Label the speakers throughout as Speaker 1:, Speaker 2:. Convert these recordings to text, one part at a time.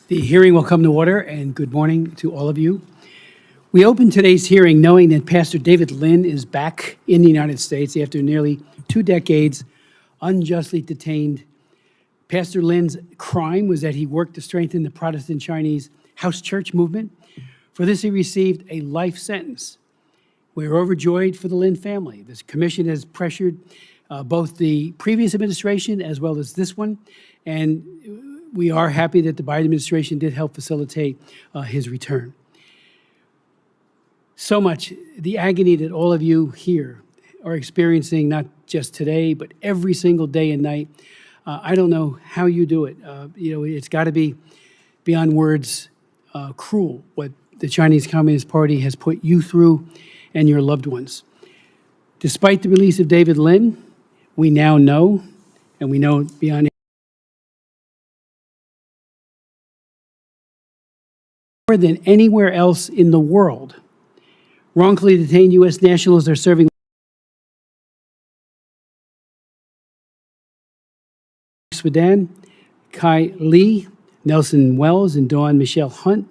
Speaker 1: The hearing will come to order, and good morning to all of you. We open today's hearing knowing that Pastor David Lin is back in the United States after nearly 2 decades unjustly detained. Pastor Lin's crime was that he worked to strengthen the Protestant Chinese house church movement. For this, he received a life sentence. We are overjoyed for the Lin family. This commission has pressured both the previous administration as well as this one, and we are happy that the Biden administration did help facilitate his return. So much, the agony that all of you here are experiencing, not just today, but every single day and night. I don't know how you do it. It's got to be beyond words cruel what the Chinese Communist Party has put you through and your loved ones. Despite the release of David Lin, we now know, and we know beyond more than anywhere else in the world, wrongfully detained U.S. nationals are serving Mark Swidan, Kai Lee, Nelson Wells, and Dawn Michelle Hunt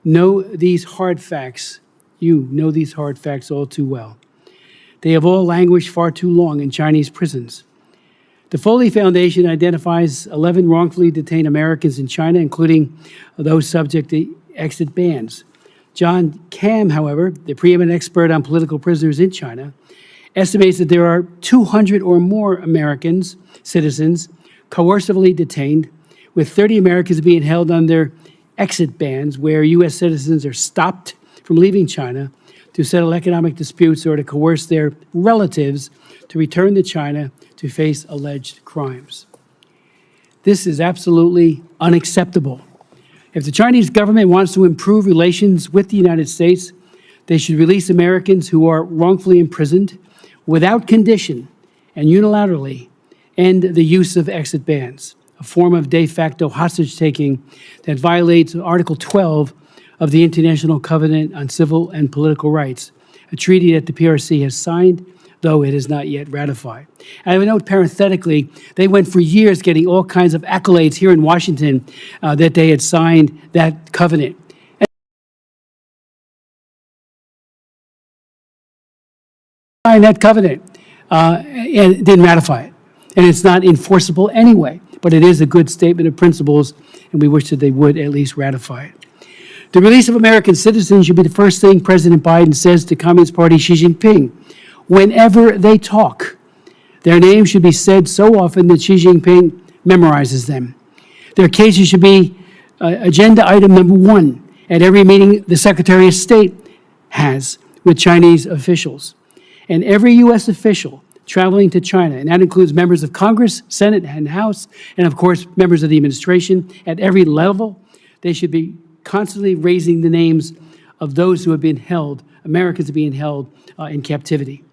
Speaker 1: know these hard facts. You know these hard facts all too well. They have all languished far too long in Chinese prisons. The Foley Foundation identifies 11 wrongfully detained Americans in China, including those subject to exit bans. John Kam, however, the preeminent expert on political prisoners in China, estimates that there are 200 or more Americans, citizens, coercively detained, with 30 Americans being held under exit bans, where U.S. citizens are stopped from leaving China to settle economic disputes or to coerce their relatives to return to China to face alleged crimes. This is absolutely unacceptable. If the Chinese government wants to improve relations with the United States, they should release Americans who are wrongfully imprisoned without condition and unilaterally end the use of exit bans, a form of de facto hostage-taking that violates Article 12 of the International Covenant on Civil and Political Rights, a treaty that the PRC has signed, though it is not yet ratified. And I would note parenthetically, they went for years getting all kinds of accolades here in Washington that they had signed that covenant. And signed that covenant and didn't ratify it. And it's not enforceable anyway, but it is a good statement of principles, and we wish that they would at least ratify it. The release of American citizens should be the first thing President Biden says to Communist Party Xi Jinping whenever they talk. Their names should be said so often that Xi Jinping memorizes them. Their cases should be agenda item number 1 at every meeting the Secretary of State has with Chinese officials. And every U.S. official traveling to China, and that includes members of Congress, Senate, and House, and of course, members of the administration at every level, they should be constantly raising the names of those who have been held, Americans being held in captivity.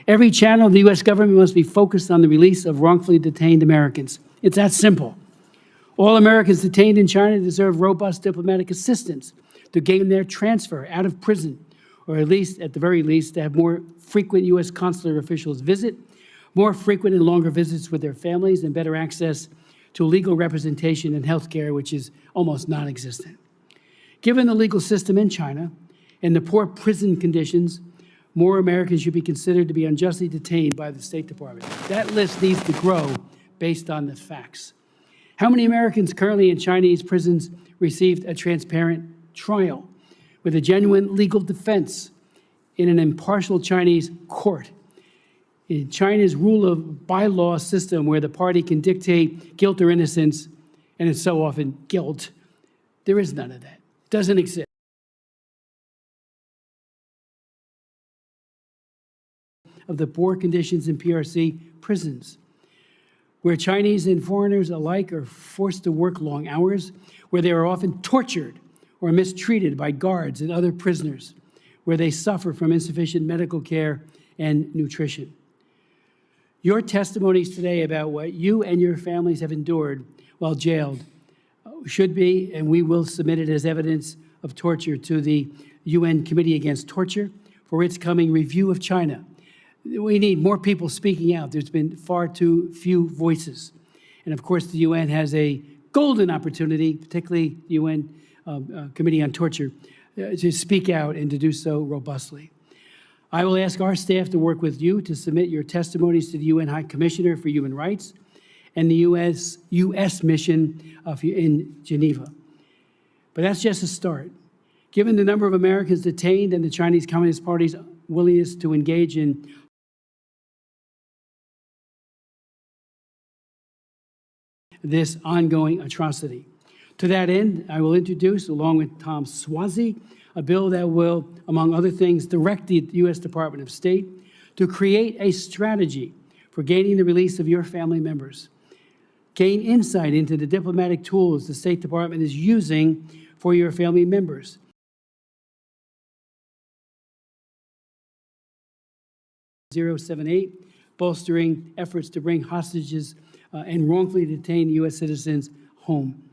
Speaker 1: Every channel of the U.S. government must be focused on the release of wrongfully detained Americans. It's that simple. All Americans detained in China deserve robust diplomatic assistance to gain their transfer out of prison, or at least, at the very least, to have more frequent U.S. consular officials visit, more frequent and longer visits with their families, and better access to legal representation and health care, which is almost non-existent. Given the legal system in China and the poor prison conditions, more Americans should be considered to be unjustly detained by the State Department. That list needs to grow based on the facts. How many Americans currently in Chinese prisons received a transparent trial with a genuine legal defense in an impartial Chinese court? In China's rule of bylaw system, where the party can dictate guilt or innocence, and it's so often guilt, there is none of that. It doesn't exist. Of the poor conditions in PRC prisons, where Chinese and foreigners alike are forced to work long hours, where they are often tortured or mistreated by guards and other prisoners, where they suffer from insufficient medical care and nutrition. Your testimonies today about what you and your families have endured while jailed should be, and we will submit it as evidence of torture to the UN Committee Against Torture for its coming review of China. We need more people speaking out. There's been far too few voices. And of course, the UN has a golden opportunity, particularly UN Committee on Torture, to speak out and to do so robustly. I will ask our staff to work with you to submit your testimonies to the UN High Commissioner for Human Rights and the U.S. mission in Geneva. But that's just a start. Given the number of Americans detained and the Chinese Communist Party's willingness to engage in this ongoing atrocity. To that end, I will introduce, along with Tom Suozzi, a bill that will, among other things, direct the U.S. Department of State to create a strategy for gaining the release of your family members. Gain insight into the diplomatic tools the State Department is using for your family members. .078, bolstering efforts to bring hostages and wrongfully detained U.S. citizens home.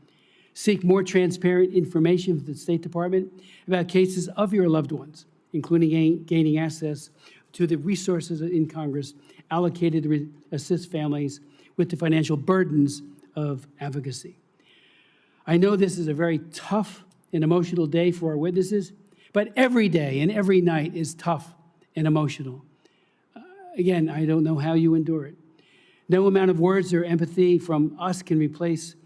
Speaker 1: Seek more transparent information from the State Department about cases of your loved ones, including gaining access to the resources in Congress allocated to assist families with the financial burdens of advocacy. I know this is a very tough and emotional day for our witnesses, but every day and every night is tough and emotional. Again, I don't know how you endure it. No amount of words or empathy from us can replace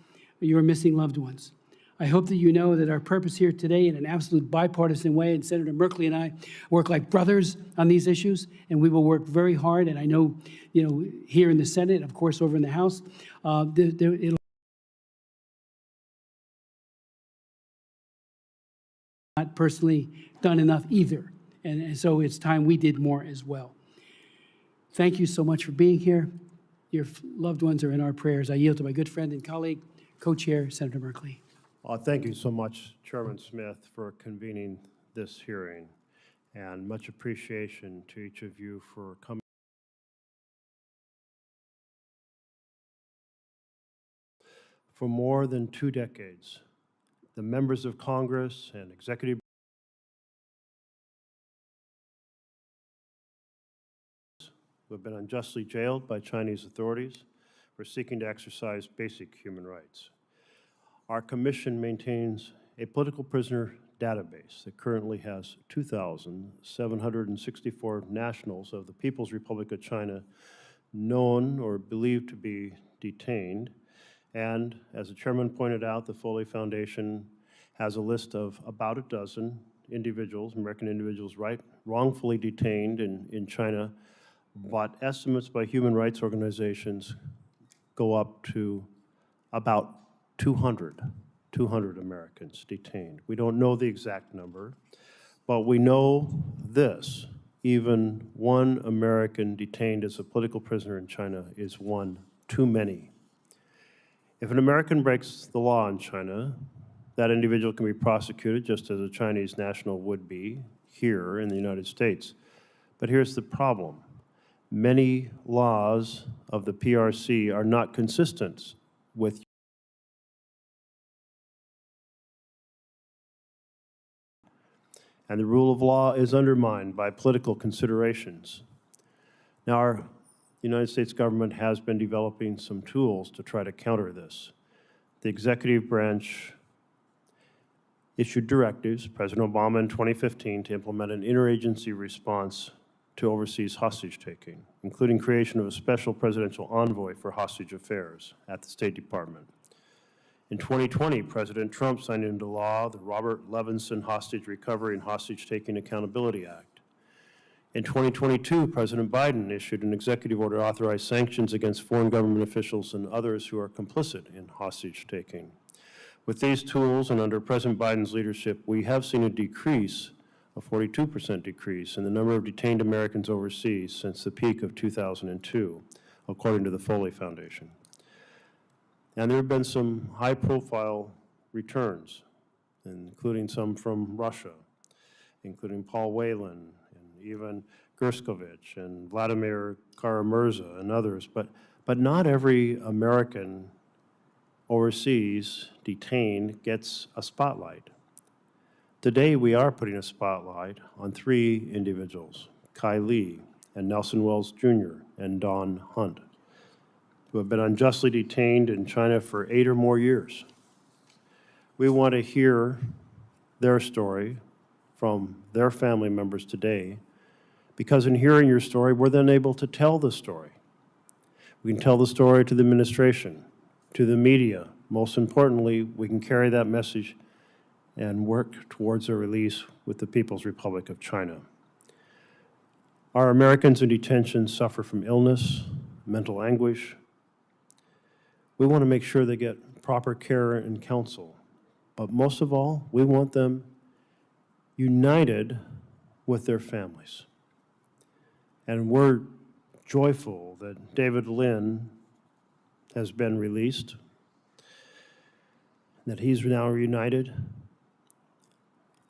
Speaker 1: your missing loved ones. I hope that you know that our purpose here today in an absolute bipartisan way, and Senator Merkley and I work like brothers on these issues, and we will work very hard. And I know, here in the Senate, of course, over in the House, it'll not personally done enough either. And so it's time we did more as well. Thank you so much for being here. Your loved ones are in our prayers. I yield to my good friend and colleague, co-chair, Senator Merkley.
Speaker 2: Thank you so much, Chairman Smith, for convening this hearing, and much appreciation to each of you for coming. For more than 2 decades, the members of Congress and executive who have been unjustly jailed by Chinese authorities for seeking to exercise basic human rights. Our commission maintains a political prisoner database that currently has 2,764 nationals of the People's Republic of China known or believed to be detained. And as the chairman pointed out, the Foley Foundation has a list of about a dozen individuals, American individuals, wrongfully detained in China, but estimates by human rights organizations go up to about 200 Americans detained. We don't know the exact number, but we know this: even one American detained as a political prisoner in China is one too many. If an American breaks the law in China, that individual can be prosecuted just as a Chinese national would be here in the United States. But here's the problem. Many laws of the PRC are not consistent with and the rule of law is undermined by political considerations. Now, our United States government has been developing some tools to try to counter this. The executive branch issued directives, President Obama in 2015, to implement an interagency response to overseas hostage-taking, including creation of a special presidential envoy for hostage affairs at the State Department. In 2020, President Trump signed into law the Robert Levinson Hostage Recovery and Hostage-Taking Accountability Act. In 2022, President Biden issued an executive order to authorize sanctions against foreign government officials and others who are complicit in hostage-taking. With these tools and under President Biden's leadership, we have seen a 42% decrease in the number of detained Americans overseas since the peak of 2002, according to the Foley Foundation. And there have been some high-profile returns, including some from Russia, including Paul Whelan and even Gerskovich and Vladimir Kara-Murza and others. But not every American overseas detained gets a spotlight. Today, we are putting a spotlight on 3 individuals, Kai Li and Nelson Wells Jr. and Don Hunt. who have been unjustly detained in China for 8 or more years. We want to hear their story from their family members today, because in hearing your story, we're then able to tell the story. We can tell the story to the administration, to the media. Most importantly, we can carry that message and work towards a release with the People's Republic of China. Our Americans in detention suffer from illness, mental anguish. We want to make sure they get proper care and counsel. But most of all, we want them united with their families. And we're joyful that David Lin has been released, that he's now reunited.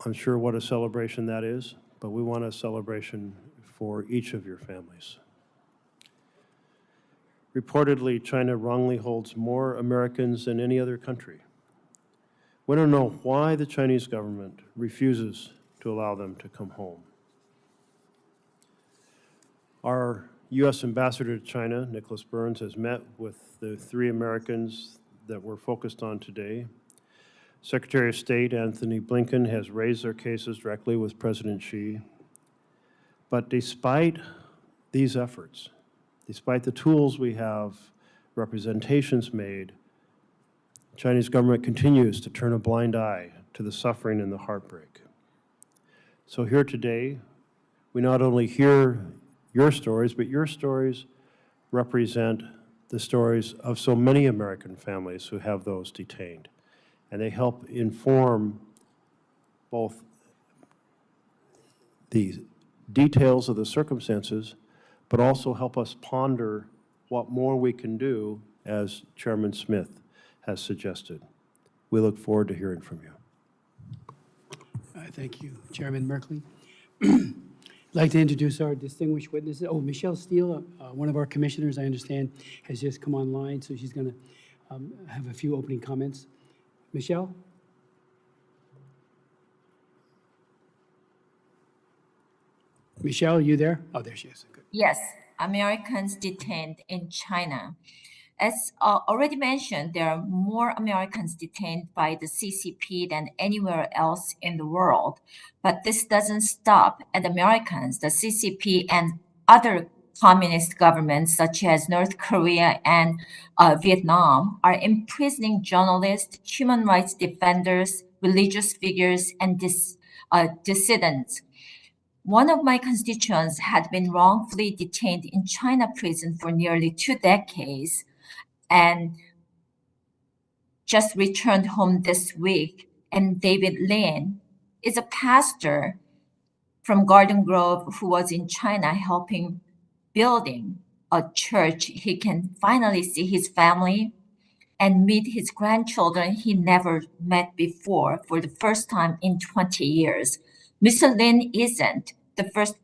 Speaker 2: I'm sure what a celebration that is, but we want a celebration for each of your families. Reportedly, China wrongly holds more Americans than any other country. We don't know why the Chinese government refuses to allow them to come home. Our U.S. Ambassador to China, Nicholas Burns, has met with the 3 Americans that we're focused on today. Secretary of State Anthony Blinken has raised their cases directly with President Xi. But despite these efforts, despite the tools we have, representations made, the Chinese government continues to turn a blind eye to the suffering and the heartbreak. So here today, we not only hear your stories, but your stories represent the stories of so many American families who have those detained. And they help inform both the details of the circumstances, but also help us ponder what more we can do, as Chairman Smith has suggested. We look forward to hearing from you.
Speaker 1: Thank you, Chairman Merkley. I'd like to introduce our distinguished witnesses. Oh, Michelle Steele, one of our commissioners, I understand, has just come online, so she's going to have a few opening comments. Michelle? Michelle, are you there? Oh, there she is. Good.
Speaker 3: Yes, Americans detained in China. As already mentioned, there are more Americans detained by the CCP than anywhere else in the world. But this doesn't stop at Americans. The CCP and other communist governments, such as North Korea and Vietnam, are imprisoning journalists, human rights defenders, religious figures, and dissidents. One of my constituents had been wrongfully detained in China prison for nearly 2 decades and just returned home this week. And David Lin is a pastor from Garden Grove who was in China helping building a church. He can finally see his family and meet his grandchildren he never met before for the first time in 20 years. Mr. Lin isn't the first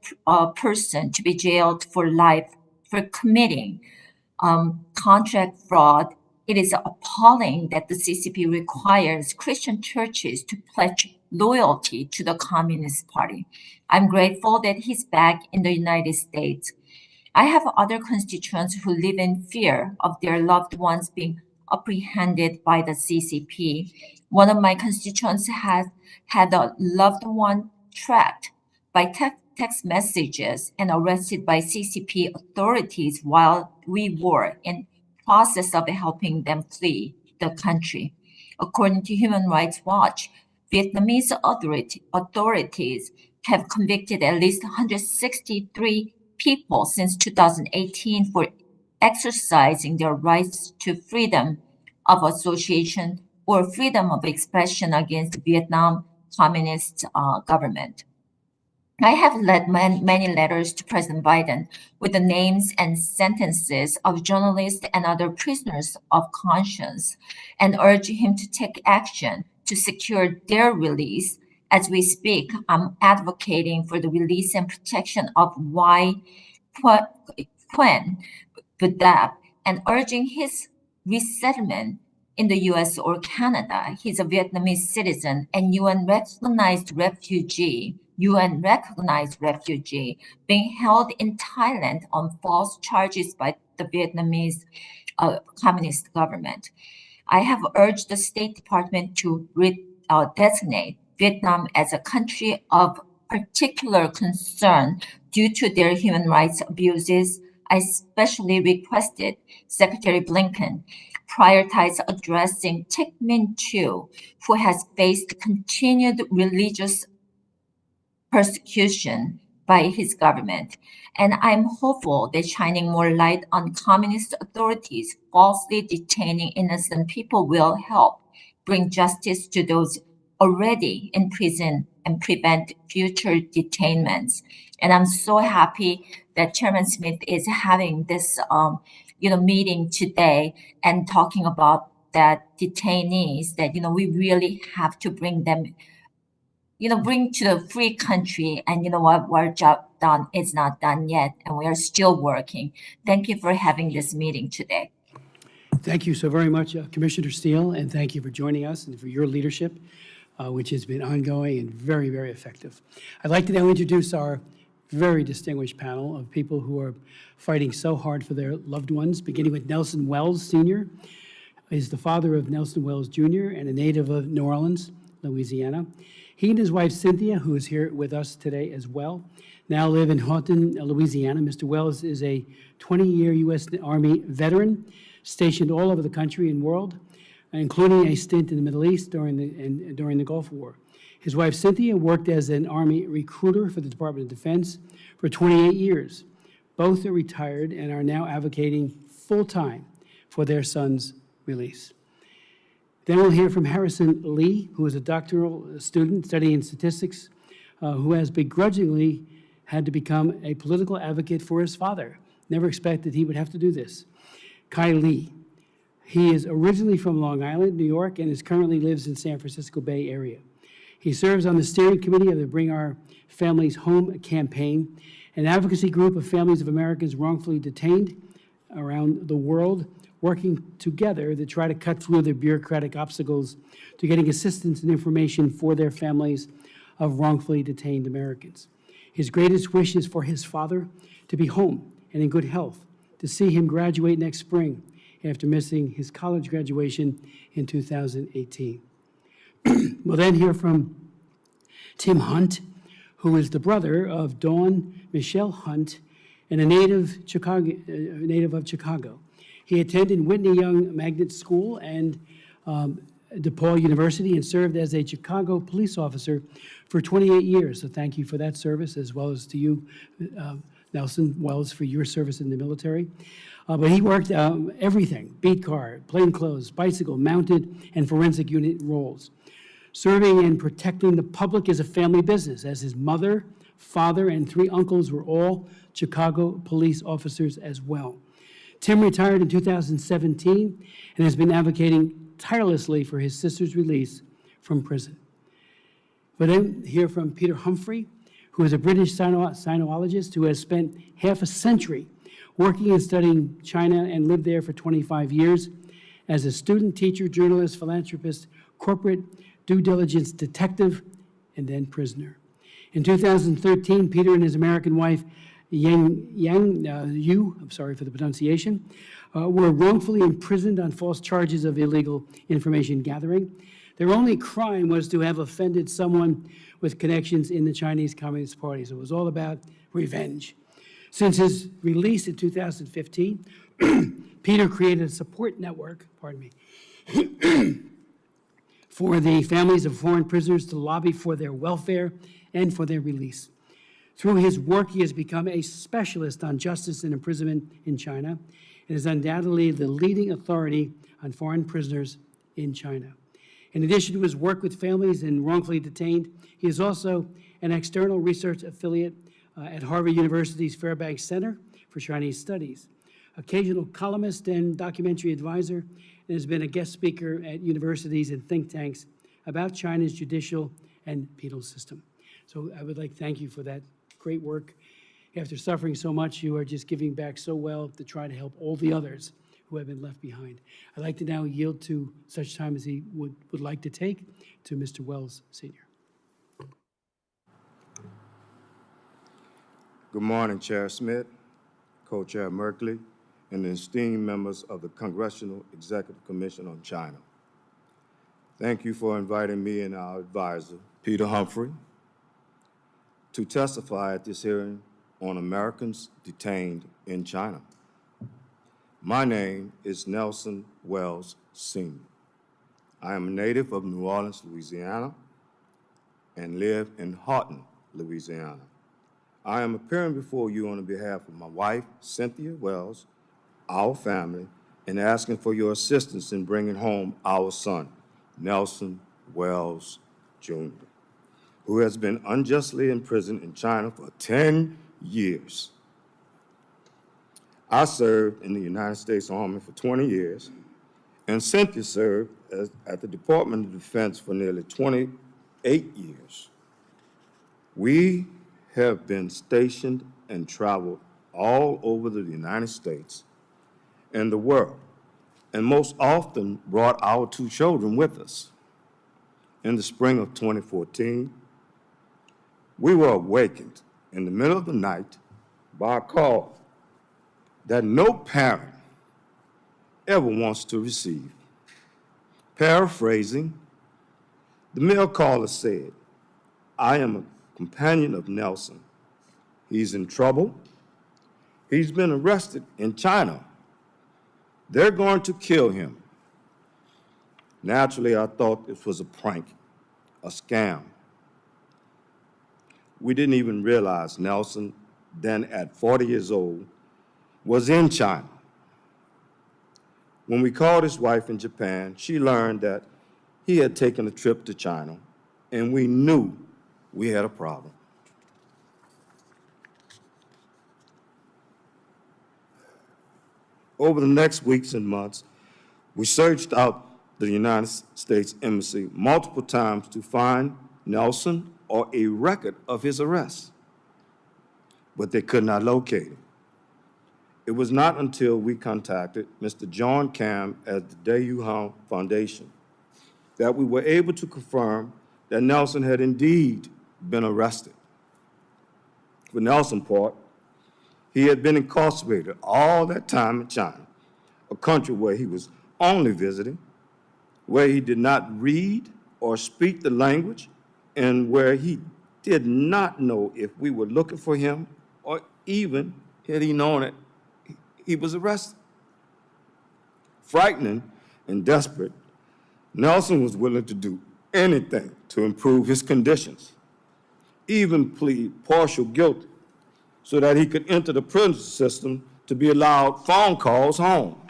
Speaker 3: person to be jailed for life for committing contract fraud. It is appalling that the CCP requires Christian churches to pledge loyalty to the Communist Party. I'm grateful that he's back in the United States. I have other constituents who live in fear of their loved ones being apprehended by the CCP. One of my constituents has had a loved one tracked by text messages and arrested by CCP authorities while we were in process of helping them flee the country. According to Human Rights Watch, Vietnamese authorities have convicted at least 163 people since 2018 for exercising their rights to freedom of association or freedom of expression against the Vietnam Communist government. I have led many letters to President Biden with the names and sentences of journalists and other prisoners of conscience and urge him to take action to secure their release. As we speak, I'm advocating for the release and protection of Y. Quen Budap and urging his resettlement in the U.S. or Canada. He's a Vietnamese citizen and UN-recognized refugee being held in Thailand on false charges by the Vietnamese communist government. I have urged the State Department to designate Vietnam as a country of particular concern due to their human rights abuses. I especially requested Secretary Blinken prioritize addressing Thich Minh Chu, who has faced continued religious persecution by his government. And I'm hopeful that shining more light on communist authorities falsely detaining innocent people will help bring justice to those already in prison and prevent future detainments. And I'm so happy that Chairman Smith is having this meeting today and talking about that detainees that we really have to bring them bring to the free country. And you know what, our job done is not done yet, and we are still working. Thank you for having this meeting today.
Speaker 1: Thank you so very much, Commissioner Steele, and thank you for joining us and for your leadership, which has been ongoing and very, very effective. I'd like to now introduce our very distinguished panel of people who are fighting so hard for their loved ones, beginning with Nelson Wells Sr. He's the father of Nelson Wells Jr. and a native of New Orleans, Louisiana. He and his wife, Cynthia, who is here with us today as well, now live in Houghton, Louisiana. Mr. Wells is a 20-year U.S. Army veteran stationed all over the country and world, including a stint in the Middle East during the Gulf War. His wife, Cynthia, worked as an Army recruiter for the Department of Defense for 28 years. Both are retired and are now advocating full-time for their son's release. Then we'll hear from Harrison Lee, who is a doctoral student studying statistics, who has begrudgingly had to become a political advocate for his father. Never expected he would have to do this. Kai Lee. He is originally from Long Island, New York, and currently lives in San Francisco Bay Area. He serves on the steering committee of the Bring Our Families Home campaign, an advocacy group of families of Americans wrongfully detained around the world, working together to try to cut through the bureaucratic obstacles to getting assistance and information for their families of wrongfully detained Americans. His greatest wish is for his father to be home and in good health, to see him graduate next spring after missing his college graduation in 2018. We'll then hear from Tim Hunt, who is the brother of Dawn Michelle Hunt and a native of Chicago. He attended Whitney Young Magnet School and DePaul University and served as a Chicago police officer for 28 years. So thank you for that service, as well as to you, Nelson Wells, for your service in the military. But he worked everything: beat car, plainclothes, bicycle, mounted, and forensic unit roles. Serving and protecting the public is a family business, as his mother, father, and 3 uncles were all Chicago police officers as well. Tim retired in 2017 and has been advocating tirelessly for his sister's release from prison. We'll then hear from Peter Humphrey, who is a British sinologist who has spent half a century working and studying China and lived there for 25 years as a student, teacher, journalist, philanthropist, corporate due diligence detective, and then prisoner. In 2013, Peter and his American wife, Yu, I'm sorry for the pronunciation, were wrongfully imprisoned on false charges of illegal information gathering. Their only crime was to have offended someone with connections in the Chinese Communist Party. So it was all about revenge. Since his release in 2015, Peter created a support network, for the families of foreign prisoners to lobby for their welfare and for their release. Through his work, he has become a specialist on justice and imprisonment in China and is undoubtedly the leading authority on foreign prisoners in China. In addition to his work with families and wrongfully detained, he is also an external research affiliate at Harvard University's Fairbanks Center for Chinese Studies, occasional columnist and documentary advisor, and has been a guest speaker at universities and think tanks about China's judicial and penal system. So I would like to thank you for that great work. After suffering so much, you are just giving back so well to try to help all the others who have been left behind. I'd like to now yield to such time as he would like to take to Mr. Wells, Sr.
Speaker 4: Good morning, Chair Smith, Co-Chair Merkley, and the esteemed members of the Congressional-Executive Commission on China. Thank you for inviting me and our advisor, Peter Humphrey, to testify at this hearing on Americans detained in China. My name is Nelson Wells Sr. I am a native of New Orleans, Louisiana, and live in Houghton, Louisiana. I am appearing before you on behalf of my wife, Cynthia Wells, our family, and asking for your assistance in bringing home our son, Nelson Wells Jr., who has been unjustly imprisoned in China for 10 years. I served in the United States Army for 20 years, and Cynthia served at the Department of Defense for nearly 28 years. We have been stationed and traveled all over the United States and the world, and most often brought our 2 children with us. In the spring of 2014, we were awakened in the middle of the night by a call that no parent ever wants to receive. Paraphrasing, the mail caller said, "I am a companion of Nelson. He's in trouble. He's been arrested in China. They're going to kill him." Naturally, I thought this was a prank, a scam. We didn't even realize Nelson, then at 40 years old, was in China. When we called his wife in Japan, she learned that he had taken a trip to China, and we knew we had a problem. Over the next weeks and months, we searched out the United States Embassy multiple times to find Nelson or a record of his arrest, but they could not locate him. It was not until we contacted Mr. John Cam at the Dae Hong Foundation that we were able to confirm that Nelson had indeed been arrested. For Nelson's part, he had been incarcerated all that time in China, a country where he was only visiting, where he did not read or speak the language, and where he did not know if we were looking for him or even had he known it, he was arrested. Frightening and desperate, Nelson was willing to do anything to improve his conditions, even plead partial guilty so that he could enter the prison system to be allowed phone calls home.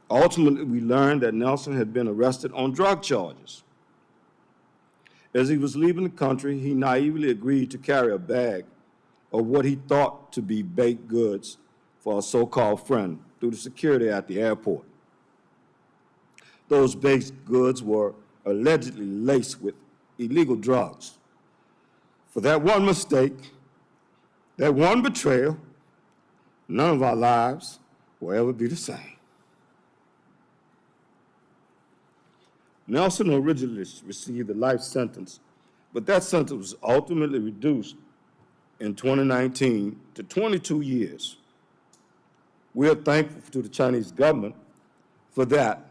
Speaker 4: Ultimately, we learned that Nelson had been arrested on drug charges. As he was leaving the country, he naively agreed to carry a bag of what he thought to be baked goods for a so-called friend through the security at the airport. Those baked goods were allegedly laced with illegal drugs. For that one mistake, that one betrayal, none of our lives will ever be the same. Nelson originally received a life sentence, but that sentence was ultimately reduced in 2019 to 22 years. We are thankful to the Chinese government for that,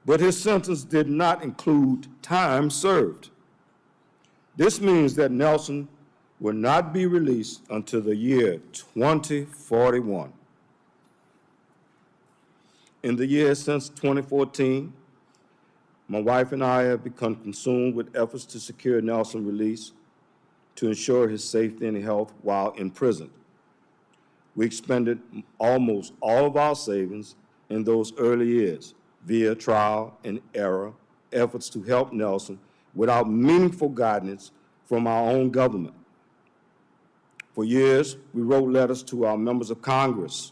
Speaker 4: but his sentence did not include time served. This means that Nelson will not be released until the year 2041. In the years since 2014, my wife and I have become consumed with efforts to secure Nelson's release to ensure his safety and health while in prison. We expended almost all of our savings in those early years via trial and error efforts to help Nelson without meaningful guidance from our own government. For years, we wrote letters to our members of Congress,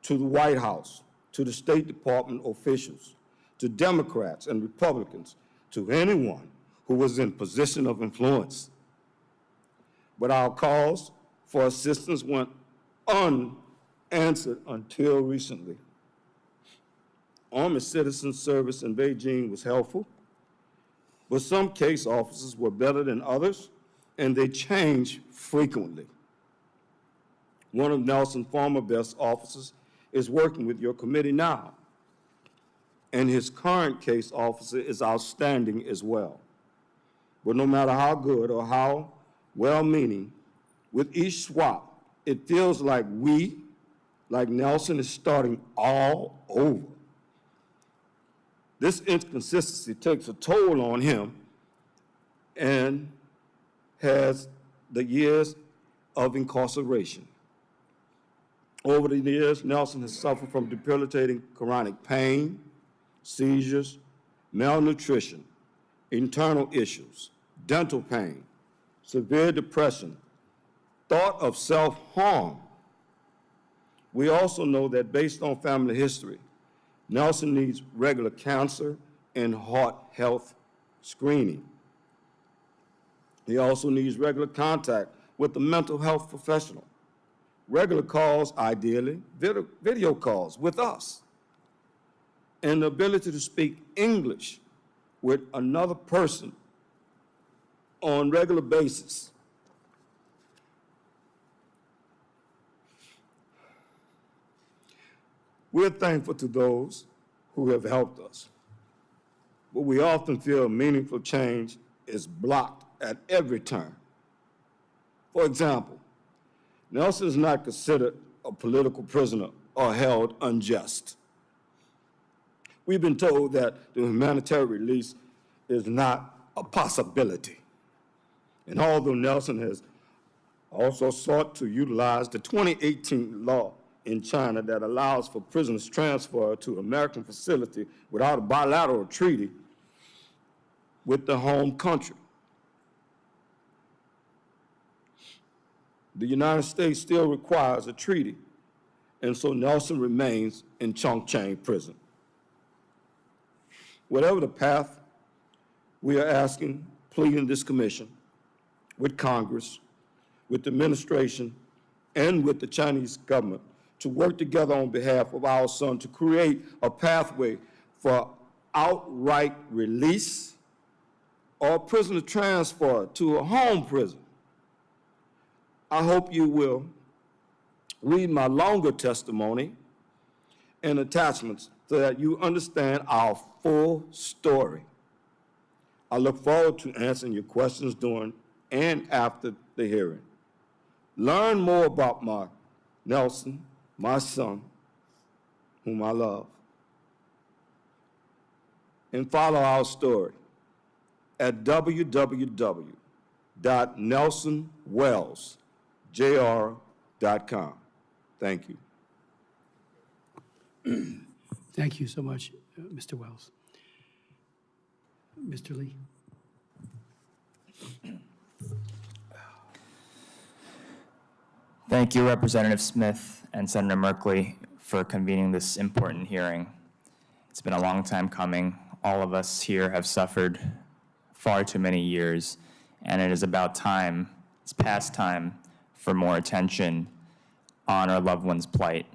Speaker 4: to the White House, to the State Department officials, to Democrats and Republicans, to anyone who was in position of influence. But our calls for assistance went unanswered until recently. Army citizen service in Beijing was helpful, but some case officers were better than others, and they changed frequently. One of Nelson's former best officers is working with your committee now, and his current case officer is outstanding as well. But no matter how good or how well-meaning, with each swap, it feels like like Nelson, is starting all over. This inconsistency takes a toll on him and has the years of incarceration. Over the years, Nelson has suffered from debilitating chronic pain, seizures, malnutrition, internal issues, dental pain, severe depression, thought of self-harm. We also know that based on family history, Nelson needs regular cancer and heart health screening. He also needs regular contact with a mental health professional, regular calls, ideally, video calls with us, and the ability to speak English with another person on a regular basis. We're thankful to those who have helped us, but we often feel meaningful change is blocked at every turn. For example, Nelson is not considered a political prisoner or held unjust. We've been told that the humanitarian release is not a possibility. And although Nelson has also sought to utilize the 2018 law in China that allows for prisoners transfer to an American facility without a bilateral treaty with the home country, the United States still requires a treaty, and so Nelson remains in Chongqing prison. Whatever the path, we are asking, pleading this commission, with Congress, with the administration, and with the Chinese government to work together on behalf of our son to create a pathway for outright release or prisoner transfer to a home prison. I hope you will read my longer testimony and attachments so that you understand our full story. I look forward to answering your questions during and after the hearing. Learn more about my Nelson, my son, whom I love, and follow our story at www.nelsonwellsjr.com. Thank you.
Speaker 1: Thank you so much, Mr. Wells. Mr. Lee.
Speaker 5: Thank you, Representative Smith and Senator Merkley, for convening this important hearing. It's been a long time coming. All of us here have suffered far too many years, and it is about time, it's past time, for more attention on our loved ones' plight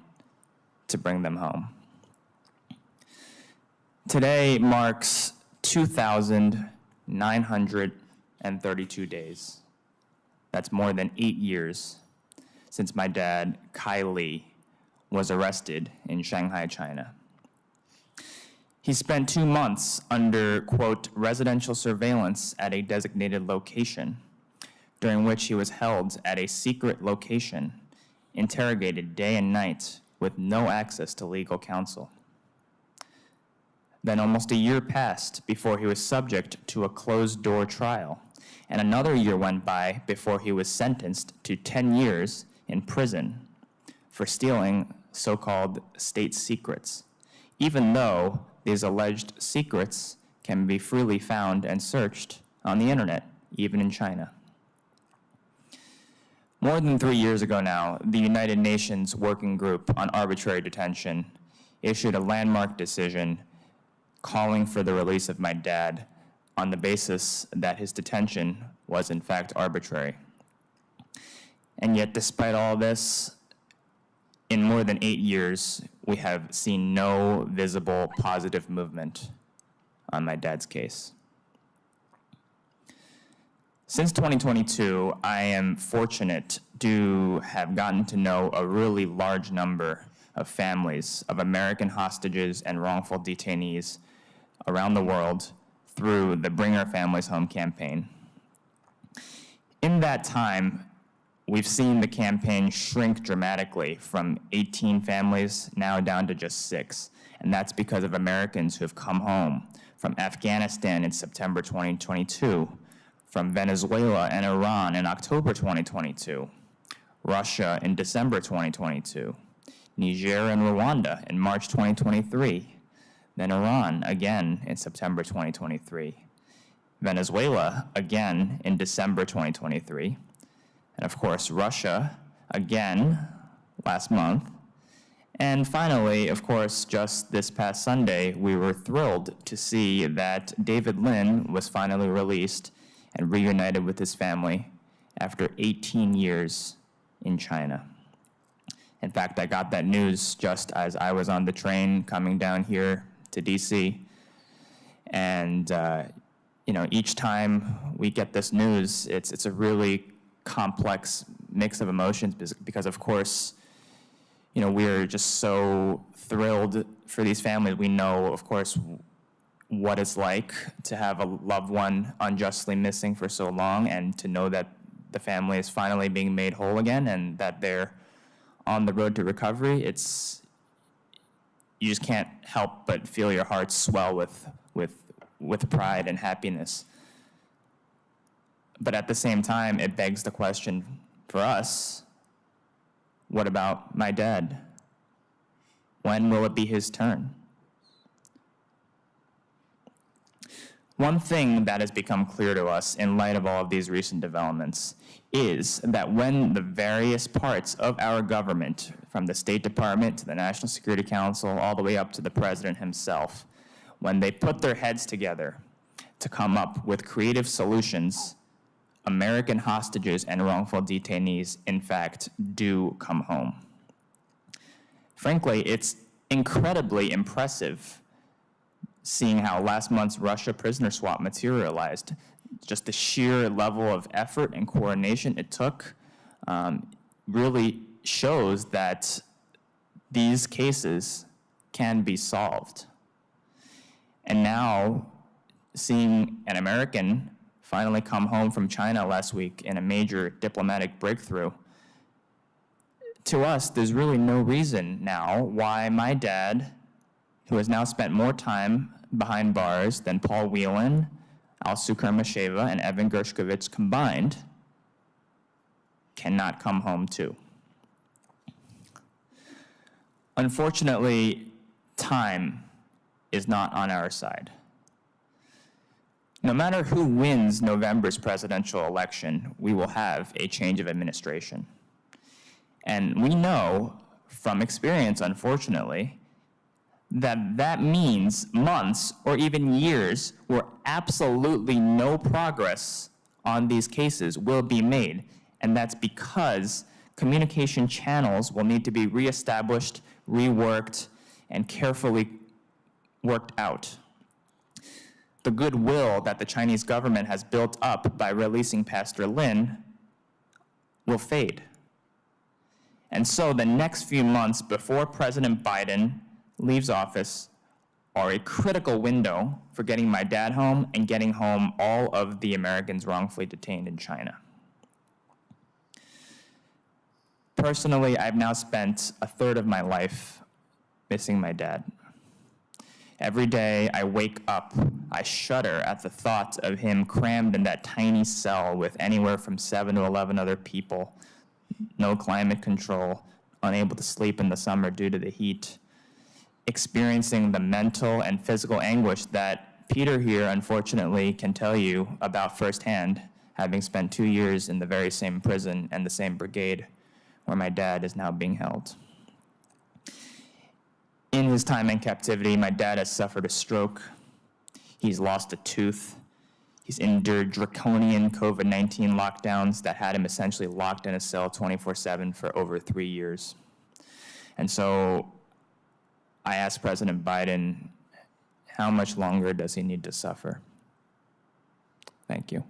Speaker 5: to bring them home. Today marks 2,932 days. That's more than 8 years since my dad, Kai Li, was arrested in Shanghai, China. He spent 2 months under, quote, residential surveillance at a designated location, during which he was held at a secret location, interrogated day and night with no access to legal counsel. Then almost a year passed before he was subject to a closed-door trial, and another year went by before he was sentenced to 10 years in prison for stealing so-called state secrets, even though these alleged secrets can be freely found and searched on the internet, even in China. More than 3 years ago now, the United Nations Working Group on Arbitrary Detention issued a landmark decision calling for the release of my dad on the basis that his detention was in fact arbitrary. And yet, despite all this, in more than 8 years, we have seen no visible positive movement on my dad's case. Since 2022, I am fortunate to have gotten to know a really large number of families of American hostages and wrongful detainees around the world through the Bring Our Families Home campaign. In that time, we've seen the campaign shrink dramatically from 18 families now down to just 6. And that's because of Americans who have come home from Afghanistan in September 2022, from Venezuela and Iran in October 2022, Russia in December 2022, Niger and Rwanda in March 2023, then Iran again in September 2023, Venezuela again in December 2023, and of course Russia again last month. And finally, of course, just this past Sunday, we were thrilled to see that David Lin was finally released and reunited with his family after 18 years in China. In fact, I got that news just as I was on the train coming down here to DC. And each time we get this news, it's a really complex mix of emotions because of course, we're just so thrilled for these families. We know, of course, what it's like to have a loved one unjustly missing for so long, and to know that the family is finally being made whole again and that they're on the road to recovery. You just can't help but feel your heart swell with pride and happiness. But at the same time, it begs the question for us, what about my dad? When will it be his turn? One thing that has become clear to us in light of all of these recent developments is that when the various parts of our government, from the State Department to the National Security Council, all the way up to the president himself, when they put their heads together to come up with creative solutions, American hostages and wrongful detainees, in fact, do come home. Frankly, it's incredibly impressive seeing how last month's Russia prisoner swap materialized. Just the sheer level of effort and coordination it took really shows that these cases can be solved. And now, seeing an American finally come home from China last week in a major diplomatic breakthrough, to us, there's really no reason now why my dad, who has now spent more time behind bars than Paul Whelan, Al-Sukar Masheva, and Evan Gershkovich combined, cannot come home too. Unfortunately, time is not on our side. No matter who wins November's presidential election, we will have a change of administration. And we know from experience, unfortunately, that means months or even years where absolutely no progress on these cases will be made. And that's because communication channels will need to be reestablished, reworked, and carefully worked out. The goodwill that the Chinese government has built up by releasing Pastor Lin will fade. And so the next few months before President Biden leaves office are a critical window for getting my dad home and getting home all of the Americans wrongfully detained in China. Personally, I've now spent a third of my life missing my dad. Every day I wake up, I shudder at the thought of him crammed in that tiny cell with anywhere from 7 to 11 other people, no climate control, unable to sleep in the summer due to the heat, experiencing the mental and physical anguish that Peter here, unfortunately, can tell you about firsthand, having spent 2 years in the very same prison and the same brigade where my dad is now being held. In his time in captivity, my dad has suffered a stroke. He's lost a tooth. He's endured draconian COVID-19 lockdowns that had him essentially locked in a cell 24/7 for over 3 years. And so I asked President Biden, how much longer does he need to suffer? Thank you.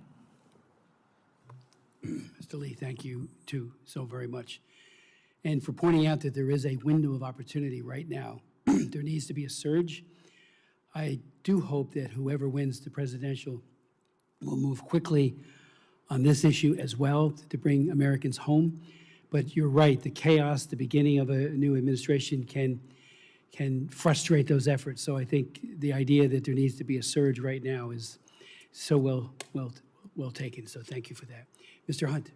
Speaker 1: Mr. Lee, thank you too so very much. and for pointing out that there is a window of opportunity right now. There needs to be a surge. I do hope that whoever wins the presidential will move quickly on this issue as well to bring Americans home. But you're right, the chaos, the beginning of a new administration can frustrate those efforts. So I think the idea that there needs to be a surge right now is so well taken. So thank you for that. Mr. Hunt.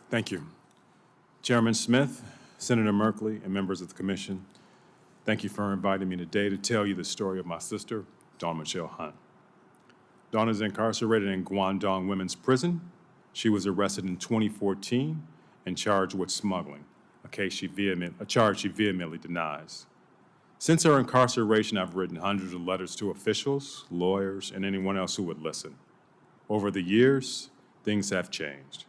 Speaker 6: Thank you. Chairman Smith, Senator Merkley, and members of the commission, thank you for inviting me today to tell you the story of my sister, Dawn Michelle Hunt. Dawn is incarcerated in Guangdong Women's Prison. She was arrested in 2014 and charged with smuggling, a charge she vehemently denies. Since her incarceration, I've written hundreds of letters to officials, lawyers, and anyone else who would listen. Over the years, things have changed.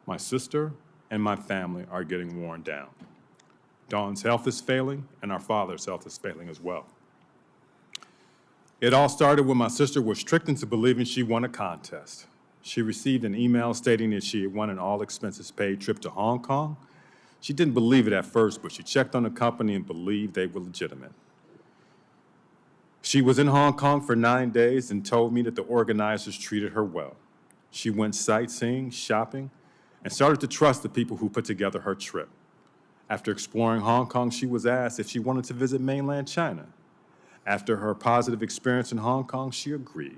Speaker 6: My sister and my family are getting worn down. Dawn's health is failing, and our father's health is failing as well. It all started when my sister was tricked into believing she won a contest. She received an email stating that she had won an all-expenses-paid trip to Hong Kong. She didn't believe it at first, but she checked on the company and believed they were legitimate. She was in Hong Kong for 9 days and told me that the organizers treated her well. She went sightseeing, shopping, and started to trust the people who put together her trip. After exploring Hong Kong, she was asked if she wanted to visit mainland China. After her positive experience in Hong Kong, she agreed.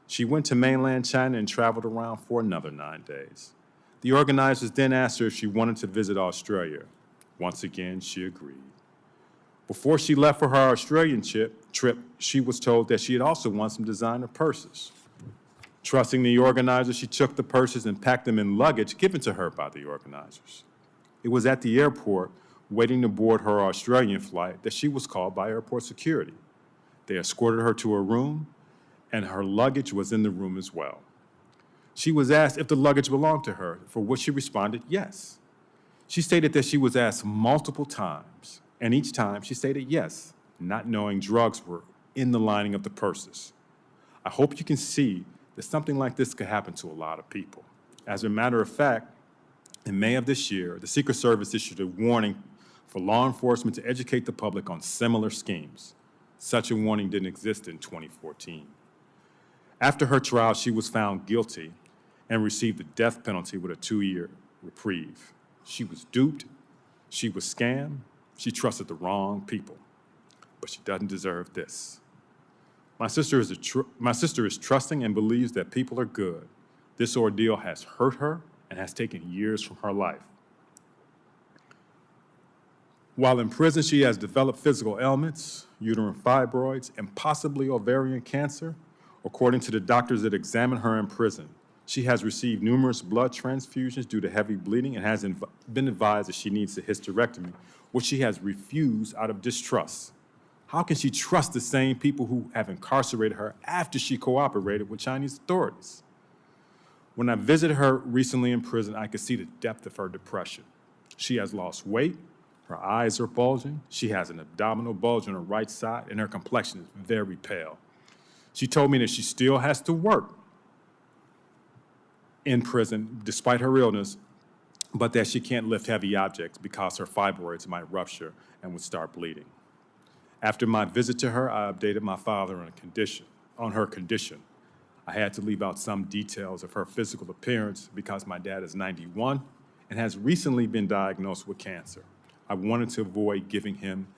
Speaker 6: She went to mainland China and traveled around for another 9 days. The organizers then asked her if she wanted to visit Australia. Once again, she agreed. Before she left for her Australian trip, she was told that she had also won some designer purses. Trusting the organizers, she took the purses and packed them in luggage given to her by the organizers. It was at the airport, waiting to board her Australian flight, that she was called by airport security. They escorted her to her room, and her luggage was in the room as well. She was asked if the luggage belonged to her, for which she responded yes. She stated that she was asked multiple times, and each time she stated yes, not knowing drugs were in the lining of the purses. I hope you can see that something like this could happen to a lot of people. As a matter of fact, in May of this year, the Secret Service issued a warning for law enforcement to educate the public on similar schemes. Such a warning didn't exist in 2014. After her trial, she was found guilty and received the death penalty with a 2-year reprieve. She was duped, she was scammed, she trusted the wrong people, but she doesn't deserve this. My sister is trusting and believes that people are good. This ordeal has hurt her and has taken years from her life. While in prison, she has developed physical ailments, uterine fibroids, and possibly ovarian cancer. According to the doctors that examined her in prison, she has received numerous blood transfusions due to heavy bleeding and has been advised that she needs a hysterectomy, which she has refused out of distrust. How can she trust the same people who have incarcerated her after she cooperated with Chinese authorities? When I visited her recently in prison, I could see the depth of her depression. She has lost weight, her eyes are bulging, she has an abdominal bulge on her right side, and her complexion is very pale. She told me that she still has to work in prison despite her illness, but that she can't lift heavy objects because her fibroids might rupture and would start bleeding. After my visit to her, I updated my father on her condition. I had to leave out some details of her physical appearance because my dad is 91 and has recently been diagnosed with cancer. I wanted to avoid giving him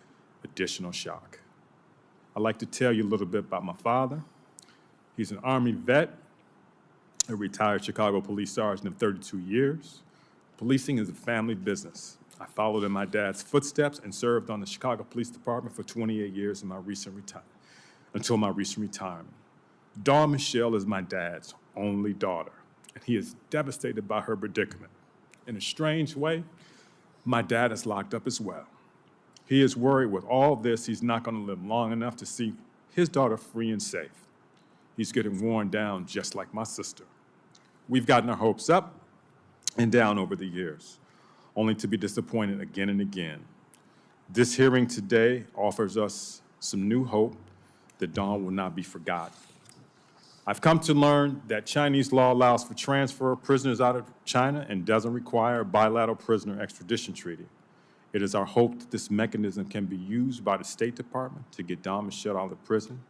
Speaker 6: additional shock. I'd like to tell you a little bit about my father. He's an Army vet, a retired Chicago police sergeant of 32 years. Policing is a family business. I followed in my dad's footsteps and served on the Chicago Police Department for 28 years until my recent retirement. Dawn Michelle is my dad's only daughter, and he is devastated by her predicament. In a strange way, my dad is locked up as well. He is worried with all this, he's not going to live long enough to see his daughter free and safe. He's getting worn down just like my sister. We've gotten our hopes up and down over the years, only to be disappointed again and again. This hearing today offers us some new hope that Dawn will not be forgotten. I've come to learn that Chinese law allows for transfer of prisoners out of China and doesn't require a bilateral prisoner extradition treaty. It is our hope that this mechanism can be used by the State Department to get Dawn Michelle out of prison,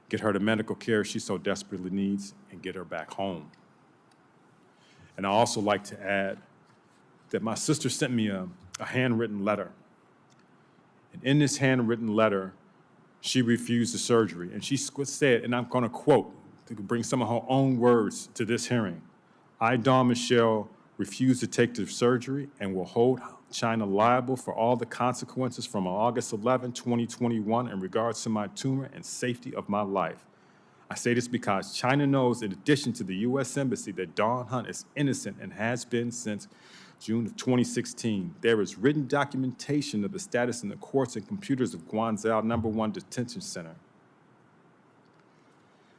Speaker 6: get her the medical care she so desperately needs, and get her back home. And I also like to add that my sister sent me a handwritten letter. And in this handwritten letter, she refused the surgery. And she said, and I'm going to quote, to bring some of her own words to this hearing, I, Dawn Michelle, refuse to take the surgery and will hold China liable for all the consequences from August 11, 2021 in regards to my tumor and safety of my life. I say this because China knows, in addition to the U.S. Embassy, that Dawn Hunt is innocent and has been since June of 2016. There is written documentation of the status in the courts and computers of Guangzhou #1 Detention Center.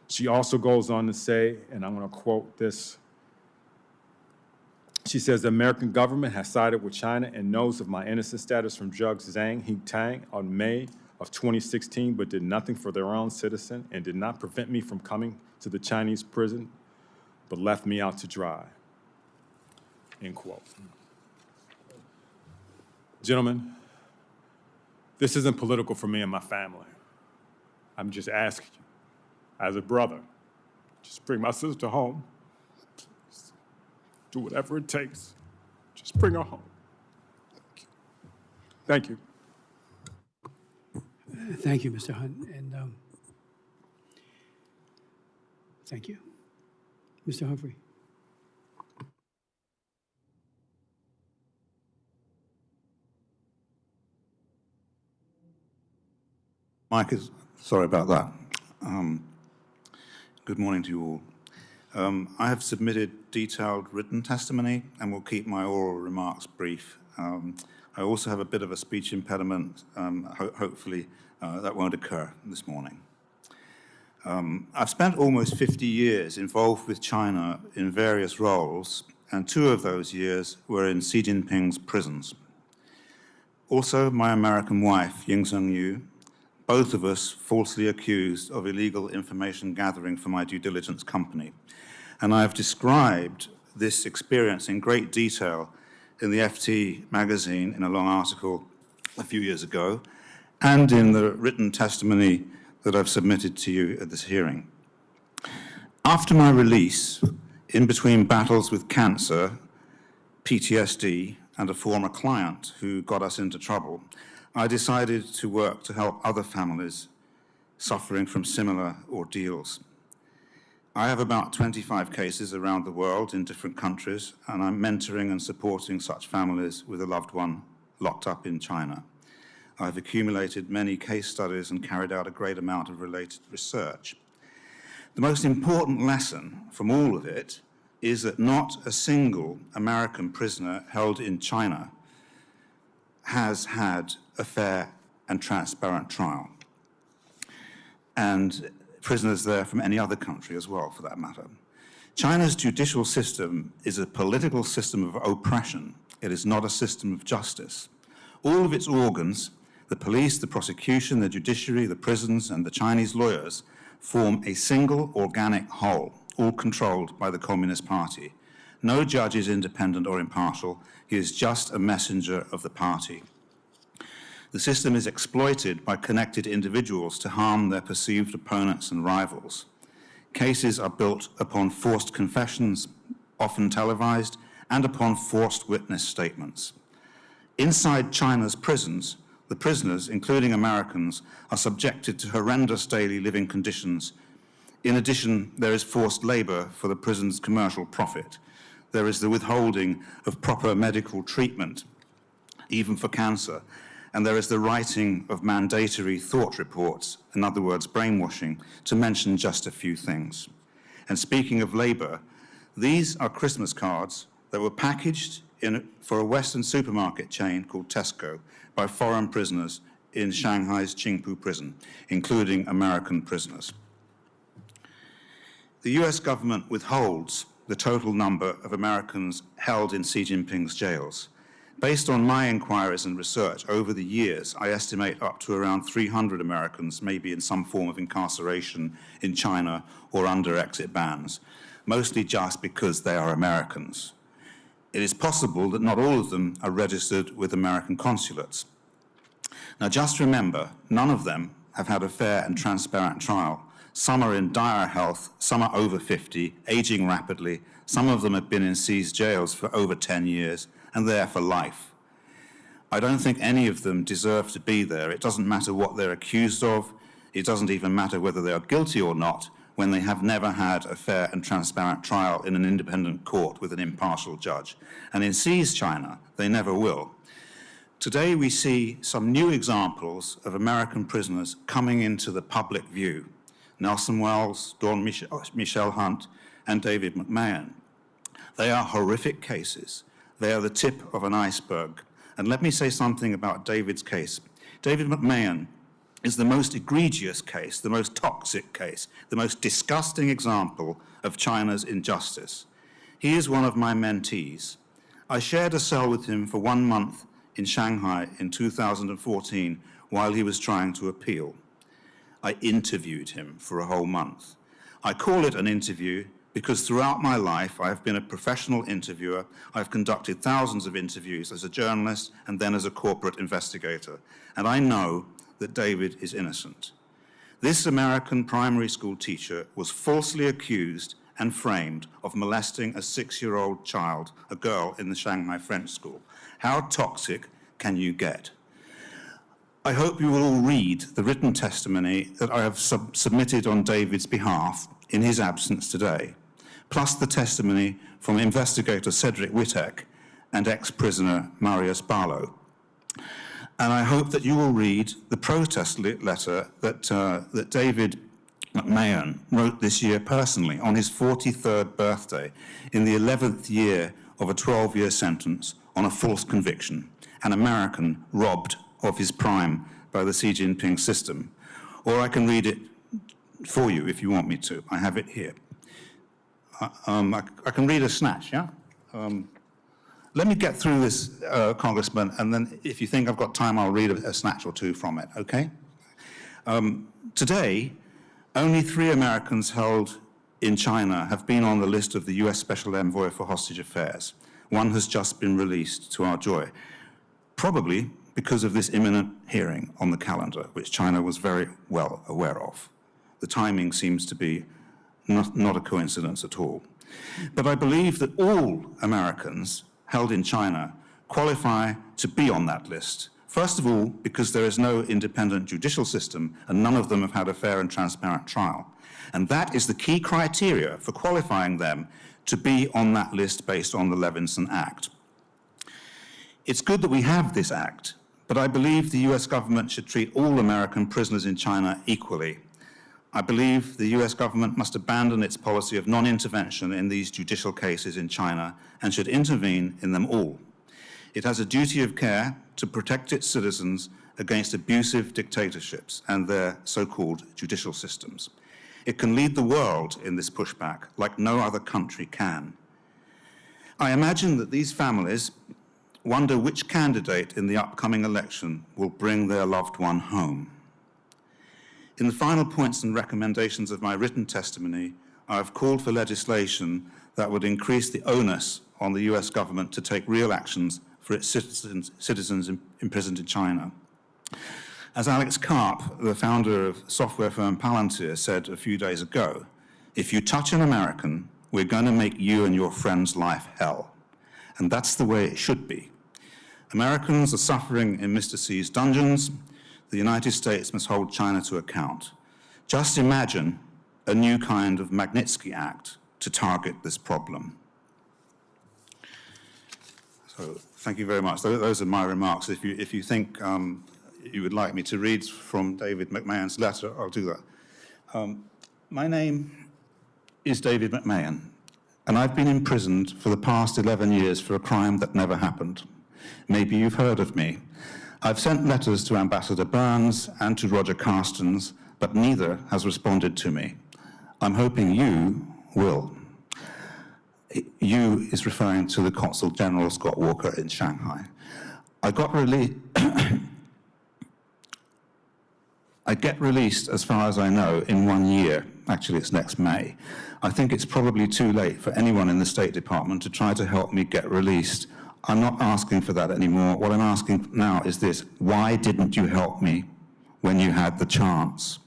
Speaker 6: She also goes on to say, and I'm going to quote this, she says, the American government has sided with China and knows of my innocent status from Judge Zhang He-Tang on May of 2016, but did nothing for their own citizen and did not prevent me from coming to the Chinese prison, but left me out to dry, end quote. Gentlemen, this isn't political for me and my family. I'm just asking you, as a brother, just bring my sister home. Do whatever it takes. Just bring her home. Thank you.
Speaker 1: Thank you, Mr. Hunt, and thank you. Mr. Humphrey.
Speaker 7: Mike, sorry about that. Good morning to you all. I have submitted detailed written testimony and will keep my oral remarks brief. I also have a bit of a speech impediment. Hopefully that won't occur this morning. I've spent almost 50 years involved with China in various roles, and 2 of those years were in Xi Jinping's prisons. Also, my American wife, Ying Sung Yu, both of us falsely accused of illegal information gathering for my due diligence company. And I have described this experience in great detail in the FT magazine in a long article a few years ago, and in the written testimony that I've submitted to you at this hearing. After my release, in between battles with cancer, PTSD, and a former client who got us into trouble, I decided to work to help other families suffering from similar ordeals. I have about 25 cases around the world in different countries, and I'm mentoring and supporting such families with a loved one locked up in China. I've accumulated many case studies and carried out a great amount of related research. The most important lesson from all of it is that not a single American prisoner held in China has had a fair and transparent trial, and prisoners there from any other country as well, for that matter. China's judicial system is a political system of oppression. It is not a system of justice. All of its organs, the police, the prosecution, the judiciary, the prisons, and the Chinese lawyers, form a single organic whole, all controlled by the Communist Party. No judge is independent or impartial. He is just a messenger of the party. The system is exploited by connected individuals to harm their perceived opponents and rivals. Cases are built upon forced confessions, often televised, and upon forced witness statements. Inside China's prisons, the prisoners, including Americans, are subjected to horrendous daily living conditions. In addition, there is forced labor for the prison's commercial profit. There is the withholding of proper medical treatment, even for cancer, and there is the writing of mandatory thought reports, in other words, brainwashing, to mention just a few things. And speaking of labor, these are Christmas cards that were packaged for a Western supermarket chain called Tesco by foreign prisoners in Shanghai's Qingpu prison, including American prisoners. The US government withholds the total number of Americans held in Xi Jinping's jails. Based on my inquiries and research over the years, I estimate up to around 300 Americans may be in some form of incarceration in China or under exit bans, mostly just because they are Americans. It is possible that not all of them are registered with American consulates. Now, just remember, none of them have had a fair and transparent trial. Some are in dire health, some are over 50, aging rapidly, some of them have been in Xi's jails for over 10 years, and there for life. I don't think any of them deserve to be there. It doesn't matter what they're accused of. It doesn't even matter whether they are guilty or not when they have never had a fair and transparent trial in an independent court with an impartial judge. And in Xi's China, they never will. Today we see some new examples of American prisoners coming into the public view. Nelson Wells, Dawn Michelle Hunt, and David McMahon. They are horrific cases. They are the tip of an iceberg. And let me say something about David's case. David McMahon is the most egregious case, the most toxic case, the most disgusting example of China's injustice. He is one of my mentees. I shared a cell with him for 1 month in Shanghai in 2014 while he was trying to appeal. I interviewed him for a whole month. I call it an interview because throughout my life, I have been a professional interviewer. I've conducted thousands of interviews as a journalist and then as a corporate investigator. And I know that David is innocent. This American primary school teacher was falsely accused and framed of molesting a 6-year-old child, a girl in the Shanghai French school. How toxic can you get? I hope you will all read the written testimony that I have submitted on David's behalf in his absence today, plus the testimony from investigator Cedric Wittek and ex-prisoner Marius Barlow. And I hope that you will read the protest letter that David McMahon wrote this year personally on his 43rd birthday in the 11th year of a 12-year sentence on a false conviction, an American robbed of his prime by the Xi Jinping system. Or I can read it for you if you want me to. I have it here. I can read a snatch, yeah? Let me get through this, Congressman, and then if you think I've got time, I'll read a snatch or two from it, okay? Today, only 3 Americans held in China have been on the list of the US Special Envoy for Hostage Affairs. One has just been released to our joy, probably because of this imminent hearing on the calendar, which China was very well aware of. The timing seems to be not a coincidence at all. But I believe that all Americans held in China qualify to be on that list. First of all, because there is no independent judicial system and none of them have had a fair and transparent trial. And that is the key criteria for qualifying them to be on that list based on the Levinson Act. It's good that we have this act, but I believe the US government should treat all American prisoners in China equally. I believe the US government must abandon its policy of non-intervention in these judicial cases in China and should intervene in them all. It has a duty of care to protect its citizens against abusive dictatorships and their so-called judicial systems. It can lead the world in this pushback like no other country can. I imagine that these families wonder which candidate in the upcoming election will bring their loved one home. In the final points and recommendations of my written testimony, I have called for legislation that would increase the onus on the US government to take real actions for its citizens imprisoned in China. As Alex Karp, the founder of software firm Palantir, said a few days ago, if you touch an American, we're going to make you and your friend's life hell. And that's the way it should be. Americans are suffering in Mr. Xi's dungeons. The United States must hold China to account. Just imagine a new kind of Magnitsky Act to target this problem. So thank you very much. Those are my remarks. If you think you would like me to read from David McMahon's letter, I'll do that. My name is David McMahon, and I've been imprisoned for the past 11 years for a crime that never happened. Maybe you've heard of me. I've sent letters to Ambassador Burns and to Roger Carstens, but neither has responded to me. I'm hoping you will. You is referring to the Consul General Scott Walker in Shanghai. I get released, as far as I know, in 1 year. Actually, it's next May. I think it's probably too late for anyone in the State Department to try to help me get released. I'm not asking for that anymore. What I'm asking now is this: why didn't you help me when you had the chance?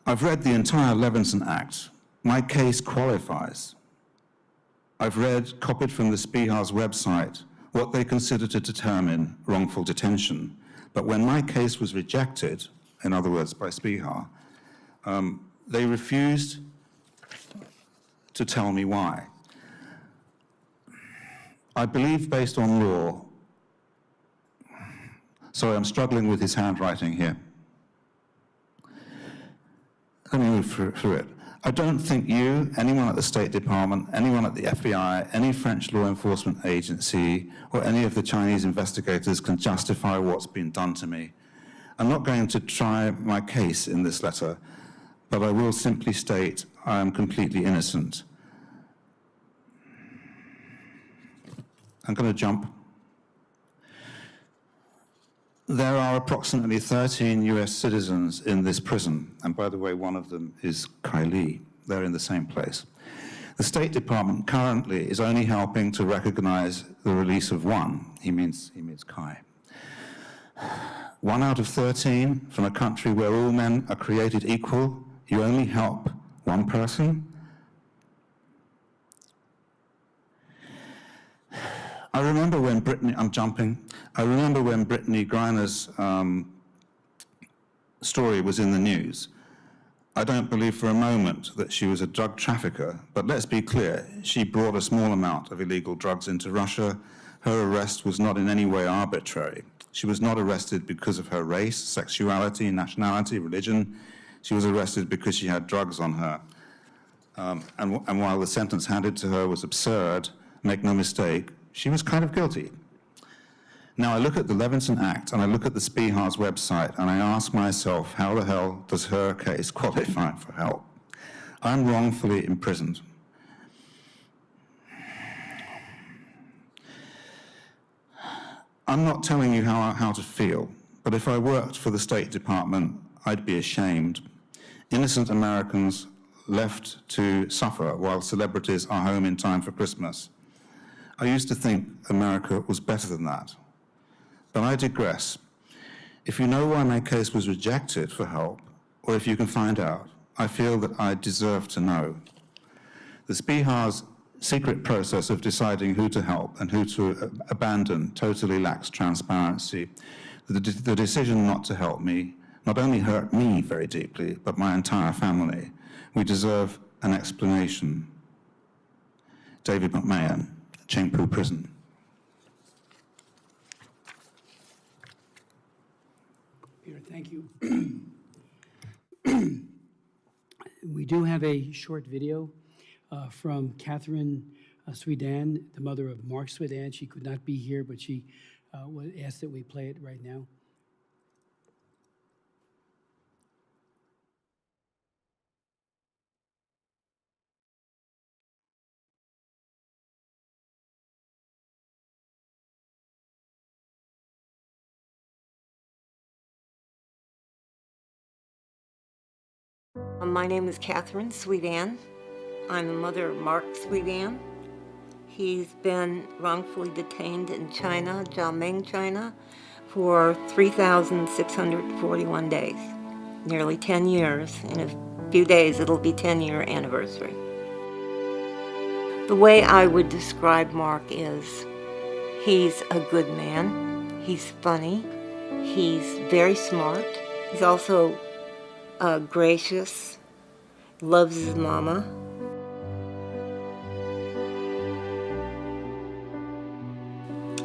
Speaker 7: I've read the entire Levinson Act. My case qualifies. I've copied from the SPIHA's website what they consider to determine wrongful detention. But when my case was rejected, in other words, by SPIHA, they refused to tell me why. I believe, based on law, sorry, I'm struggling with his handwriting here. Let me move through it. I don't think you, anyone at the State Department, anyone at the FBI, any French law enforcement agency, or any of the Chinese investigators can justify what's been done to me. I'm not going to try my case in this letter, but I will simply state I am completely innocent. I'm going to jump. There are approximately 13 US citizens in this prison, and by the way, one of them is Kylie. They're in the same place. The State Department currently is only helping to recognize the release of one. He means Kai. 1 out of 13 from a country where all men are created equal, you only help one person? I remember when Brittany Griner's story was in the news. I don't believe for a moment that she was a drug trafficker, but let's be clear, she brought a small amount of illegal drugs into Russia. Her arrest was not in any way arbitrary. She was not arrested because of her race, sexuality, nationality, religion. She was arrested because she had drugs on her. And while the sentence handed to her was absurd, make no mistake, she was kind of guilty. Now I look at the Levinson Act and I look at the SPIHA's website and I ask myself, how the hell does her case qualify for help? I'm wrongfully imprisoned. I'm not telling you how to feel, but if I worked for the State Department, I'd be ashamed. Innocent Americans left to suffer while celebrities are home in time for Christmas. I used to think America was better than that. But I digress. If you know why my case was rejected for help, or if you can find out, I feel that I deserve to know. The SPIHA's secret process of deciding who to help and who to abandon totally lacks transparency. The decision not to help me not only hurt me very deeply, but my entire family. We deserve an explanation. David McMahon, Chengpu Prison.
Speaker 1: Peter, thank you. We do have a short video from Catherine Swidan, the mother of Mark Swidan. She could not be here, but she asked that we play it right now.
Speaker 8: My name is Catherine Swidan. I'm the mother of Mark Swidan. He's been wrongfully detained in China, Jiaming, China, for 3,641 days, nearly 10 years. In a few days, it'll be 10-year anniversary. The way I would describe Mark is he's a good man, he's funny, he's very smart, he's also gracious, loves his mama.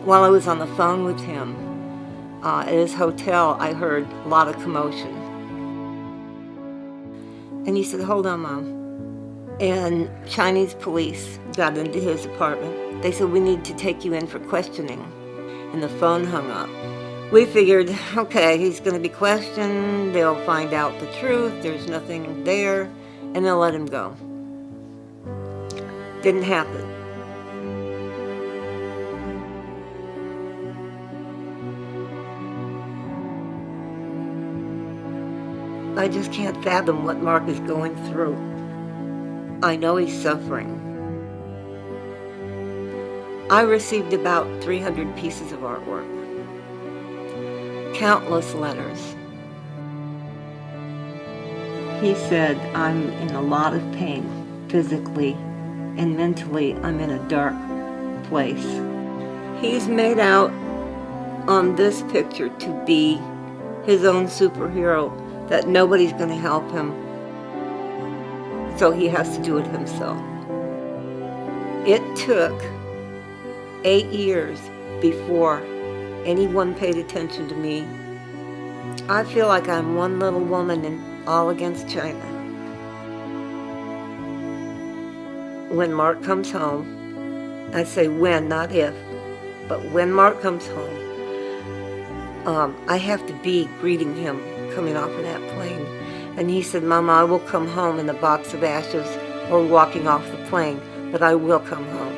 Speaker 8: While I was on the phone with him at his hotel, I heard a lot of commotion. And he said, "Hold on, Mom." And Chinese police got into his apartment. They said, "We need to take you in for questioning." And the phone hung up. We figured, okay, he's going to be questioned, they'll find out the truth, there's nothing there, and they'll let him go. Didn't happen. I just can't fathom what Mark is going through. I know he's suffering. I received about 300 pieces of artwork, countless letters. He said, I'm in a lot of pain, physically and mentally. I'm in a dark place. He's made out on this picture to be his own superhero, that nobody's going to help him, so he has to do it himself. It took 8 years before anyone paid attention to me. I feel like I'm one little woman and all against China. When Mark comes home, I say when, not if, but when Mark comes home, I have to be greeting him coming off of that plane. And he said, Mama, I will come home in a box of ashes or walking off the plane, but I will come home.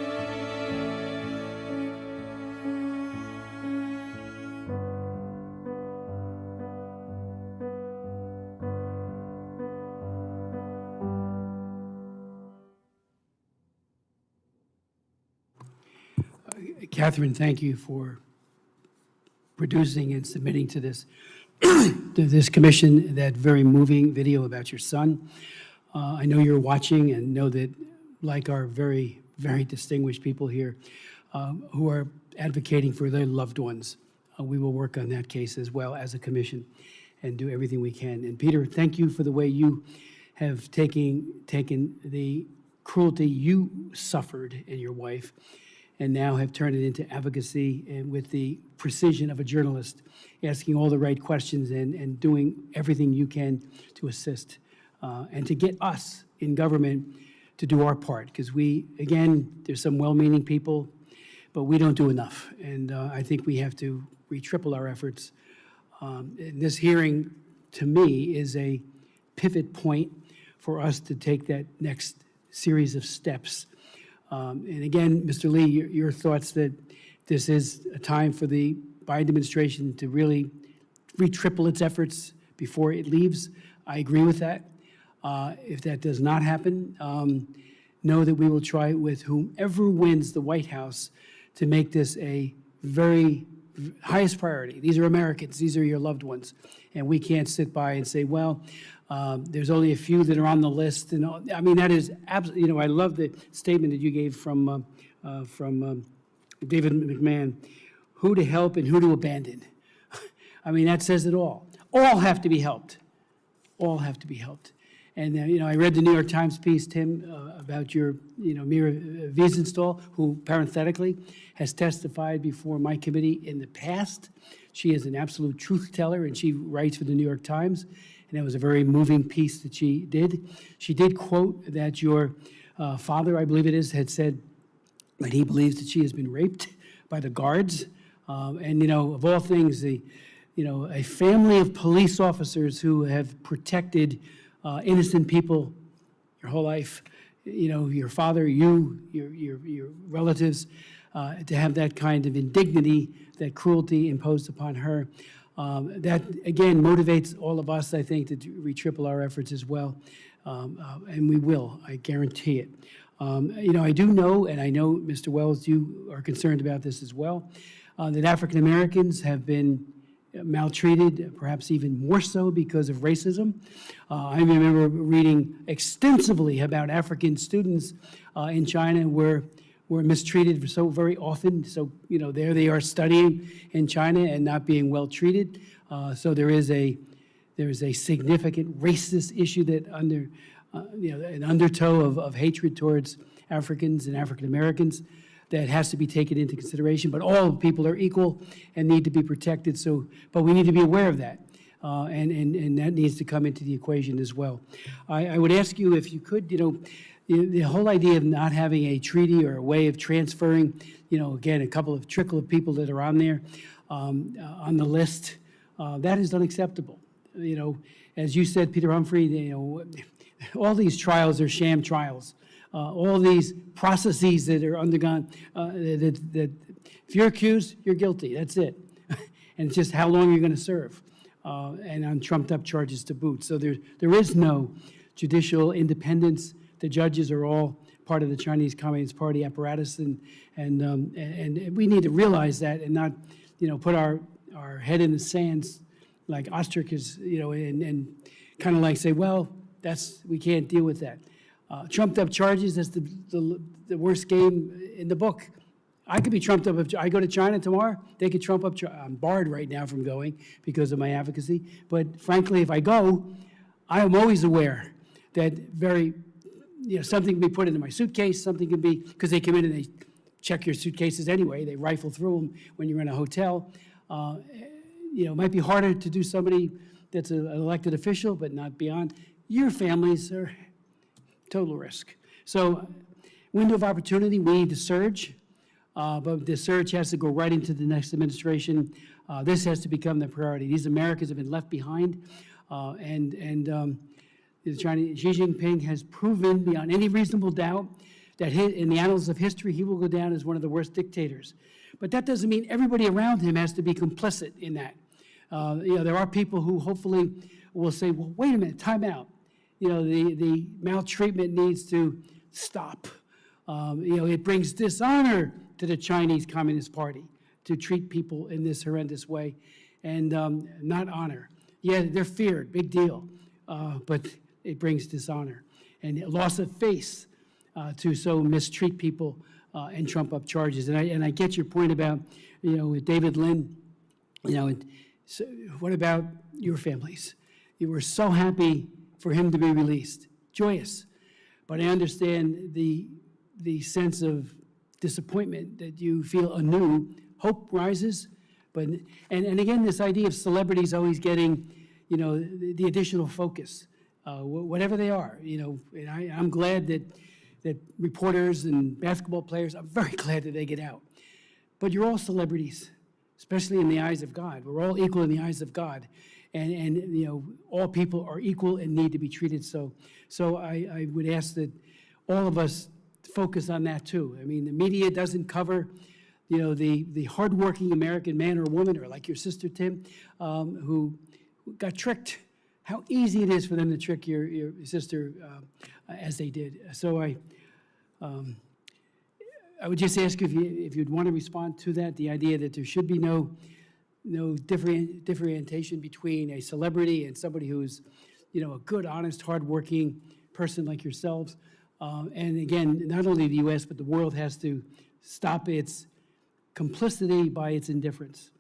Speaker 1: Catherine, thank you for producing and submitting to this to this commission that very moving video about your son. I know you're watching and know that, like our very, very distinguished people here who are advocating for their loved ones, we will work on that case as well as a commission and do everything we can. And Peter, thank you for the way you have taken the cruelty you suffered and your wife and now have turned it into advocacy and with the precision of a journalist, asking all the right questions and doing everything you can to assist and to get us in government to do our part. Because we, again, there's some well-meaning people, but we don't do enough. And I think we have to triple our efforts. And this hearing, to me, is a pivot point for us to take that next series of steps. And again, Mr. Lee, your thoughts that this is a time for the Biden administration to really triple its efforts before it leaves. I agree with that. If that does not happen, know that we will try with whomever wins the White House to make this a very highest priority. These are Americans. These are your loved ones. And we can't sit by and say, well, there's only a few that are on the list. And I mean, that is absolutely, I love the statement that you gave from David McMahon, who to help and who to abandon. I mean, that says it all. All have to be helped. All have to be helped. And, I read the New York Times piece, Tim, about your, Mira Wiesenthal, who parenthetically has testified before my committee in the past. She is an absolute truth teller, and she writes for the New York Times. And it was a very moving piece that she did. She did quote that your father, I believe it is, had said that he believes that she has been raped by the guards. And, of all things, a family of police officers who have protected innocent people your whole life, your father, your relatives, to have that kind of indignity, that cruelty imposed upon her, that, again, motivates all of us, I think, to triple our efforts as well. And we will, I guarantee it. I do know, and I know, Mr. Wells, you are concerned about this as well, that African Americans have been maltreated, perhaps even more so because of racism. I remember reading extensively about African students in China were mistreated so very often. So, there they are studying in China and not being well treated. So there is a significant racist issue that an undertow of hatred towards Africans and African Americans that has to be taken into consideration. But all people are equal and need to be protected. But we need to be aware of that. And that needs to come into the equation as well. I would ask you if you could, the whole idea of not having a treaty or a way of transferring, again, a trickle of people that are on there, on the list, that is unacceptable. As you said, Peter Humphrey, all these trials are sham trials. all these processes that are undergone, that if you're accused, you're guilty, that's it. And it's just how long you're going to serve, and on trumped-up charges to boot. So there is no judicial independence. The judges are all part of the Chinese Communist Party apparatus, and we need to realize that and not, put our head in the sands like ostriches, and kind of like say, well, we can't deal with that. Trumped-up charges, that's the worst game in the book. I could be trumped up if I go to China tomorrow. They could trump up. I'm barred right now from going because of my advocacy. But frankly, if I go, I am always aware that something can be put into my suitcase. Something can be, because they come in and they check your suitcases anyway. They rifle through them when you're in a hotel. It might be harder to do somebody that's an elected official, but not beyond. Your families are total risk. So, window of opportunity, we need to surge. But the surge has to go right into the next administration. This has to become the priority. These Americans have been left behind, the Chinese, Xi Jinping has proven beyond any reasonable doubt that in the annals of history, he will go down as one of the worst dictators. But that doesn't mean everybody around him has to be complicit in that. There are people who hopefully will say, well, wait a minute, time out. The maltreatment needs to stop. It brings dishonor to the Chinese Communist Party to treat people in this horrendous way, and not honor. Yeah, they're feared, big deal, but it brings dishonor and loss of face to so mistreat people and trump up charges. And I get your point about, with David Lin, so what about your families? You were so happy for him to be released, joyous, but I understand the sense of disappointment that you feel anew. Hope rises, but and again, this idea of celebrities always getting, the additional focus, whatever they are, And I'm glad that reporters and basketball players, I'm very glad that they get out. But you're all celebrities, especially in the eyes of God. We're all equal in the eyes of God, and all people are equal and need to be treated so. So I would ask that all of us focus on that too. I mean, the media doesn't cover, the hardworking American man or woman, or like your sister Tim, who got tricked. How easy it is for them to trick your sister as they did. So I would just ask if you'd want to respond to that, the idea that there should be no differentiation between a celebrity and somebody who's, a good, honest, hardworking person like yourselves. And again, not only the U.S., but the world has to stop its complicity by its indifference.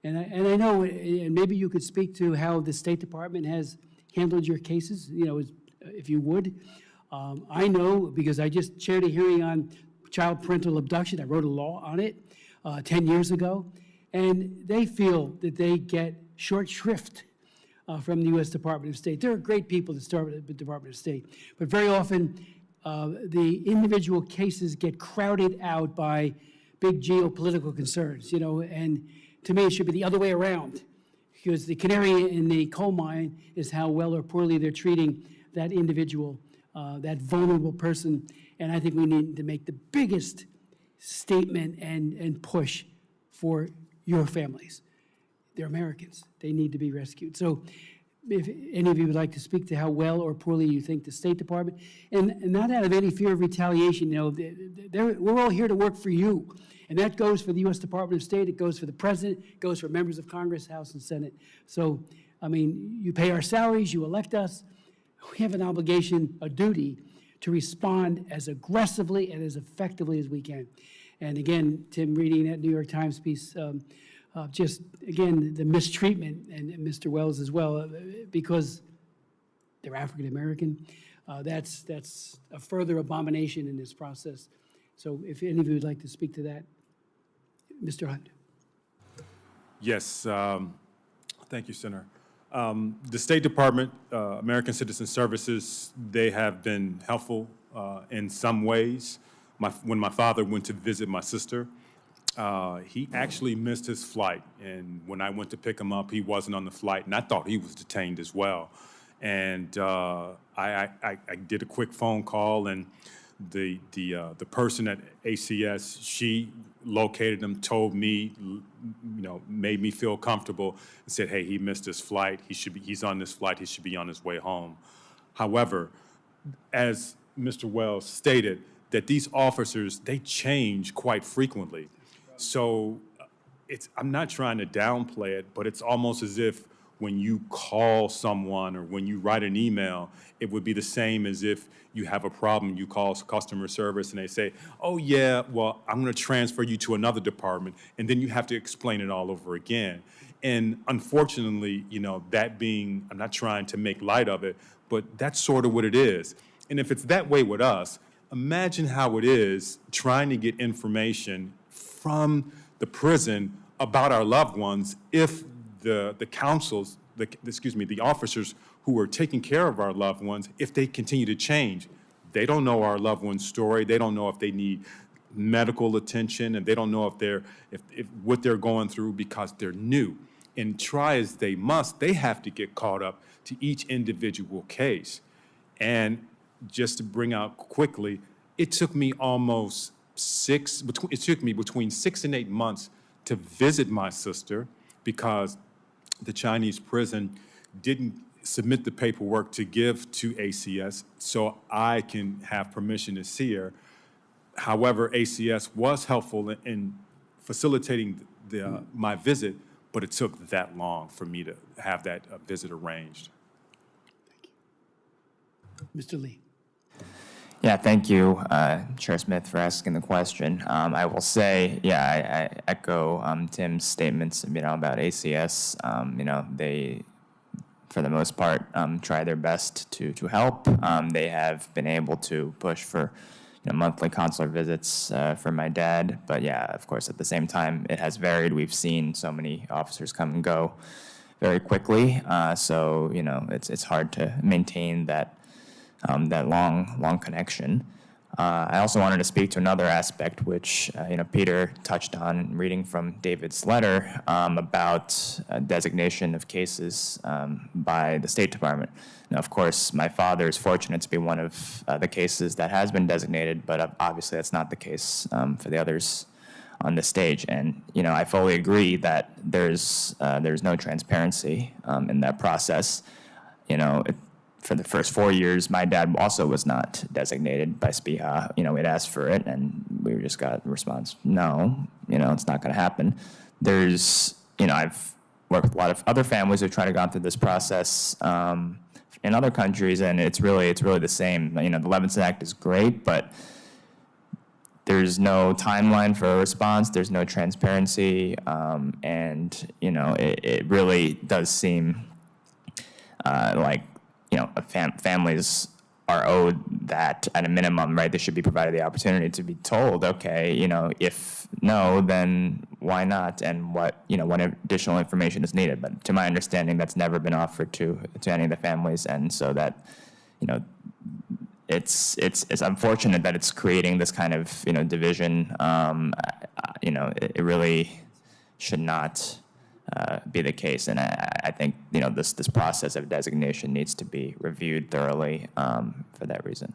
Speaker 1: And I know, and maybe you could speak to how the State Department has handled your cases, if you would. I know, because I just chaired a hearing on child parental abduction. I wrote a law on it 10 years ago. And they feel that they get short shrift from the U.S. Department of State. There are great people that start with the Department of State, but very often the individual cases get crowded out by big geopolitical concerns, and to me it should be the other way around, because the canary in the coal mine is how well or poorly they're treating that individual, that vulnerable person, and I think we need to make the biggest statement and push for your families. They're Americans. They need to be rescued. So if any of you would like to speak to how well or poorly you think the State Department, and not out of any fear of retaliation, we're all here to work for you. And that goes for the U.S. Department of State, it goes for the President, it goes for members of Congress, House, and Senate. So, you pay our salaries, you elect us. We have an obligation, a duty, to respond as aggressively and as effectively as we can. And again, Tim, reading that New York Times piece, just, again, the mistreatment, and Mr. Wells as well, because they're African-American, that's a further abomination in this process. So if any of you would like to speak to that, Mr. Hunt.
Speaker 6: Yes, thank you, Senator. The State Department, American Citizen Services, they have been helpful in some ways. When my father went to visit my sister, he actually missed his flight. And when I went to pick him up, he wasn't on the flight, and I thought he was detained as well. And I did a quick phone call, and the person at ACS, she located him, told me, made me feel comfortable, and said, hey, he missed his flight. He's on this flight. He should be on his way home. However, as Mr. Wells stated, that these officers, they change quite frequently. So I'm not trying to downplay it, but it's almost as if when you call someone or when you write an email, it would be the same as if you have a problem, you call customer service and they say, oh yeah, well, I'm gonna transfer you to another department, and then you have to explain it all over again. And unfortunately, that being, I'm not trying to make light of it, but that's sort of what it is. And if it's that way with us, imagine how it is trying to get information from the prison about our loved ones if the counsels, the officers who are taking care of our loved ones, if they continue to change. They don't know our loved one's story. They don't know if they need medical attention, and they don't know if what they're going through because they're new. And try as they must, they have to get caught up to each individual case. And just to bring out quickly, it took me between 6 and 8 months to visit my sister because the Chinese prison didn't submit the paperwork to give to ACS so I can have permission to see her. However, ACS was helpful in facilitating my visit, but it took that long for me to have that visit arranged.
Speaker 1: Mr. Lee.
Speaker 5: Yeah, thank you, Chair Smith, for asking the question. I will say, I echo Tim's statements, about ACS. They, for the most part, try their best to help. They have been able to push for monthly consular visits for my dad. But yeah, of course, at the same time, it has varied. We've seen so many officers come and go very quickly. So, it's hard to maintain that long connection. I also wanted to speak to another aspect, which Peter touched on, reading from David's letter about designation of cases by the State Department. Now, of course, my father is fortunate to be one of the cases that has been designated, but obviously that's not the case for the others on the stage. And I fully agree that there's no transparency in that process. For the first 4 years, my dad also was not designated by SPIHA. We'd asked for it, and we just got a response, no, it's not going to happen. I've worked with a lot of other families who try to go through this process in other countries, and it's really the same. The Levinson Act is great, but there's no timeline for a response. There's no transparency, and it really does seem like families are owed that at a minimum, right? They should be provided the opportunity to be told, okay, if no, then why not? And what additional information is needed. But to my understanding, that's never been offered to any of the families. And so that, it's unfortunate that it's creating this kind of, division. It really should not be the case, and I think this process of designation needs to be reviewed thoroughly for that reason.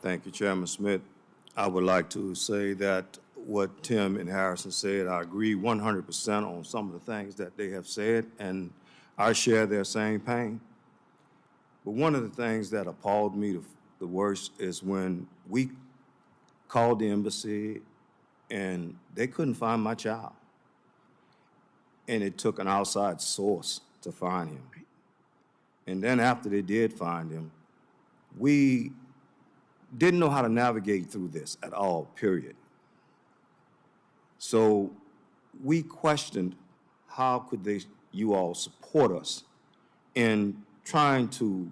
Speaker 4: Thank you, Chairman Smith. I would like to say that what Tim and Harrison said, I agree 100% on some of the things that they have said, and I share their same pain. But one of the things that appalled me the worst is when we called the embassy and they couldn't find my child. And it took an outside source to find him. And then after they did find him, we didn't know how to navigate through this at all, period. So we questioned how could you all support us in trying to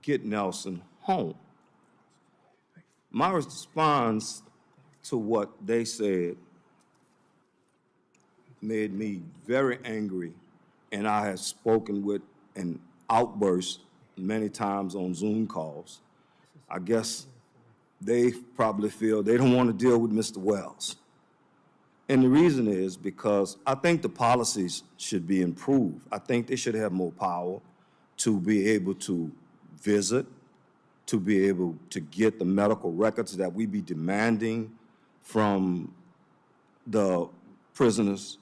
Speaker 4: get Nelson home. My response to what they said made me very angry, and I have spoken with an outburst many times on Zoom calls. I guess they probably feel they don't want to deal with Mr. Wells. And the reason is because I think the policies should be improved. I think they should have more power to be able to visit, to be able to get the medical records that we be demanding from the prisoners.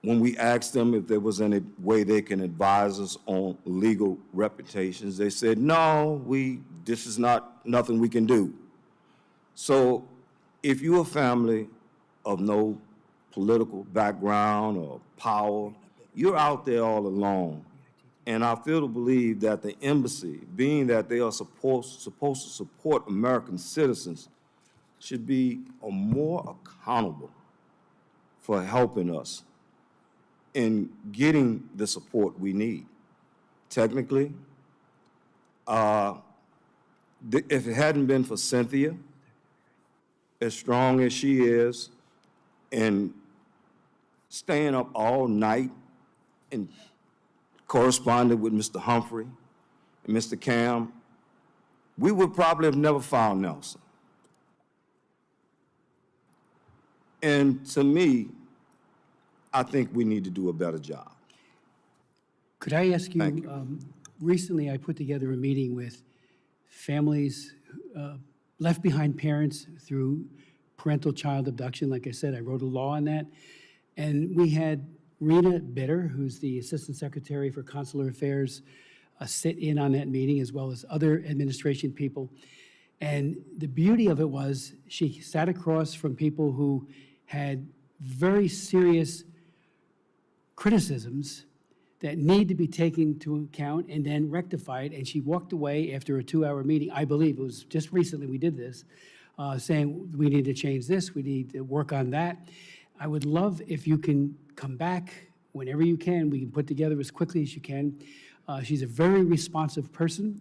Speaker 4: When we asked them if there was any way they can advise us on legal reputations, they said, no, this is nothing we can do. So if you're a family of no political background or power, you're out there all alone. And I feel to believe that the embassy, being that they are supposed to support American citizens, should be more accountable for helping us in getting the support we need. Technically, if it hadn't been for Cynthia, as strong as she is, and staying up all night and corresponded with Mr. Humphrey and Mr. Cam, we would probably have never found Nelson. And to me, I think we need to do a better job.
Speaker 1: Could I ask you,
Speaker 4: Thank you.
Speaker 1: Recently I put together a meeting with families, left behind parents through parental child abduction. Like I said, I wrote a law on that. And we had Rena Bitter, who's the Assistant Secretary for Consular Affairs, sit in on that meeting, as well as other administration people. And the beauty of it was she sat across from people who had very serious criticisms that need to be taken into account and then rectified. And she walked away after a 2-hour meeting, I believe, it was just recently we did this, saying we need to change this, we need to work on that. I would love if you can come back whenever you can. We can put together as quickly as you can. She's a very responsive person.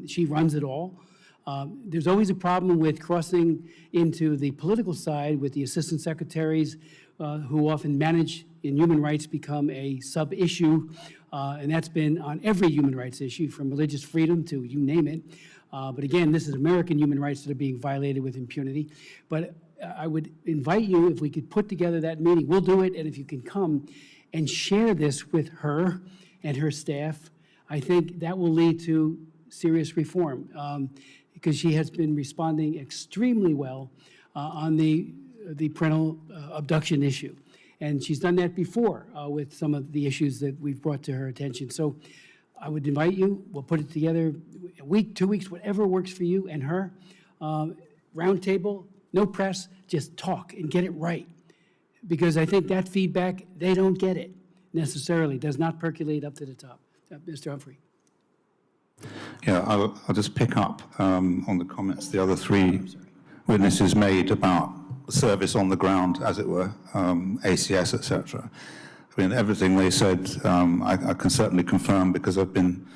Speaker 1: She runs it all. There's always a problem with crossing into the political side with the assistant secretaries who often manage in human rights become a sub-issue, and that's been on every human rights issue, from religious freedom to you name it. But again, this is American human rights that are being violated with impunity. But I would invite you, if we could put together that meeting, we'll do it, and if you can come and share this with her and her staff, I think that will lead to serious reform, because she has been responding extremely well on the parental abduction issue. And she's done that before with some of the issues that we've brought to her attention. So I would invite you, we'll put it together a week, 2 weeks, whatever works for you and her. Roundtable, no press, just talk and get it right. Because I think that feedback, they don't get it necessarily, does not percolate up to the top. Mr. Humphrey.
Speaker 7: Yeah, I'll just pick up on the comments the other three witnesses made about service on the ground, as it were, ACS, etc. I mean, everything they said, I can certainly confirm, because I've been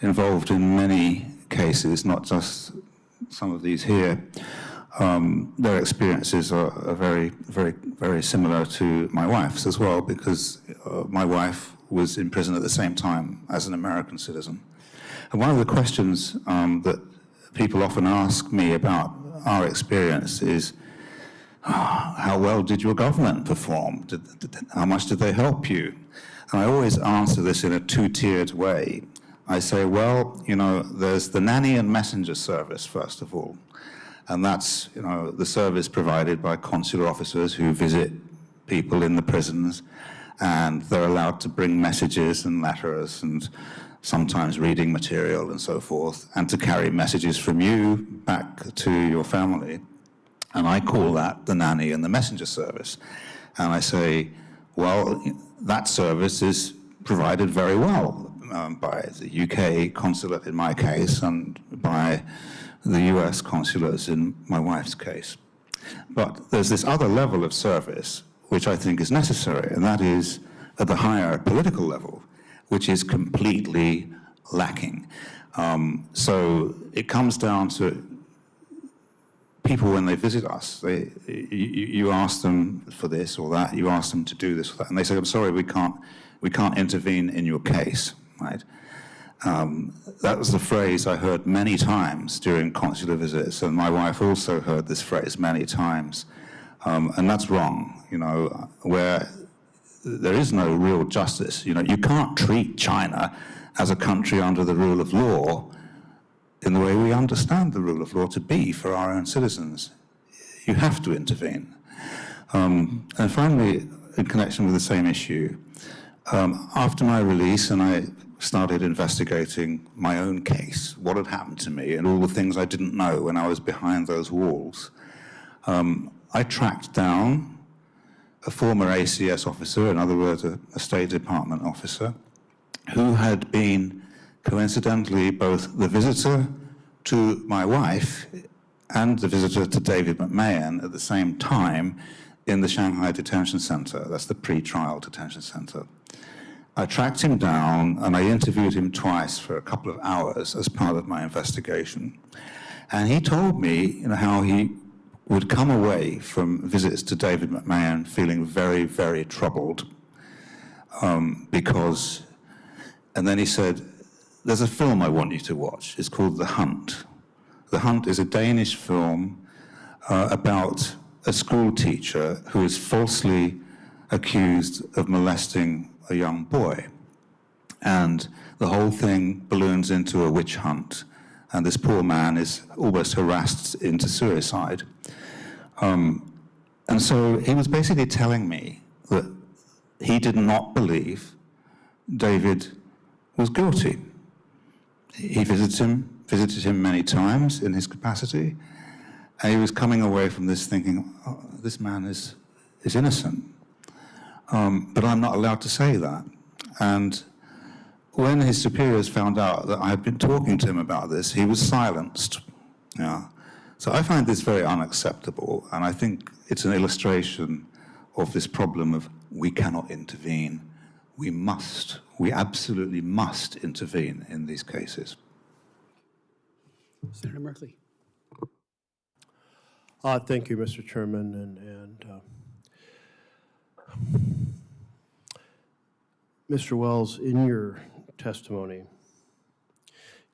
Speaker 7: involved in many cases, not just some of these here. Their experiences are very, very, very similar to my wife's as well, because my wife was in prison at the same time as an American citizen. And one of the questions that people often ask me about our experience is, how well did your government perform? How much did they help you? And I always answer this in a two-tiered way. I say, well, you know, there's the nanny and messenger service, first of all. And that's, you know, the service provided by consular officers who visit people in the prisons, and they're allowed to bring messages and letters and sometimes reading material and so forth, and to carry messages from you back to your family. And I call that the nanny and the messenger service. And I say, well, that service is provided very well by the UK consulate in my case, and by the US consulates in my wife's case. But there's this other level of service which I think is necessary, and that is at the higher political level, which is completely lacking. So it comes down to people when they visit us. You ask them for this or that, you ask them to do this or that, and they say, I'm sorry, we can't intervene in your case, right? That was the phrase I heard many times during consular visits, and my wife also heard this phrase many times. And that's wrong, you know, where there is no real justice. You know, you can't treat China as a country under the rule of law in the way we understand the rule of law to be for our own citizens. You have to intervene. And finally, in connection with the same issue, after my release and I started investigating my own case, what had happened to me and all the things I didn't know when I was behind those walls, I tracked down a former ACS officer, in other words, a State Department officer, who had been coincidentally both the visitor to my wife and the visitor to David McMahon at the same time in the Shanghai Detention Center. That's the pre-trial detention center. I tracked him down and I interviewed him twice for a couple of hours as part of my investigation. And he told me, how he would come away from visits to David McMahon feeling very, very troubled because, and then he said, there's a film I want you to watch. It's called The Hunt. The Hunt is a Danish film about a school teacher who is falsely accused of molesting a young boy. And the whole thing balloons into a witch hunt, and this poor man is almost harassed into suicide. And so he was basically telling me that he did not believe David was guilty. He visited him many times in his capacity, and he was coming away from this thinking, oh, this man is innocent. But I'm not allowed to say that. And when his superiors found out that I had been talking to him about this, he was silenced. Yeah. So I find this very unacceptable, and I think it's an illustration of this problem of we cannot intervene. We absolutely must intervene in these cases.
Speaker 1: Senator Merkley.
Speaker 2: Thank you, Mr. Chairman, Mr. Wells, in your testimony,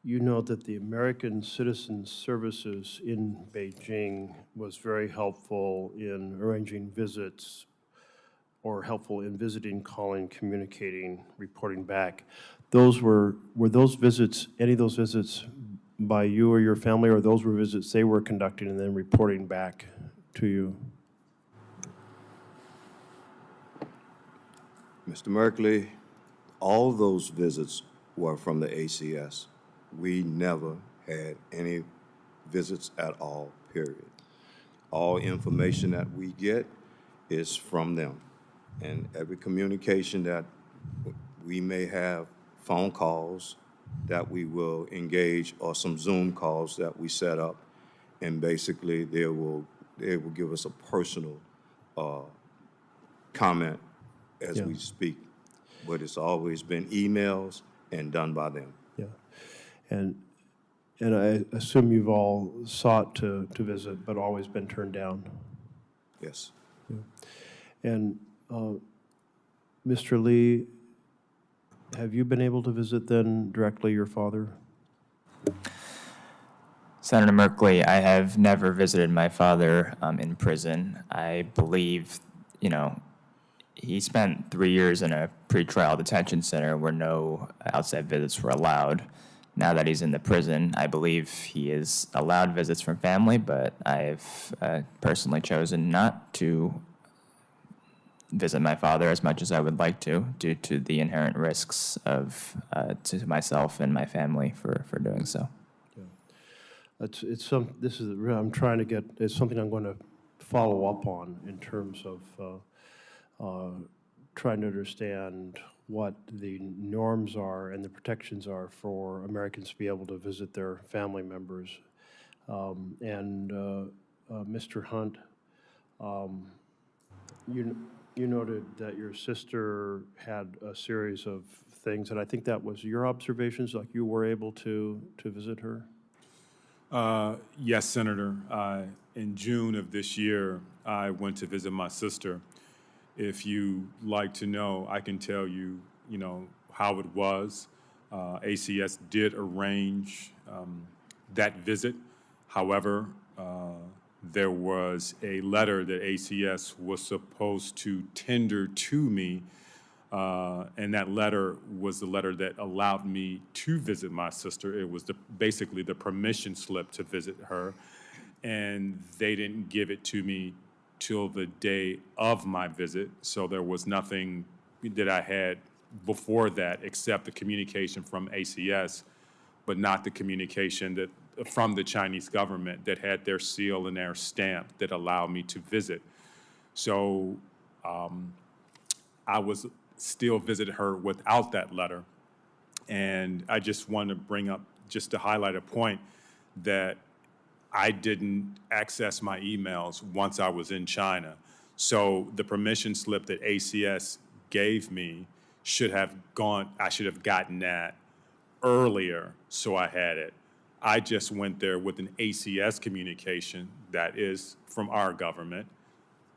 Speaker 2: you note that the American Citizen Services in Beijing was very helpful in arranging visits or helpful in visiting, calling, communicating, reporting back. Were those visits, any of those visits by you or your family, or those were visits they were conducting and then reporting back to you?
Speaker 4: Mr. Merkley, all those visits were from the ACS. We never had any visits at all, period. All information that we get is from them. And every communication that we may have, phone calls that we will engage, or some Zoom calls that we set up, and basically they will give us a personal comment as we speak. But it's always been emails and done by them.
Speaker 2: Yeah. And I assume you've all sought to visit, but always been turned down.
Speaker 4: Yes.
Speaker 2: Yeah. And Mr. Lee, have you been able to visit then directly your father?
Speaker 5: Senator Merkley, I have never visited my father in prison. I believe, he spent 3 years in a pretrial detention center where no outside visits were allowed. Now that he's in the prison, I believe he is allowed visits from family, but I've personally chosen not to visit my father as much as I would like to, due to the inherent risks to myself and my family for doing so.
Speaker 2: Yeah. It's something I'm going to follow up on in terms of trying to understand what the norms are and the protections are for Americans to be able to visit their family members. Mr. Hunt, you noted that your sister had a series of things, and I think that was your observations, like you were able to visit her?
Speaker 6: Yes, Senator. In June of this year, I went to visit my sister. If you like to know, I can tell you, how it was. ACS did arrange that visit. However, there was a letter that ACS was supposed to tender to me And that letter was the letter that allowed me to visit my sister. It was basically the permission slip to visit her. And they didn't give it to me till the day of my visit. So there was nothing that I had before that except the communication from ACS, but not the communication that from the Chinese government that had their seal and their stamp that allowed me to visit. So I was still visited her without that letter. And I just want to bring up, just to highlight a point, that I didn't access my emails once I was in China. So the permission slip that ACS gave me I should have gotten that earlier, so I had it. I just went there with an ACS communication that is from our government,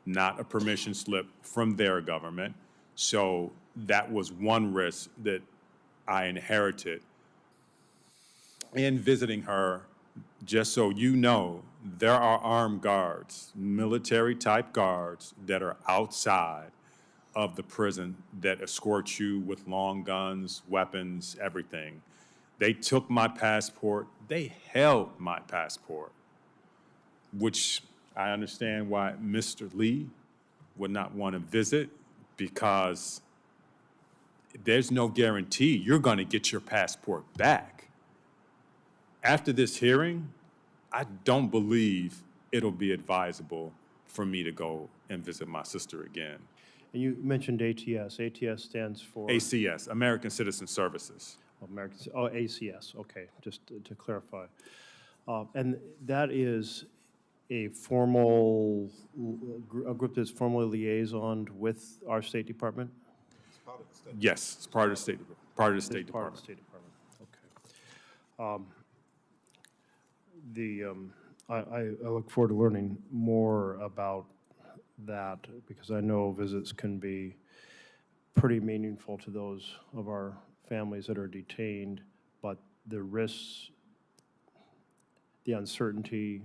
Speaker 6: not a permission slip from their government. So that was one risk that I inherited. In visiting her, just so you know, there are armed guards, military-type guards that are outside of the prison that escort you with long guns, weapons, everything. They took my passport. They held my passport, which I understand why Mr. Lee would not want to visit, because there's no guarantee you're going to get your passport back. After this hearing, I don't believe it'll be advisable for me to go and visit my sister again.
Speaker 2: And you mentioned ATS. ATS stands for?
Speaker 6: ACS, American Citizen Services.
Speaker 2: ACS, okay, just to clarify. And that is a group that's formally liaisoned with our State Department?
Speaker 6: Yes, it's part of the State Department.
Speaker 2: Part of the State Department, okay. I look forward to learning more about that, because I know visits can be pretty meaningful to those of our families that are detained, but the risks, the uncertainty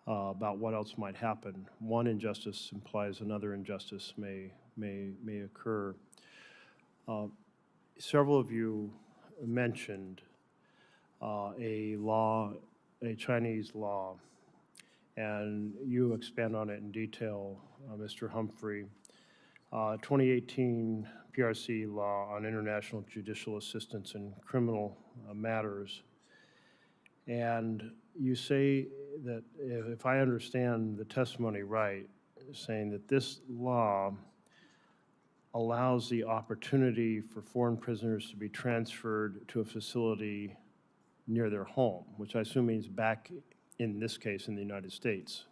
Speaker 2: about what else might happen. One injustice implies another injustice may occur. Several of you mentioned a Chinese law, and you expand on it in detail, Mr. Humphrey. 2018 PRC law on international judicial assistance in criminal matters. And you say that, if I understand the testimony right, saying that this law allows the opportunity for foreign prisoners to be transferred to a facility near their home, which I assume means back, in this case, in the United States.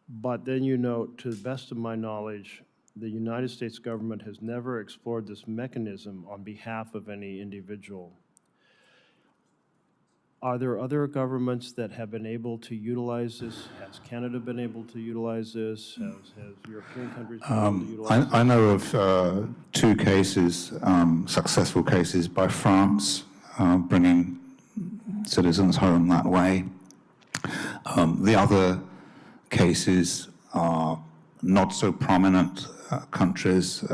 Speaker 2: But then you note, to the best of my knowledge, the United States government has never explored this mechanism on behalf of any individual. Are there other governments that have been able to utilize this? Has Canada been able to utilize this? Has European countries been able to utilize this?
Speaker 7: I know of two cases, successful cases by France, bringing citizens home that way. The other cases are not so prominent countries,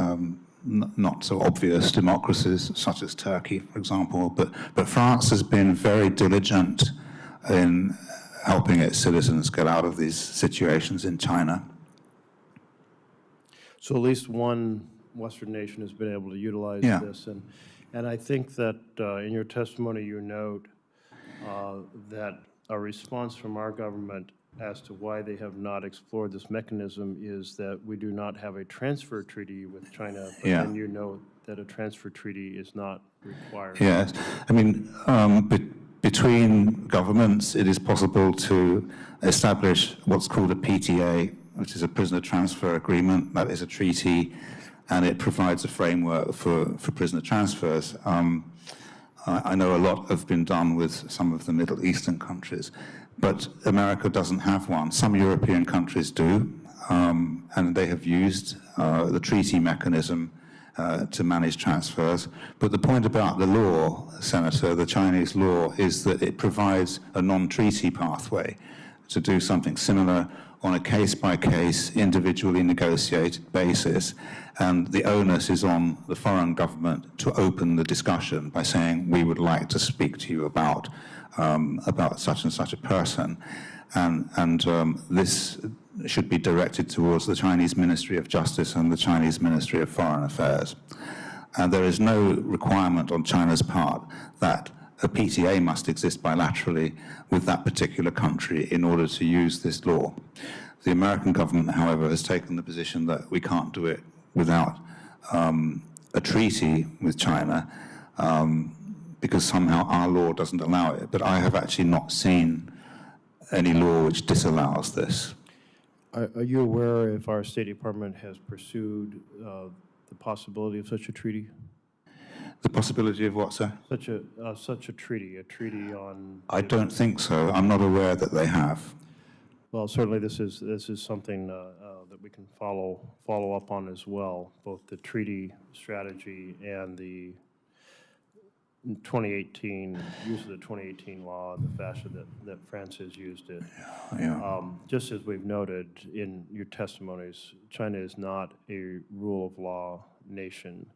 Speaker 7: not so obvious democracies, such as Turkey, for example. But France has been very diligent in helping its citizens get out of these situations in China.
Speaker 2: So at least one Western nation has been able to utilize this. And I think that in your testimony you note that a response from our government as to why they have not explored this mechanism is that we do not have a transfer treaty with China, but then you note that a transfer treaty is not required.
Speaker 7: Yes, I mean, between governments, it is possible to establish what's called a PTA, which is a prisoner transfer agreement. That is a treaty, and it provides a framework for prisoner transfers. I know a lot have been done with some of the Middle Eastern countries, but America doesn't have one. Some European countries do, and they have used the treaty mechanism to manage transfers. But the point about the law, Senator, the Chinese law, is that it provides a non-treaty pathway to do something similar on a case-by-case, individually negotiated basis, and the onus is on the foreign government to open the discussion by saying, we would like to speak to you about such and such a person. And this should be directed towards the Chinese Ministry of Justice and the Chinese Ministry of Foreign Affairs. And there is no requirement on China's part that a PTA must exist bilaterally with that particular country in order to use this law. The American government, however, has taken the position that we can't do it without a treaty with China because somehow our law doesn't allow it. But I have actually not seen any law which disallows this.
Speaker 2: Are you aware if our State Department has pursued the possibility of such a treaty?
Speaker 7: The possibility of what, sir?
Speaker 2: Such a treaty on.
Speaker 7: I don't think so. I'm not aware that they have.
Speaker 2: Well, certainly this is something that we can follow up on as well, both the treaty strategy and the 2018 use of the 2018 law in the fashion that France has used it.
Speaker 7: Yeah.
Speaker 2: Just as we've noted in your testimonies, China is not a rule of law nation.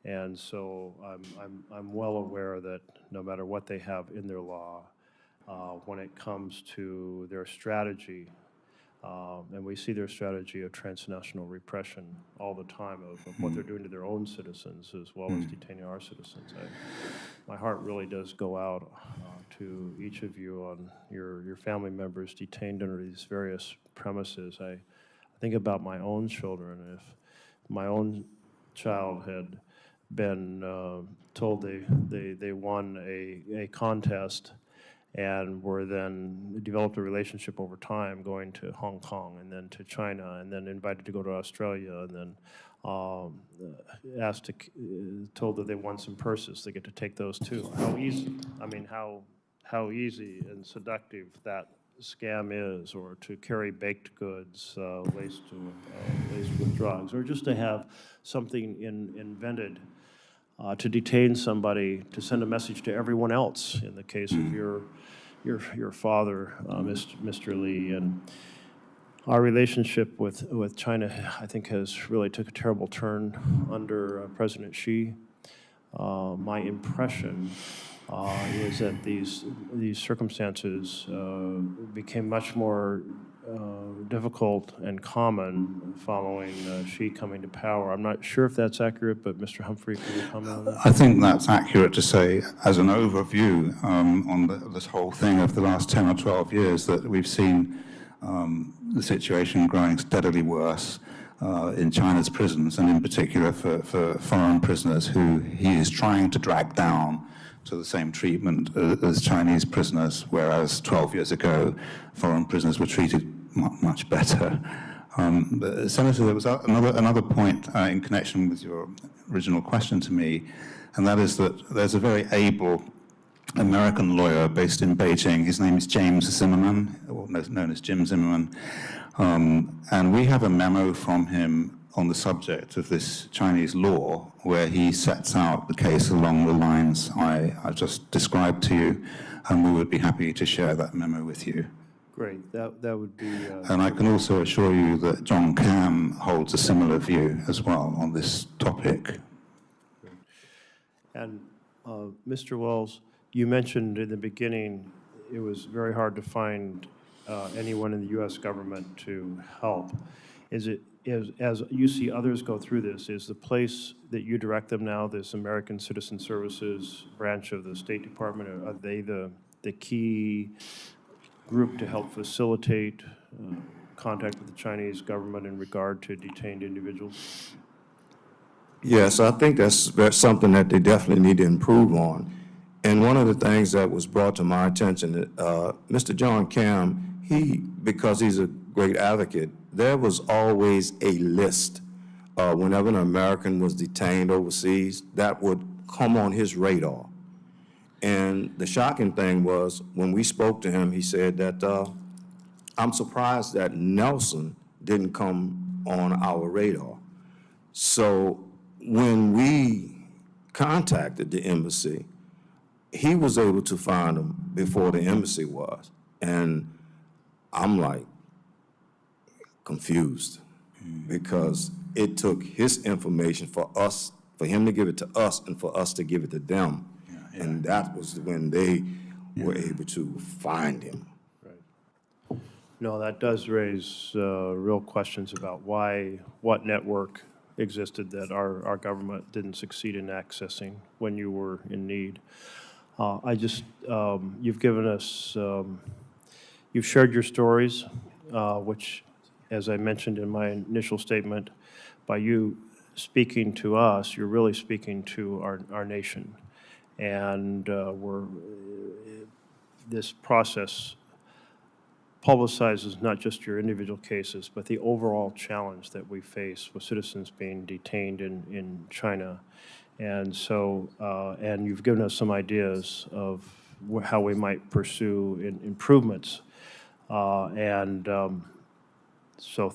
Speaker 2: And so I'm well aware that no matter what they have in their law, when it comes to their strategy, and we see their strategy of transnational repression all the time of what they're doing to their own citizens as well as detaining our citizens. My heart really does go out to each of you on your family members detained under these various premises. I think about my own children. If my own child had been told they won a contest and were then developed a relationship over time, going to Hong Kong and then to China and then invited to go to Australia and then told that they won some purses, they get to take those too. How easy, I mean, how easy and seductive that scam is, or to carry baked goods laced with drugs, or just to have something invented to detain somebody, to send a message to everyone else. In the case of your father, Mr. Li, and our relationship with China, I think, has really took a terrible turn under President Xi. My impression is that these circumstances became much more difficult and common following Xi coming to power. I'm not sure if that's accurate, but Mr. Humphrey, can you comment on that?
Speaker 7: I think that's accurate to say, as an overview on this whole thing of the last 10 or 12 years, that we've seen the situation growing steadily worse in China's prisons, and in particular for foreign prisoners who he is trying to drag down to the same treatment as Chinese prisoners, whereas 12 years ago, foreign prisoners were treated much better. Senator, there was another point in connection with your original question to me, and that is that there's a very able American lawyer based in Beijing. His name is James Zimmerman, or known as Jim Zimmerman, and we have a memo from him on the subject of this Chinese law, where he sets out the case along the lines I just described to you, and we would be happy to share that memo with you.
Speaker 2: Great, that would be...
Speaker 7: and I can also assure you that John Cam holds a similar view as well on this topic.
Speaker 2: And Mr. Wells, you mentioned in the beginning it was very hard to find anyone in the U.S. government to help. Is it, as you see others go through this, is the place that you direct them now, this American Citizen Services branch of the State Department, are they the key group to help facilitate contact with the Chinese government in regard to detained individuals?
Speaker 4: Yes, I think that's something that they definitely need to improve on. And one of the things that was brought to my attention, Mr. John Cam, because he's a great advocate, there was always a list. Whenever an American was detained overseas, that would come on his radar. And the shocking thing was, when we spoke to him, he said that, I'm surprised that Nelson didn't come on our radar. So when we contacted the embassy, he was able to find him before the embassy was. And I'm like, confused because it took his information for him to give it to us and for us to give it to them. And that was when they were able to find him.
Speaker 2: No, that does raise real questions about what network existed that our government didn't succeed in accessing when you were in need. You've given us, you've shared your stories, which, as I mentioned in my initial statement, by you speaking to us, you're really speaking to our nation. And this process publicizes not just your individual cases, but the overall challenge that we face with citizens being detained in China. And so, and you've given us some ideas of how we might pursue improvements. So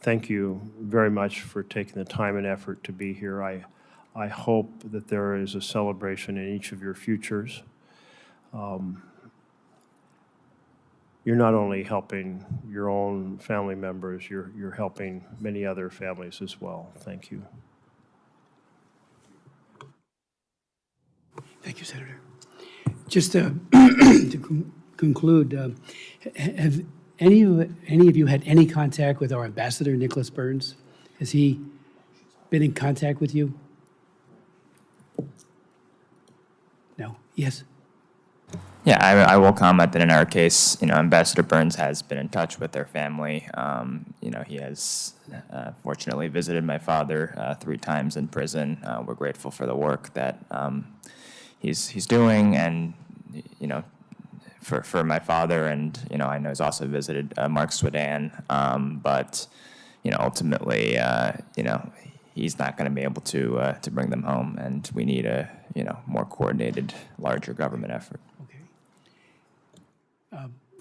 Speaker 2: thank you very much for taking the time and effort to be here. I hope that there is a celebration in each of your futures. You're not only helping your own family members, you're helping many other families as well. Thank you.
Speaker 1: Thank you, Senator. Just to conclude, have any of you had any contact with our ambassador, Nicholas Burns? Has he been in contact with you? No? Yes?
Speaker 5: Yeah, I will comment that in our case, Ambassador Burns has been in touch with their family. He has fortunately visited my father 3 times in prison. We're grateful for the work that he's doing, and for my father, and I know he's also visited Mark Swidan. But ultimately, he's not going to be able to bring them home, and we need a more coordinated, larger government effort.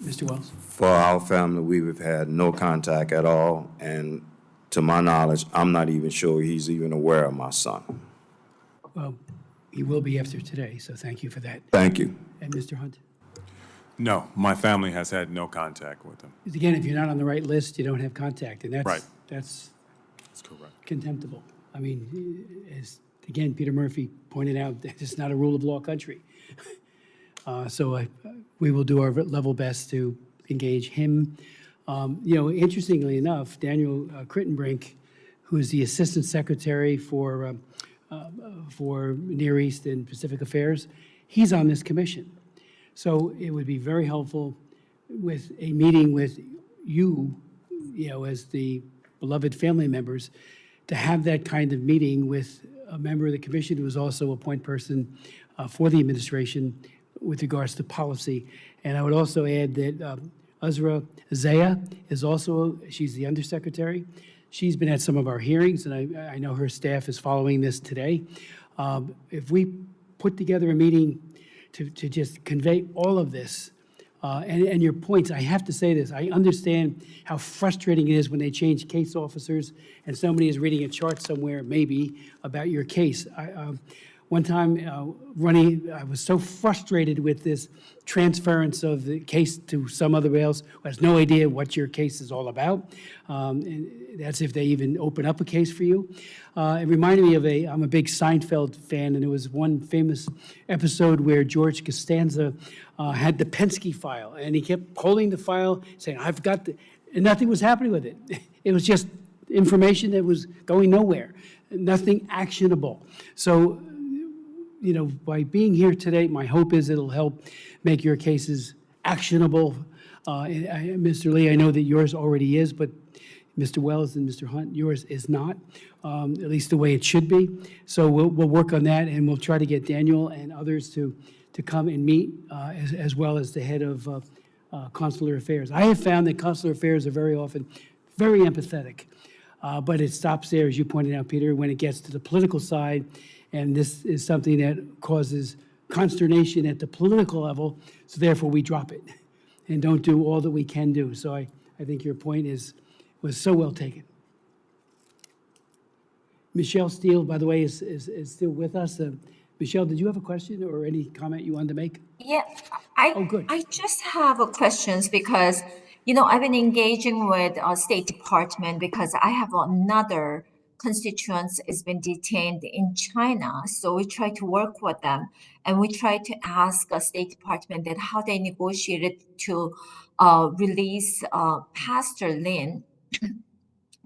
Speaker 1: Mr. Wells?
Speaker 4: For our family, we've had no contact at all, and to my knowledge, I'm not even sure he's even aware of my son.
Speaker 1: Well, he will be after today, so thank you for that.
Speaker 4: Thank you.
Speaker 1: And Mr. Hunt?
Speaker 6: No, my family has had no contact with him.
Speaker 1: Because again, if you're not on the right list, you don't have contact, and
Speaker 6: Right.
Speaker 1: that's
Speaker 6: That's correct.
Speaker 1: contemptible. I mean, as, again, Peter Murphy pointed out, it's not a rule of law country. We will do our level best to engage him. Interestingly enough, Daniel Crittenbrink, who is the Assistant Secretary for Near East and Pacific Affairs, he's on this commission. So it would be very helpful with a meeting with you, as the beloved family members, to have that kind of meeting with a member of the commission who is also a point person for the administration with regards to policy. And I would also add that Uzra Zaya is also, she's the undersecretary. She's been at some of our hearings, and I know her staff is following this today. If we put together a meeting to just convey all of this, and your points, I have to say this, I understand how frustrating it is when they change case officers and somebody is reading a chart somewhere, maybe, about your case. One time, I was so frustrated with this transference of the case to some other else who has no idea what your case is all about. And that's if they even open up a case for you. It reminded me I'm a big Seinfeld fan, and there was one famous episode where George Costanza had the Penske file, and he kept holding the file, saying, I've got and nothing was happening with it. It was just information that was going nowhere, nothing actionable. So, by being here today, my hope is it'll help make your cases actionable. Mr. Lee, I know that yours already is, but Mr. Wells and Mr. Hunt, yours is not, at least the way it should be. So we'll work on that, and we'll try to get Daniel and others to come and meet, as well as the head of Consular Affairs. I have found that Consular Affairs are very often very empathetic, but it stops there, as you pointed out, Peter, when it gets to the political side. And this is something that causes consternation at the political level, so therefore we drop it and don't do all that we can do. So I think your point was so well taken. Michelle Steele, by the way, is still with us. Michelle, did you have a question or any comment you wanted to make?
Speaker 3: Yeah,
Speaker 1: Oh, good.
Speaker 3: I just have a questions because I've been engaging with State Department because I have another constituents has been detained in China. So we try to work with them, and we try to ask the State Department that how they negotiated to release Pastor Lin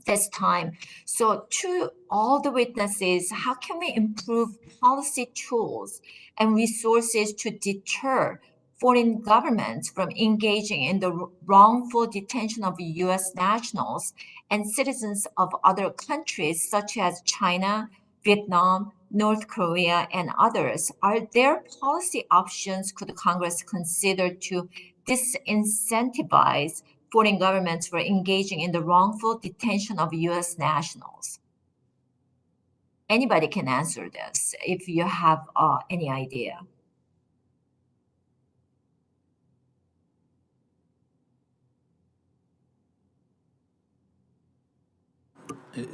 Speaker 3: this time. So to all the witnesses, how can we improve policy tools and resources to deter foreign governments from engaging in the wrongful detention of U.S. nationals and citizens of other countries such as China, Vietnam, North Korea, and others? Are there policy options could Congress consider to disincentivize foreign governments for engaging in the wrongful detention of U.S. nationals? Anybody can answer this if you have any idea.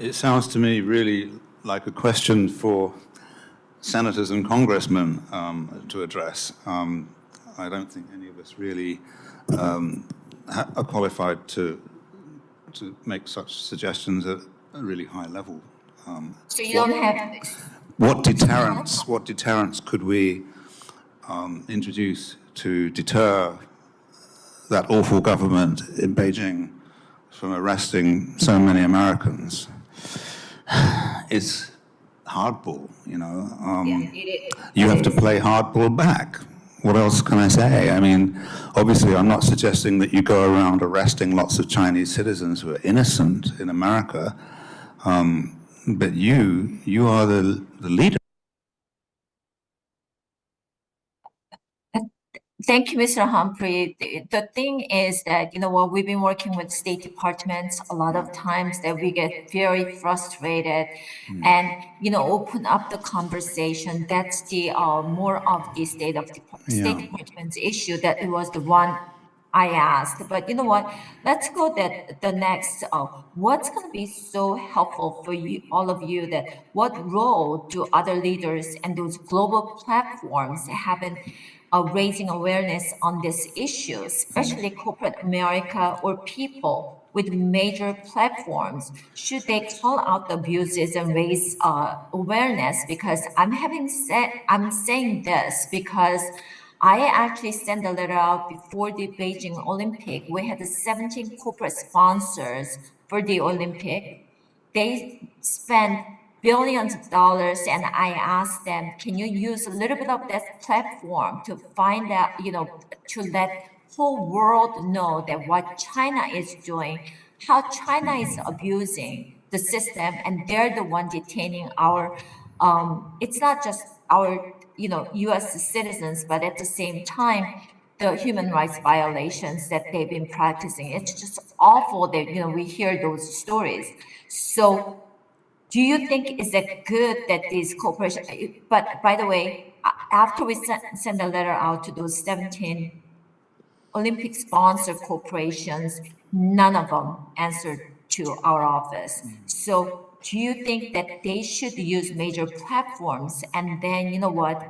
Speaker 7: It sounds to me really like a question for senators and congressmen to address. I don't think any of us really are qualified to make such suggestions at a really high level.
Speaker 3: So you don't have.
Speaker 7: What deterrence could we introduce to deter that awful government in Beijing from arresting so many Americans? It's hardball, you know. You have to play hardball back. What else can I say? I mean, obviously, I'm not suggesting that you go around arresting lots of Chinese citizens who are innocent in America, but you are the leader.
Speaker 3: Thank you, Mr. Humphrey. The thing is that, what we've been working with State Departments a lot of times that we get very frustrated and, open up the conversation. That's the more of the State Department's issue, that it was the one I asked. But you know what? Let's go the next. What's going to be so helpful for you, all of you, that what role do other leaders and those global platforms have in raising awareness on this issue, especially corporate America or people with major platforms? Should they call out the abuses and raise awareness? Because I'm saying this because I actually sent a letter out before the Beijing Olympic. We had 17 corporate sponsors for the Olympic. They spent billions of dollars, and I asked them, can you use a little bit of that platform to find out, to let whole world know that what China is doing, how China is abusing the system, and they're the one detaining our, it's not just our, U.S. citizens, but at the same time, the human rights violations that they've been practicing. It's just awful that, we hear those stories. So do you think is it good that these corporations, but by the way, after we send a letter out to those 17 Olympic sponsor corporations, none of them answered to our office. So do you think that they should use major platforms, and then,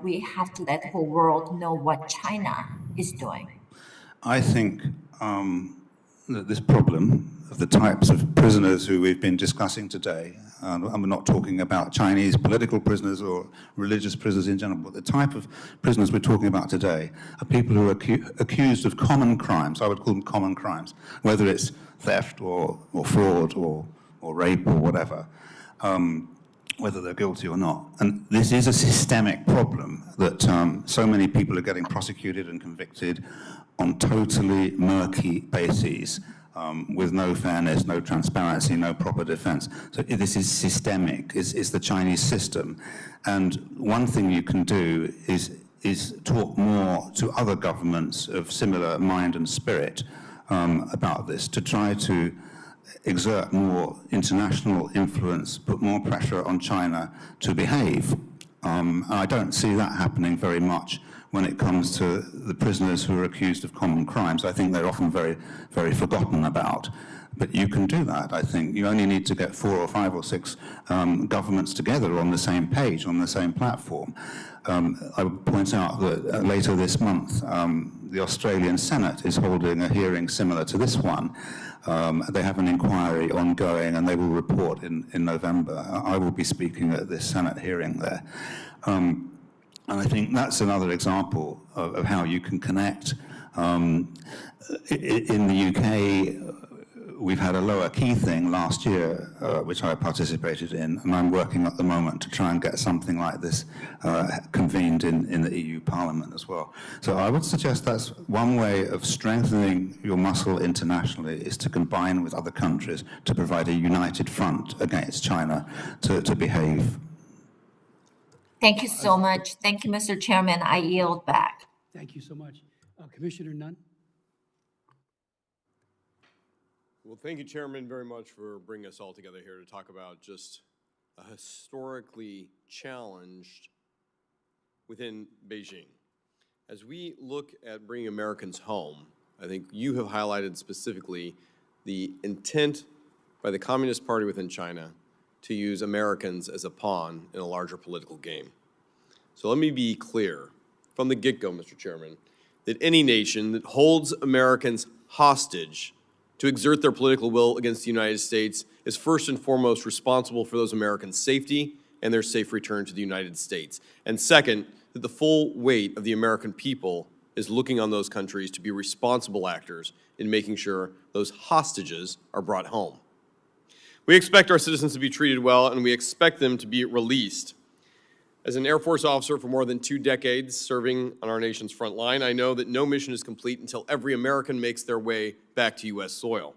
Speaker 3: we have to let the whole world know what China is doing?
Speaker 7: I think that this problem of the types of prisoners who we've been discussing today, and we're not talking about Chinese political prisoners or religious prisoners in general, but the type of prisoners we're talking about today are people who are accused of common crimes. I would call them common crimes, whether it's theft or fraud or rape or whatever, whether they're guilty or not. And this is a systemic problem that so many people are getting prosecuted and convicted on totally murky bases, with no fairness, no transparency, no proper defense. So this is systemic, is the Chinese system. And one thing you can do is talk more to other governments of similar mind and spirit about this, to try to exert more international influence, put more pressure on China to behave. I don't see that happening very much when it comes to the prisoners who are accused of common crimes. I think they're often very, very forgotten about. But you can do that, I think. You only need to get 4 or 5 or 6 governments together on the same page, on the same platform. I would point out that later this month, the Australian Senate is holding a hearing similar to this one. They have an inquiry ongoing, and they will report in November. I will be speaking at this Senate hearing there. And I think that's another example of how you can connect. In the UK, we've had a lower key thing last year, which I participated in, and I'm working at the moment to try and get something like this convened in the EU Parliament as well. So I would suggest that's one way of strengthening your muscle internationally, is to combine with other countries to provide a united front against China to behave.
Speaker 3: Thank you so much. Thank you, Mr. Chairman. I yield back.
Speaker 1: Thank you so much. Commissioner Nunn?
Speaker 9: Well, thank you, Chairman, very much for bringing us all together here to talk about just a historically challenged within Beijing. As we look at bringing Americans home, I think you have highlighted specifically the intent by the Communist Party within China to use Americans as a pawn in a larger political game. So let me be clear from the get-go, Mr. Chairman, that any nation that holds Americans hostage to exert their political will against the United States is first and foremost responsible for those Americans' safety and their safe return to the United States. And second, that the full weight of the American people is looking on those countries to be responsible actors in making sure those hostages are brought home. We expect our citizens to be treated well, and we expect them to be released. As an Air Force officer for more than 2 decades serving on our nation's front line, I know that no mission is complete until every American makes their way back to U.S. soil.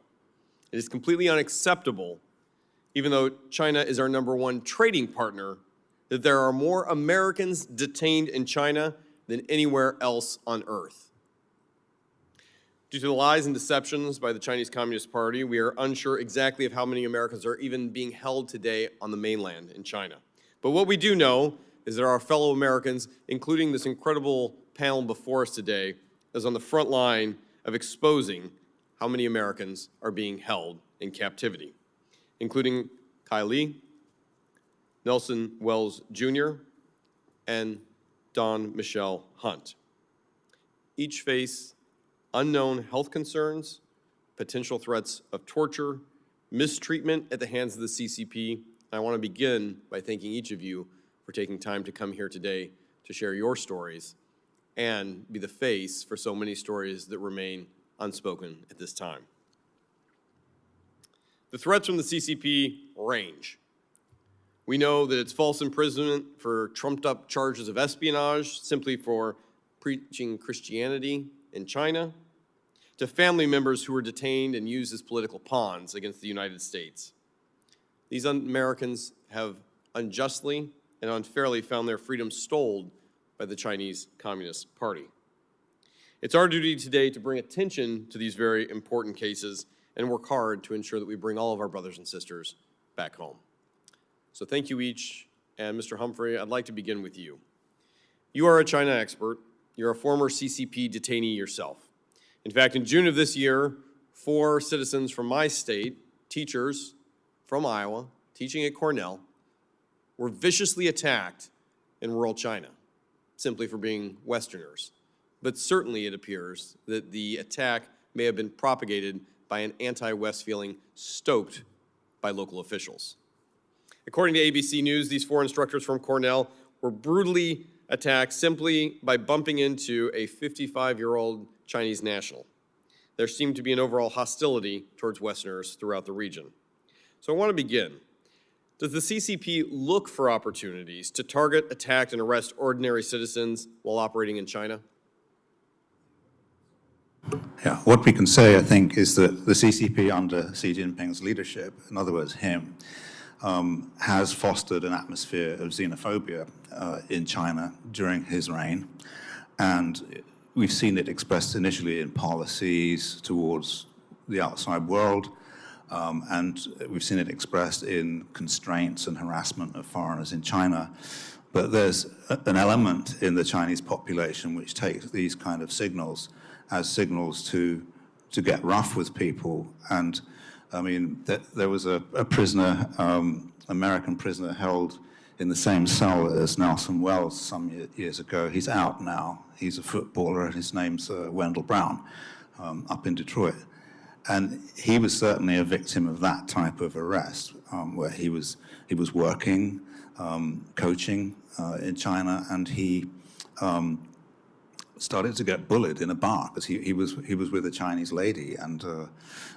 Speaker 9: It is completely unacceptable, even though China is our #1 trading partner, that there are more Americans detained in China than anywhere else on earth. Due to the lies and deceptions by the Chinese Communist Party, we are unsure exactly of how many Americans are even being held today on the mainland in China. But what we do know is that our fellow Americans, including this incredible panel before us today, is on the front line of exposing how many Americans are being held in captivity, including Kai Li, Nelson Wells Jr., and Don Michelle Hunt. Each face unknown health concerns, potential threats of torture, mistreatment at the hands of the CCP. I want to begin by thanking each of you for taking time to come here today to share your stories and be the face for so many stories that remain unspoken at this time. The threats from the CCP range. We know that it's false imprisonment for trumped-up charges of espionage simply for preaching Christianity in China, to family members who were detained and used as political pawns against the United States. These Americans have unjustly and unfairly found their freedom stolen by the Chinese Communist Party. It's our duty today to bring attention to these very important cases and work hard to ensure that we bring all of our brothers and sisters back home. So thank you each, and Mr. Humphrey, I'd like to begin with you. You are a China expert. You're a former CCP detainee yourself. In fact, in June of this year, 4 citizens from my state, teachers from Iowa, teaching at Cornell, were viciously attacked in rural China, simply for being Westerners. But certainly it appears that the attack may have been propagated by an anti-West feeling stoked by local officials. According to ABC News, these 4 instructors from Cornell were brutally attacked simply by bumping into a 55-year-old Chinese national. There seemed to be an overall hostility towards Westerners throughout the region. So I want to begin. Does the CCP look for opportunities to target, attack, and arrest ordinary citizens while operating in China?
Speaker 7: Yeah, what we can say, I think, is that the CCP under Xi Jinping's leadership, in other words, him, has fostered an atmosphere of xenophobia in China during his reign. And we've seen it expressed initially in policies towards the outside world, and we've seen it expressed in constraints and harassment of foreigners in China. But there's an element in the Chinese population which takes these kind of signals as signals to get rough with people. And I mean, there was a prisoner, American prisoner held in the same cell as Nelson Wells some years ago. He's out now. He's a footballer, and his name's Wendell Brown, up in Detroit. And he was certainly a victim of that type of arrest, where he was working, coaching in China, and he started to get bullied in a bar because he was with a Chinese lady, and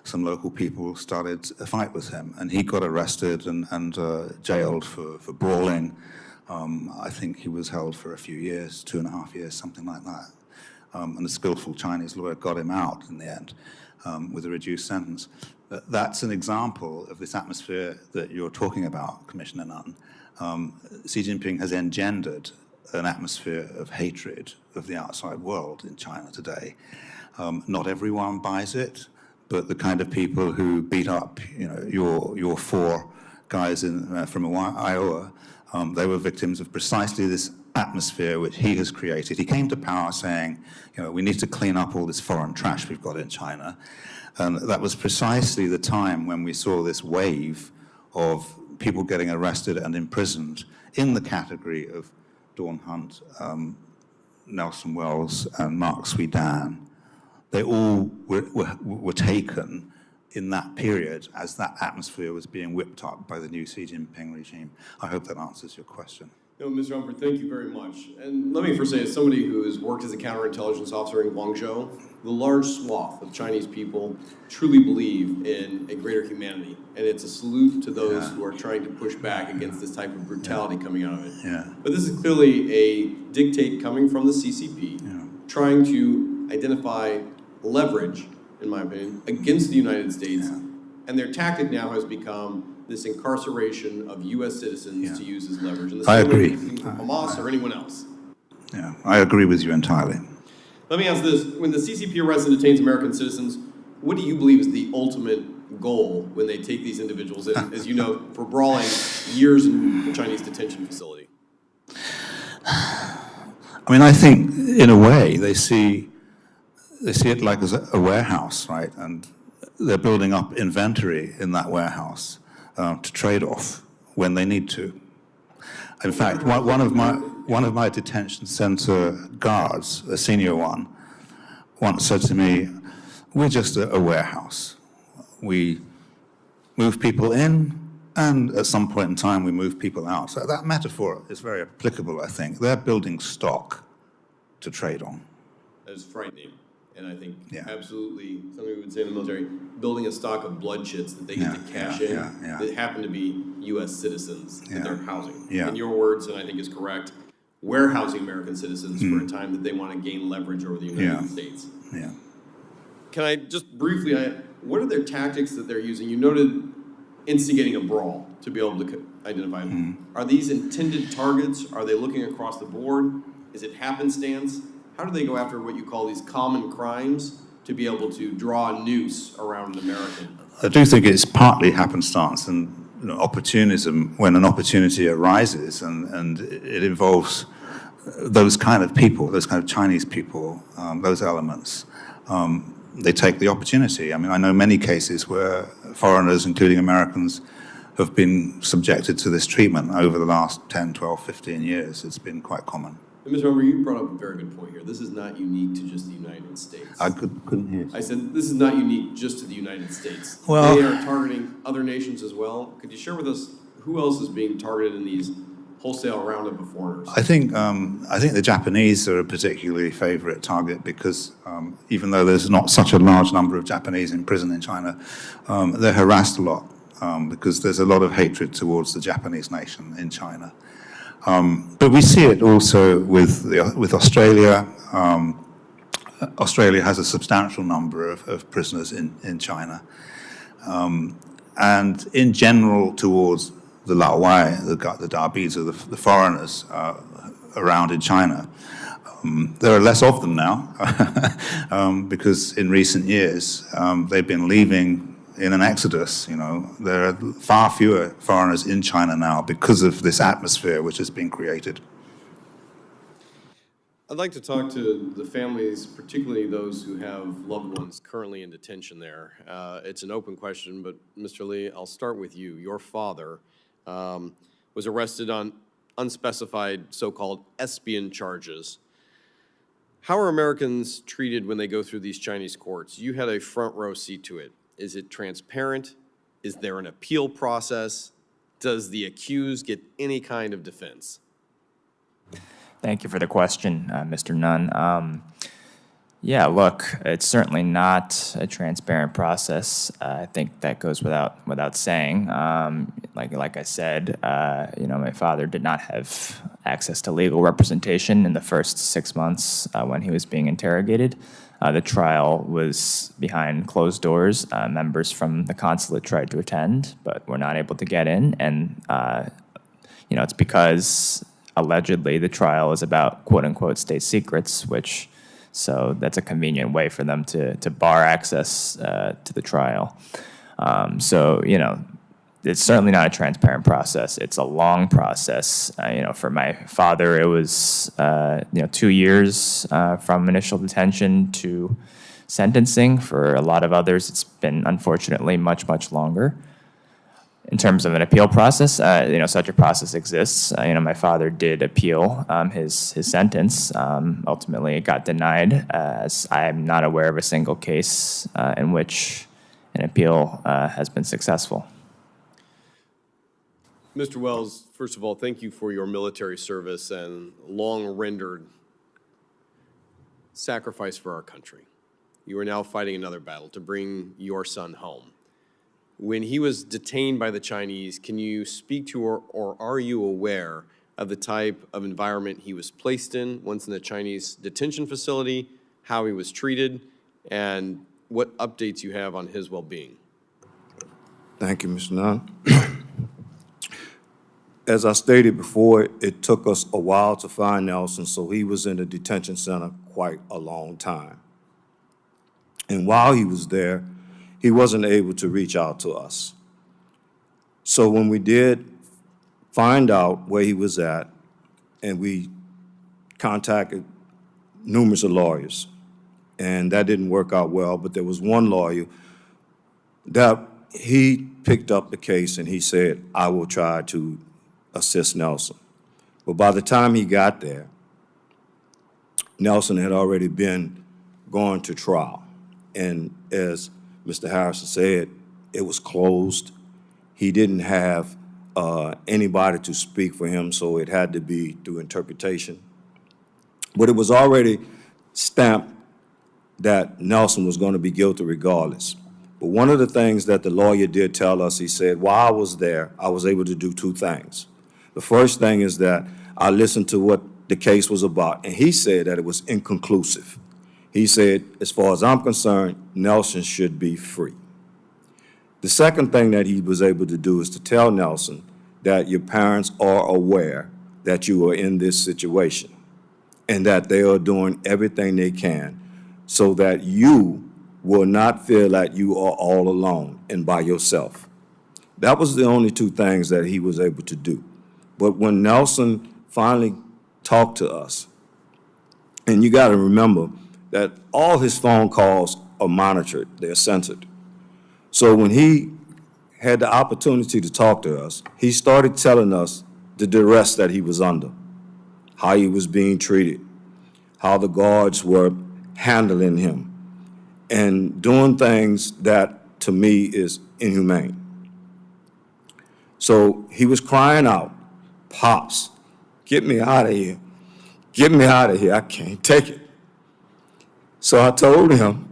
Speaker 7: some local people started a fight with him, and he got arrested and jailed for brawling. I think he was held for a few years, 2.5 years, something like that. And a skillful Chinese lawyer got him out in the end with a reduced sentence. That's an example of this atmosphere that you're talking about, Commissioner Nunn. Xi Jinping has engendered an atmosphere of hatred of the outside world in China today. Not everyone buys it, but the kind of people who beat up, your 4 guys from Iowa, they were victims of precisely this atmosphere which he has created. He came to power saying, we need to clean up all this foreign trash we've got in China. And that was precisely the time when we saw this wave of people getting arrested and imprisoned in the category of Dawn Hunt, Nelson Wells, and Mark Swidan. They all were taken in that period as that atmosphere was being whipped up by the new Xi Jinping regime. I hope that answers your question.
Speaker 9: No, Mr. Humphrey, thank you very much. And let me first say, as somebody who has worked as a counterintelligence officer in Guangzhou, the large swath of Chinese people truly believe in a greater humanity. And it's a salute to those who are trying to push back against this type of brutality coming out of it.
Speaker 7: Yeah.
Speaker 9: But this is clearly a dictate coming from the CCP, trying to identify leverage, in my opinion, against the United States. And their tactic now has become this incarceration of U.S. citizens to use as leverage. And this
Speaker 7: I agree.
Speaker 9: From Hamas or anyone else.
Speaker 7: Yeah, I agree with you entirely.
Speaker 9: Let me ask this. When the CCP arrests and detains American citizens, what do you believe is the ultimate goal when they take these individuals in, as you know, for brawling years in a Chinese detention facility?
Speaker 7: I mean, I think, in a way, they see it like as a warehouse, right? And they're building up inventory in that warehouse to trade off when they need to. In fact, one of my detention center guards, a senior one, once said to me, "We're just a warehouse. We move people in, and at some point in time, we move people out." So that metaphor is very applicable, I think. They're building stock to trade on.
Speaker 9: That is frightening. And I think absolutely something we would say in the military, building a stock of blood shits that they get to cash in that happen to be U.S. citizens that they're housing. In your words, and I think is correct, warehousing American citizens for a time that they want to gain leverage over the United States. Can I just briefly, what are their tactics that they're using? You noted instigating a brawl to be able to identify them. Are these intended targets? Are they looking across the board? Is it happenstance? How do they go after what you call these common crimes to be able to draw a noose around an American?
Speaker 7: I do think it's partly happenstance and opportunism when an opportunity arises, and it involves those kind of people, those kind of Chinese people, those elements. They take the opportunity. I mean, I know many cases where foreigners, including Americans, have been subjected to this treatment over the last 10, 12, 15 years. It's been quite common.
Speaker 9: And Mr. Humphrey, you brought up a very good point here. This is not unique to just the United States.
Speaker 7: I couldn't hear you.
Speaker 9: I said this is not unique just to the United States.
Speaker 7: Well,
Speaker 9: they are targeting other nations as well. Could you share with us who else is being targeted in these wholesale roundup of foreigners?
Speaker 7: I think the Japanese are a particularly favorite target because even though there's not such a large number of Japanese in prison in China, they're harassed a lot because there's a lot of hatred towards the Japanese nation in China. But we see it also with Australia. Australia has a substantial number of prisoners in China. And in general towards the Laowai, the Darbis, or the foreigners around in China. There are less of them now because in recent years they've been leaving in an exodus. You know, there are far fewer foreigners in China now because of this atmosphere which has been created.
Speaker 9: I'd like to talk to the families, particularly those who have loved ones currently in detention there. It's an open question, but Mr. Lee, I'll start with you. Your father was arrested on unspecified so-called espion charges. How are Americans treated when they go through these Chinese courts? You had a front row seat to it. Is it transparent? Is there an appeal process? Does the accused get any kind of defense?
Speaker 5: Thank you for the question, Mr. Nunn. Yeah, look, it's certainly not a transparent process. I think that goes without saying. Like I said, my father did not have access to legal representation in the first 6 months when he was being interrogated. The trial was behind closed doors. Members from the consulate tried to attend, but were not able to get in. And, it's because allegedly the trial is about quote-unquote state secrets, so that's a convenient way for them to bar access to the trial. It's certainly not a transparent process. It's a long process. For my father, it was 2 years from initial detention to sentencing. For a lot of others, it's been unfortunately much, much longer. In terms of an appeal process, such a process exists. My father did appeal his sentence. Ultimately, it got denied, as I am not aware of a single case in which an appeal has been successful.
Speaker 9: Mr. Wells, first of all, thank you for your military service and long-rendered sacrifice for our country. You are now fighting another battle to bring your son home. When he was detained by the Chinese, can you speak to or are you aware of the type of environment he was placed in once in the Chinese detention facility, how he was treated, and what updates you have on his well-being?
Speaker 4: Thank you, Mr. Nunn. As I stated before, it took us a while to find Nelson, so he was in the detention center quite a long time. And while he was there, he wasn't able to reach out to us. So when we did find out where he was at, and we contacted numerous lawyers, and that didn't work out well, but there was one lawyer that he picked up the case and he said, I will try to assist Nelson. But by the time he got there, Nelson had already been going to trial. And as Mr. Harrison said, it was closed. He didn't have anybody to speak for him, so it had to be through interpretation. But it was already stamped that Nelson was going to be guilty regardless. But one of the things that the lawyer did tell us, he said, while I was there, I was able to do two things. The first thing is that I listened to what the case was about, and he said that it was inconclusive. He said, as far as I'm concerned, Nelson should be free. The second thing that he was able to do is to tell Nelson that your parents are aware that you are in this situation and that they are doing everything they can so that you will not feel like you are all alone and by yourself. That was the only two things that he was able to do. But when Nelson finally talked to us, and you got to remember that all his phone calls are monitored, they're censored. So when he had the opportunity to talk to us, he started telling us the duress that he was under, how he was being treated, how the guards were handling him, and doing things that, to me, is inhumane. So he was crying out, Pops, get me out of here. Get me out of here. I can't take it. So I told him,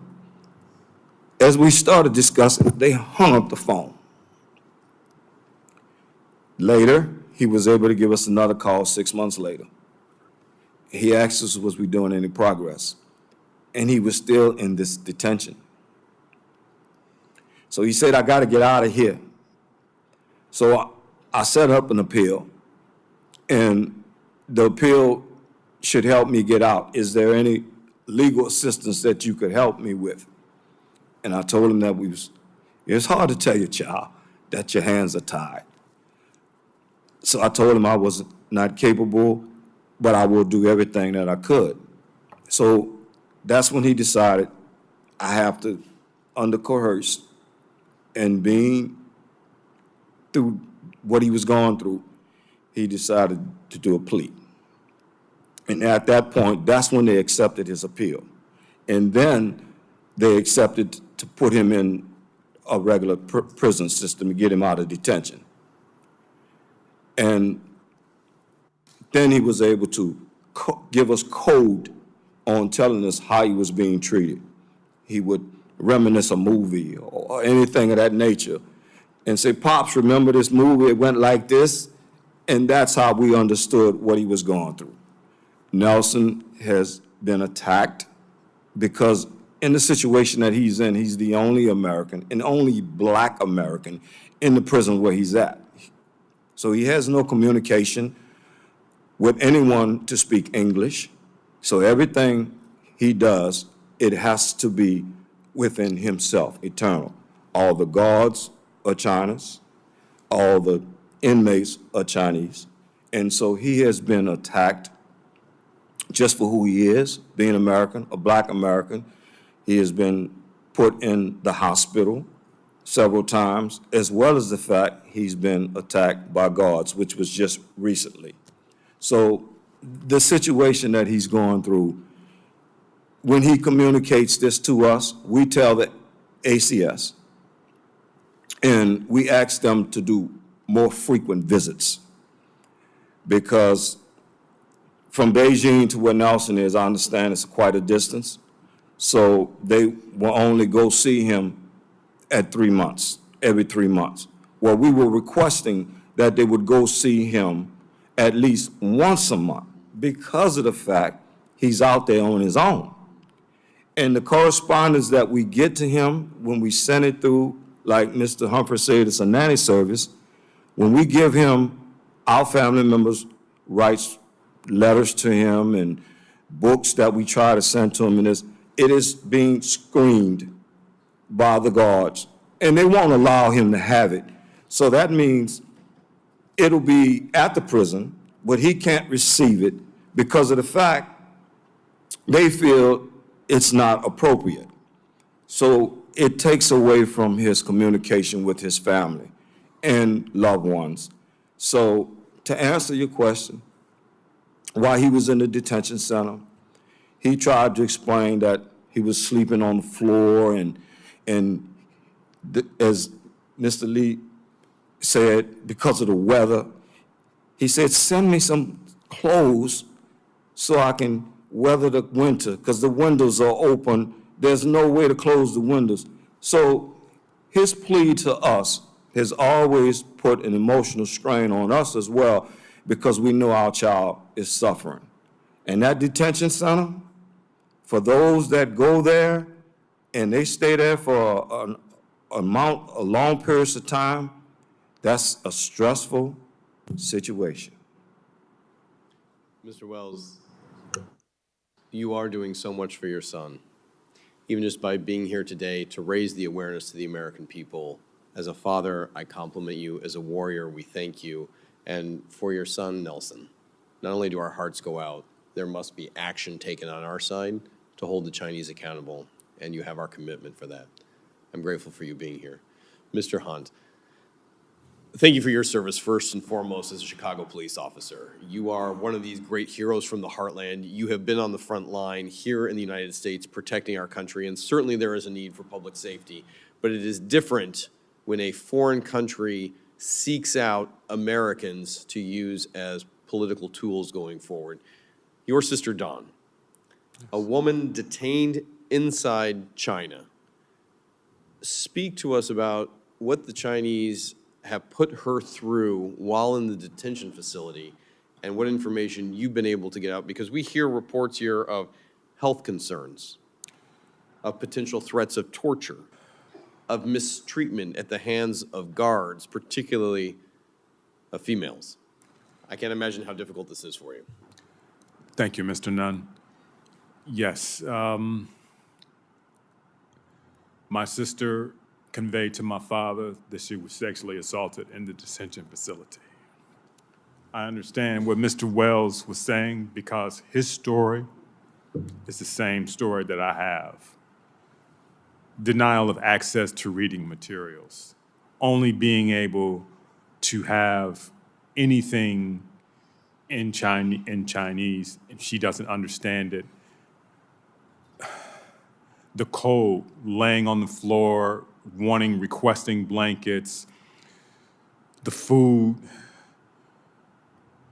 Speaker 4: as we started discussing, they hung up the phone. Later, he was able to give us another call 6 months later. He asked us, was we doing any progress? And he was still in this detention. So he said, I got to get out of here. So I set up an appeal, and the appeal should help me get out. Is there any legal assistance that you could help me with? And I told him that It's hard to tell your child that your hands are tied. So I told him I was not capable, but I will do everything that I could. So that's when he decided I have to, under coerce, and being through what he was going through, he decided to do a plea. And at that point, that's when they accepted his appeal. And then they accepted to put him in a regular prison system to get him out of detention. And then he was able to give us code on telling us how he was being treated. He would reminisce a movie or anything of that nature and say, "Pops, remember this movie? It went like this." And that's how we understood what he was going through. Nelson has been attacked because in the situation that he's in, he's the only American and only Black American in the prison where he's at. So he has no communication with anyone to speak English. So everything he does, it has to be within himself, eternal. All the guards are Chinese, all the inmates are Chinese. And so he has been attacked just for who he is, being American, a Black American. He has been put in the hospital several times, as well as the fact he's been attacked by guards, which was just recently. So the situation that he's going through, when he communicates this to us, we tell the ACS, and we ask them to do more frequent visits, because from Beijing to where Nelson is, I understand it's quite a distance. So they will only go see him at 3 months, every 3 months. Well, we were requesting that they would go see him at least once a month because of the fact he's out there on his own. And the correspondence that we get to him when we send it through, like Mr. Humphrey said, it's a nanny service. When we give him, our family members writes letters to him and books that we try to send to him, and it is being screened by the guards, and they won't allow him to have it. So that means it'll be at the prison, but he can't receive it because of the fact they feel it's not appropriate. So it takes away from his communication with his family and loved ones. So to answer your question, while he was in the detention center, he tried to explain that he was sleeping on the floor, and as Mr. Lee said, because of the weather, he said, "Send me some clothes so I can weather the winter, because the windows are open. There's no way to close the windows." So his plea to us has always put an emotional strain on us as well, because we know our child is suffering. And that detention center, for those that go there and they stay there for a long periods of time, that's a stressful situation.
Speaker 9: Mr. Wells, you are doing so much for your son, even just by being here today to raise the awareness to the American people. As a father, I compliment you. As a warrior, we thank you. And for your son, Nelson, not only do our hearts go out, there must be action taken on our side to hold the Chinese accountable, and you have our commitment for that. I'm grateful for you being here. Mr. Hunt, thank you for your service first and foremost as a Chicago police officer. You are one of these great heroes from the heartland. You have been on the front line here in the United States protecting our country, and certainly there is a need for public safety, but it is different when a foreign country seeks out Americans to use as political tools going forward. Your sister Dawn, a woman detained inside China. Speak to us about what the Chinese have put her through while in the detention facility and what information you've been able to get out, because we hear reports here of health concerns, of potential threats of torture, of mistreatment at the hands of guards, particularly of females. I can't imagine how difficult this is for you.
Speaker 6: Thank you, Mr. Nunn. Yes, my sister conveyed to my father that she was sexually assaulted in the detention facility. I understand what Mr. Wells was saying because his story is the same story that I have. Denial of access to reading materials, only being able to have anything in Chinese, and she doesn't understand it. The cold, laying on the floor, requesting blankets, the food,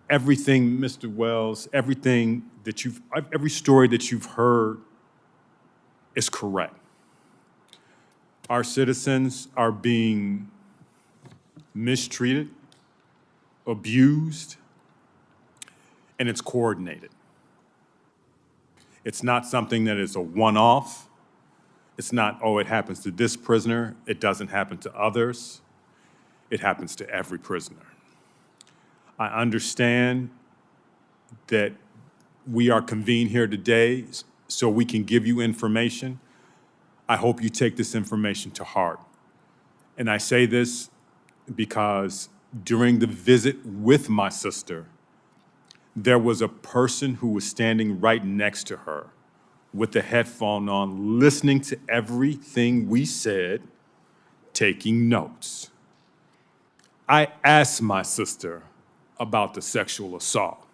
Speaker 6: everything, Mr. Wells, every story that you've heard is correct. Our citizens are being mistreated, abused, and it's coordinated. It's not something that is a one-off. It's not, oh, it happens to this prisoner, it doesn't happen to others. It happens to every prisoner. I understand that we are convened here today so we can give you information. I hope you take this information to heart. And I say this because during the visit with my sister, there was a person who was standing right next to her with the headphone on, listening to everything we said, taking notes. I asked my sister about the sexual assault.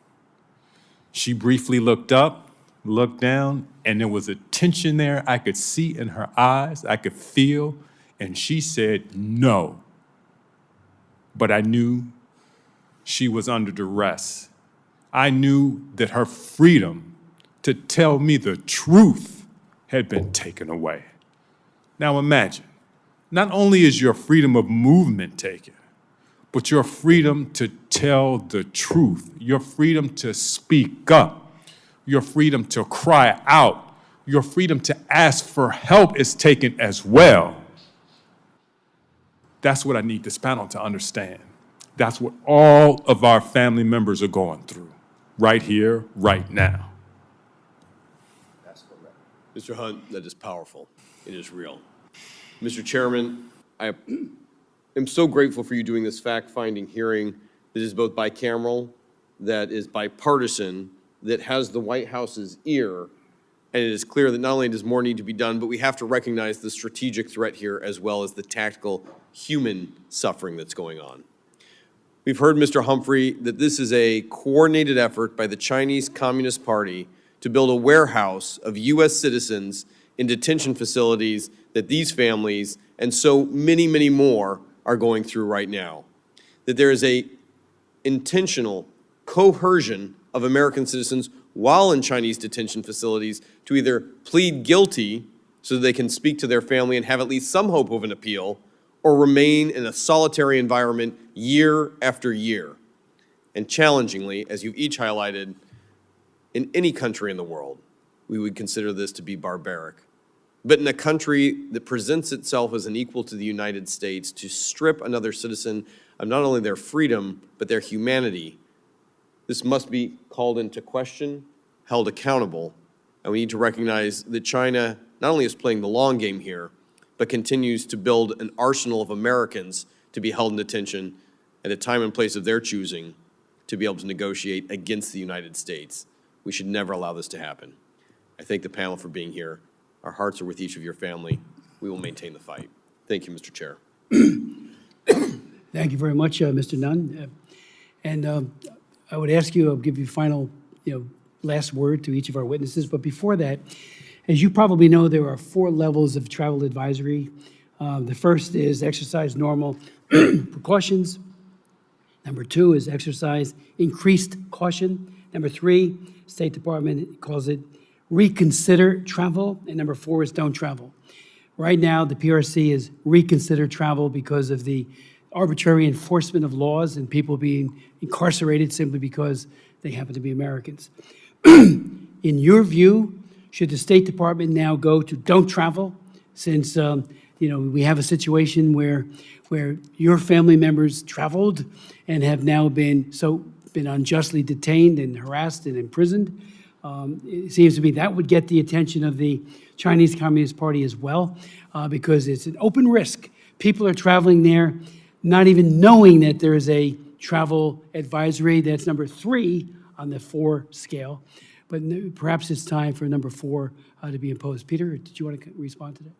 Speaker 6: She briefly looked up, looked down, and there was a tension there I could see in her eyes, I could feel, and she said no. But I knew she was under duress. I knew that her freedom to tell me the truth had been taken away. Now imagine, not only is your freedom of movement taken, but your freedom to tell the truth, your freedom to speak up, your freedom to cry out, your freedom to ask for help is taken as well. That's what I need this panel to understand. That's what all of our family members are going through, right here, right now.
Speaker 9: That's correct. Mr. Hunt, that is powerful. It is real. Mr. Chairman, I am so grateful for you doing this fact-finding hearing that is both bicameral, that is bipartisan, that has the White House's ear, and it is clear that not only does more need to be done, but we have to recognize the strategic threat here as well as the tactical human suffering that's going on. We've heard, Mr. Humphrey, that this is a coordinated effort by the Chinese Communist Party to build a warehouse of U.S. citizens in detention facilities that these families and so many, many more are going through right now. That there is a intentional coercion of American citizens while in Chinese detention facilities to either plead guilty so that they can speak to their family and have at least some hope of an appeal, or remain in a solitary environment year after year. And challengingly, as you've each highlighted, in any country in the world, we would consider this to be barbaric. But in a country that presents itself as an equal to the United States, to strip another citizen of not only their freedom, but their humanity, this must be called into question, held accountable, and we need to recognize that China not only is playing the long game here, but continues to build an arsenal of Americans to be held in detention at a time and place of their choosing to be able to negotiate against the United States. We should never allow this to happen. I thank the panel for being here. Our hearts are with each of your family. We will maintain the fight. Thank you, Mr. Chair.
Speaker 1: Thank you very much, Mr. Nunn. I would ask you, I'll give you final, last word to each of our witnesses. But before that, as you probably know, there are 4 levels of travel advisory. The first is exercise normal precautions. Number 2 is exercise increased caution. Number 3, State Department calls it reconsider travel. And number 4 is don't travel. Right now, the PRC is reconsider travel because of the arbitrary enforcement of laws and people being incarcerated simply because they happen to be Americans. In your view, should the State Department now go to don't travel, since we have a situation where your family members traveled and have now been unjustly detained and harassed and imprisoned? It seems to me that would get the attention of the Chinese Communist Party as well, because it's an open risk People are traveling there, not even knowing that there is a travel advisory. That's number 3 on the 4 scale. But perhaps it's time for number 4 to be imposed. Peter, did you want to respond to that?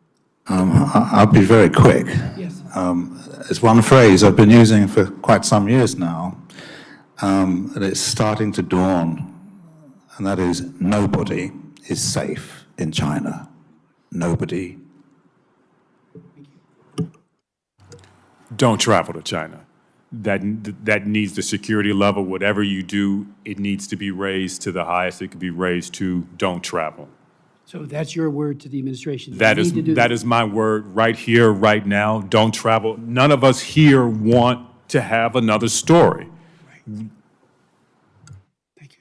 Speaker 7: I'll be very quick.
Speaker 1: Yes.
Speaker 7: It's one phrase I've been using for quite some years now, and it's starting to dawn, and that is nobody is safe in China. Nobody.
Speaker 6: Don't travel to China. That needs the security level. Whatever you do, it needs to be raised to the highest it could be raised to. Don't travel.
Speaker 1: So that's your word to the administration.
Speaker 6: That is my word right here, right now. Don't travel. None of us here want to have another story.
Speaker 1: Thank you.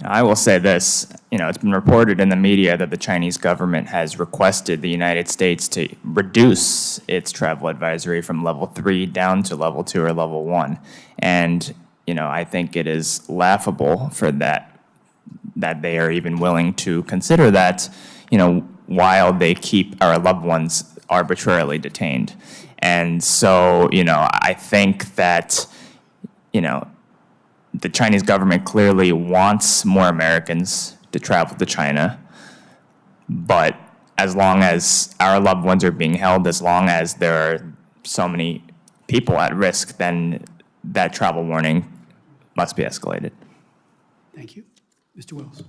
Speaker 5: I will say this, it's been reported in the media that the Chinese government has requested the United States to reduce its travel advisory from level 3 down to level 2 or level 1. And, I think it is laughable for that they are even willing to consider that, while they keep our loved ones arbitrarily detained. And so, I think that, the Chinese government clearly wants more Americans to travel to China, but as long as our loved ones are being held, as long as there are so many people at risk, then that travel warning must be escalated.
Speaker 1: Thank you. Mr. Wells.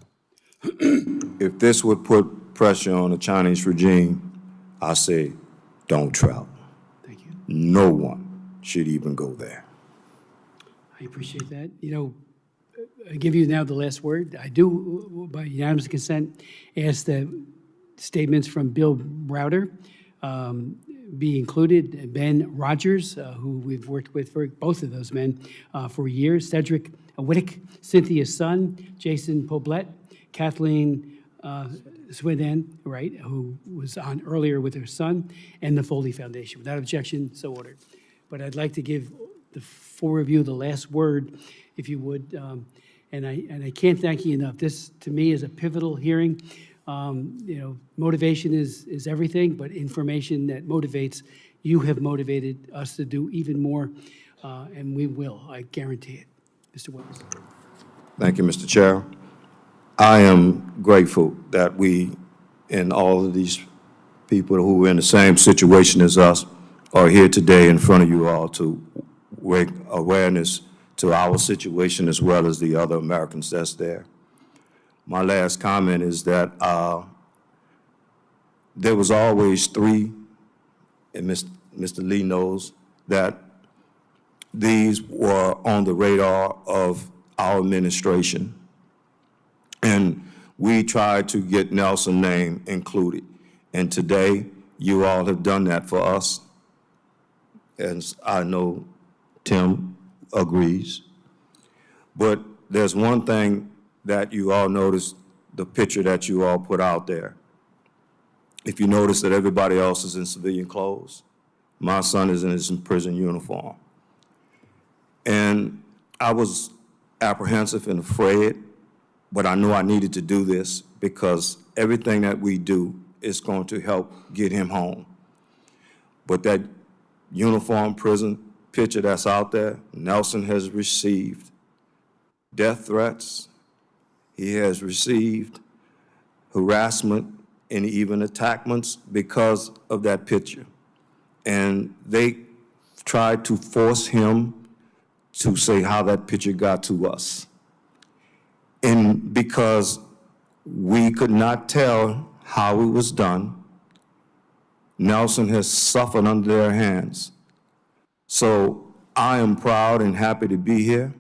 Speaker 4: If this would put pressure on the Chinese regime, I say, don't travel.
Speaker 1: Thank you.
Speaker 4: No one should even go there.
Speaker 1: I appreciate that. I give you now the last word. I do, by unanimous consent, ask that statements from Bill Browder be included. Ben Rogers, who we've worked with, for both of those men for years. Cedric Whittick, Cynthia Sun, Jason Poblet, Kathleen Swidan, right, who was on earlier with her son, and the Foley Foundation. Without objection, so ordered. But I'd like to give the 4 of you the last word, if you would. And I can't thank you enough. This, to me, is a pivotal hearing. Motivation is everything, but information that motivates, you have motivated us to do even more, and we will, I guarantee it. Mr. Wells.
Speaker 4: Thank you, Mr. Chair. I am grateful that we and all of these people who are in the same situation as us are here today in front of you all to wake awareness to our situation as well as the other Americans that's there. My last comment is that there was always 3, and Mr. Lee knows that these were on the radar of our administration. And we tried to get Nelson's name included. And today, you all have done that for us. And I know Tim agrees. But there's one thing that you all noticed, the picture that you all put out there. If you notice that everybody else is in civilian clothes, my son is in his prison uniform. And I was apprehensive and afraid, but I knew I needed to do this because everything that we do is going to help get him home. But that uniform prison picture that's out there, Nelson has received death threats, he has received harassment and even attackments because of that picture. And they tried to force him to say how that picture got to us. And because we could not tell how it was done, Nelson has suffered under their hands. So I am proud and happy to be here.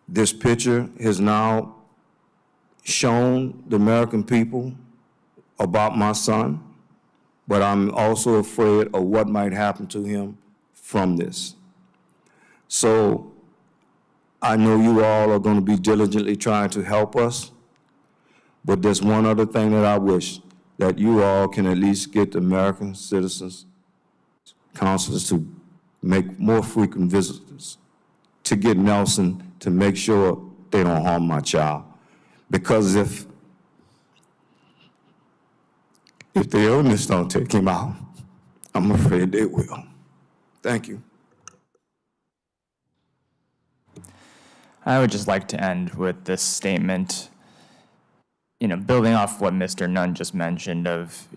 Speaker 4: This picture has now shown the American people about my son, but I'm also afraid of what might happen to him from this. So I know you all are going to be diligently trying to help us, but there's one other thing that I wish, that you all can at least get the American citizens, consulate to make more frequent visits to get Nelson to make sure they don't harm my child. Because if the illness don't take him out, I'm afraid they will. Thank you.
Speaker 5: I would just like to end with this statement, building off what Mr. Nunn just mentioned of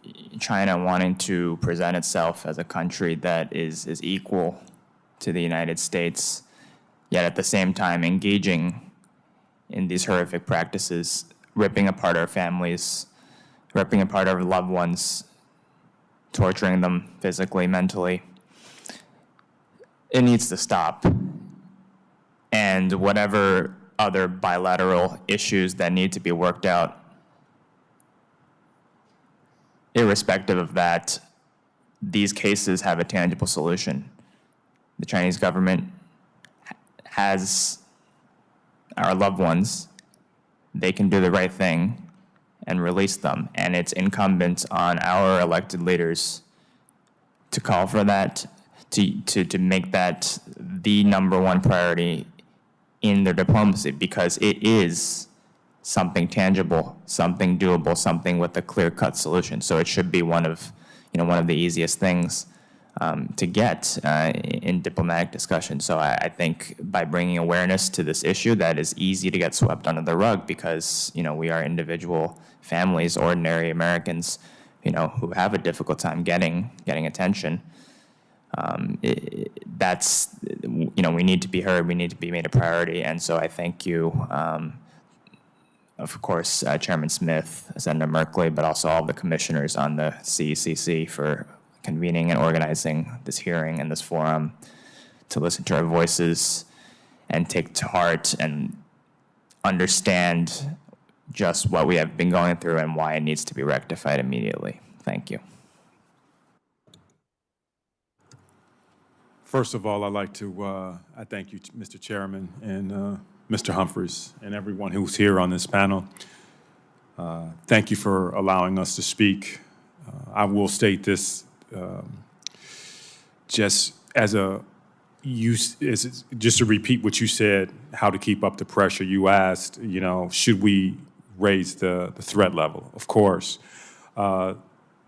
Speaker 5: China wanting to present itself as a country that is equal to the United States, yet at the same time engaging in these horrific practices, ripping apart our families, ripping apart our loved ones, torturing them physically, mentally. It needs to stop. And whatever other bilateral issues that need to be worked out, irrespective of that, these cases have a tangible solution. The Chinese government has our loved ones. They can do the right thing and release them. And it's incumbent on our elected leaders to call for that, to make that the number one priority in their diplomacy, because it is something tangible, something doable, something with a clear-cut solution. So it should be one of the easiest things to get in diplomatic discussion. So I think by bringing awareness to this issue that is easy to get swept under the rug, because we are individual families, ordinary Americans, who have a difficult time getting attention. We need to be heard, we need to be made a priority, and so I thank you, of course, Chairman Smith, Senator Merkley, but also all the commissioners on the CECC for convening and organizing this hearing and this forum to listen to our voices and take to heart and understand just what we have been going through and why it needs to be rectified immediately. Thank you.
Speaker 6: First of all, I'd like to I thank you, Mr. Chairman, and Mr. Humphreys, and everyone who's here on this panel. Thank you for allowing us to speak. I will state this just just to repeat what you said, how to keep up the pressure. You asked, should we raise the threat level? Of course.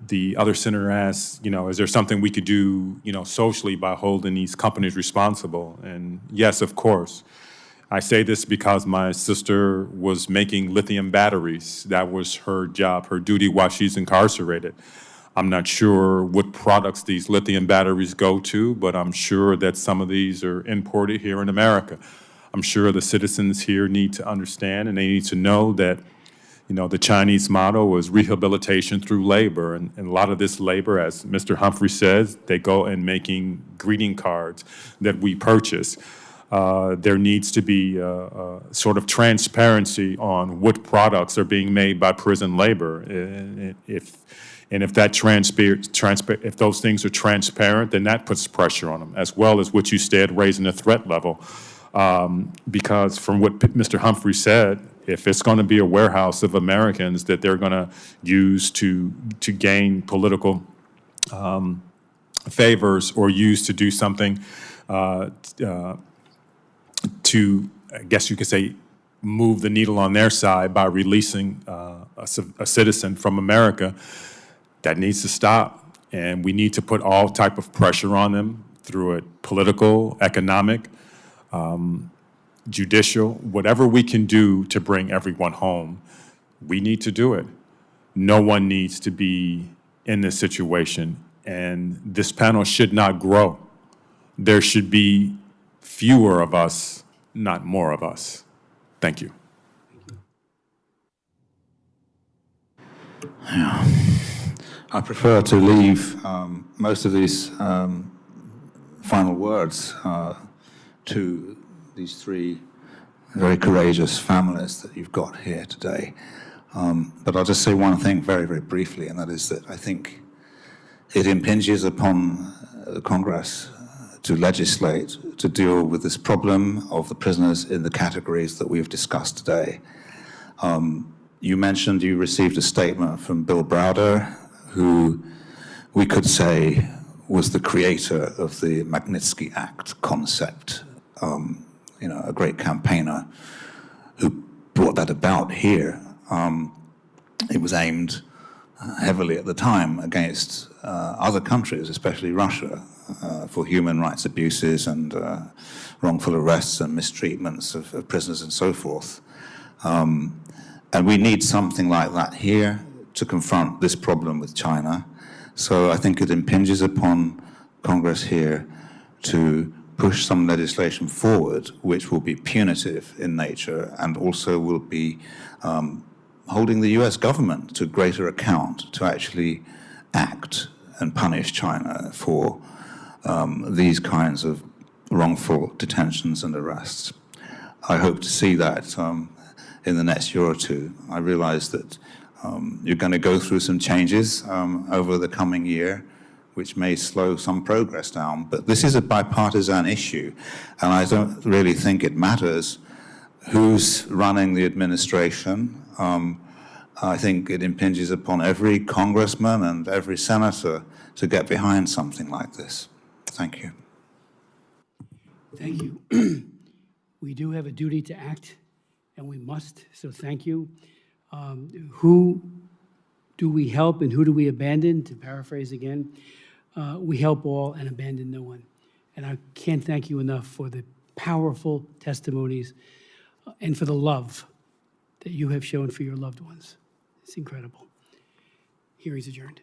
Speaker 6: The other senator asked, is there something we could do, socially by holding these companies responsible? And yes, of course. I say this because my sister was making lithium batteries. That was her job, her duty while she's incarcerated. I'm not sure what products these lithium batteries go to, but I'm sure that some of these are imported here in America. I'm sure the citizens here need to understand, and they need to know that the Chinese motto is rehabilitation through labor, and a lot of this labor, as Mr. Humphrey says, they go in making greeting cards that we purchase. There needs to be sort of transparency on what products are being made by prison labor. If if those things are transparent, then that puts pressure on them, as well as what you said, raising the threat level. Because from what Mr. Humphrey said, if it's going to be a warehouse of Americans that they're going to use to gain political favors or use to do something to, I guess you could say, move the needle on their side by releasing a citizen from America, that needs to stop. And we need to put all type of pressure on them through it, political, economic, judicial, whatever we can do to bring everyone home, we need to do it. No one needs to be in this situation, and this panel should not grow. There should be fewer of us, not more of us. Thank you.
Speaker 7: Yeah. I prefer to leave most of these final words to these three very courageous families that you've got here today. But I'll just say one thing very, very briefly, and that is that I think it impinges upon the Congress to legislate to deal with this problem of the prisoners in the categories that we've discussed today. You mentioned you received a statement from Bill Browder, who we could say was the creator of the Magnitsky Act concept, a great campaigner who brought that about here. It was aimed heavily at the time against other countries, especially Russia, for human rights abuses and wrongful arrests and mistreatments of prisoners and so forth. And we need something like that here to confront this problem with China. So I think it impinges upon Congress here to push some legislation forward which will be punitive in nature and also will be holding the US government to greater account to actually act and punish China for these kinds of wrongful detentions and arrests. I hope to see that in the next year or two. I realize that you're going to go through some changes over the coming year, which may slow some progress down. But this is a bipartisan issue, and I don't really think it matters who's running the administration. I think it impinges upon every congressman and every senator to get behind something like this. Thank you.
Speaker 1: Thank you. We do have a duty to act, and we must, so thank you. Who do we help and who do we abandon? To paraphrase again, we help all and abandon no one. And I can't thank you enough for the powerful testimonies and for the love that you have shown for your loved ones. It's incredible. Hearing's adjourned.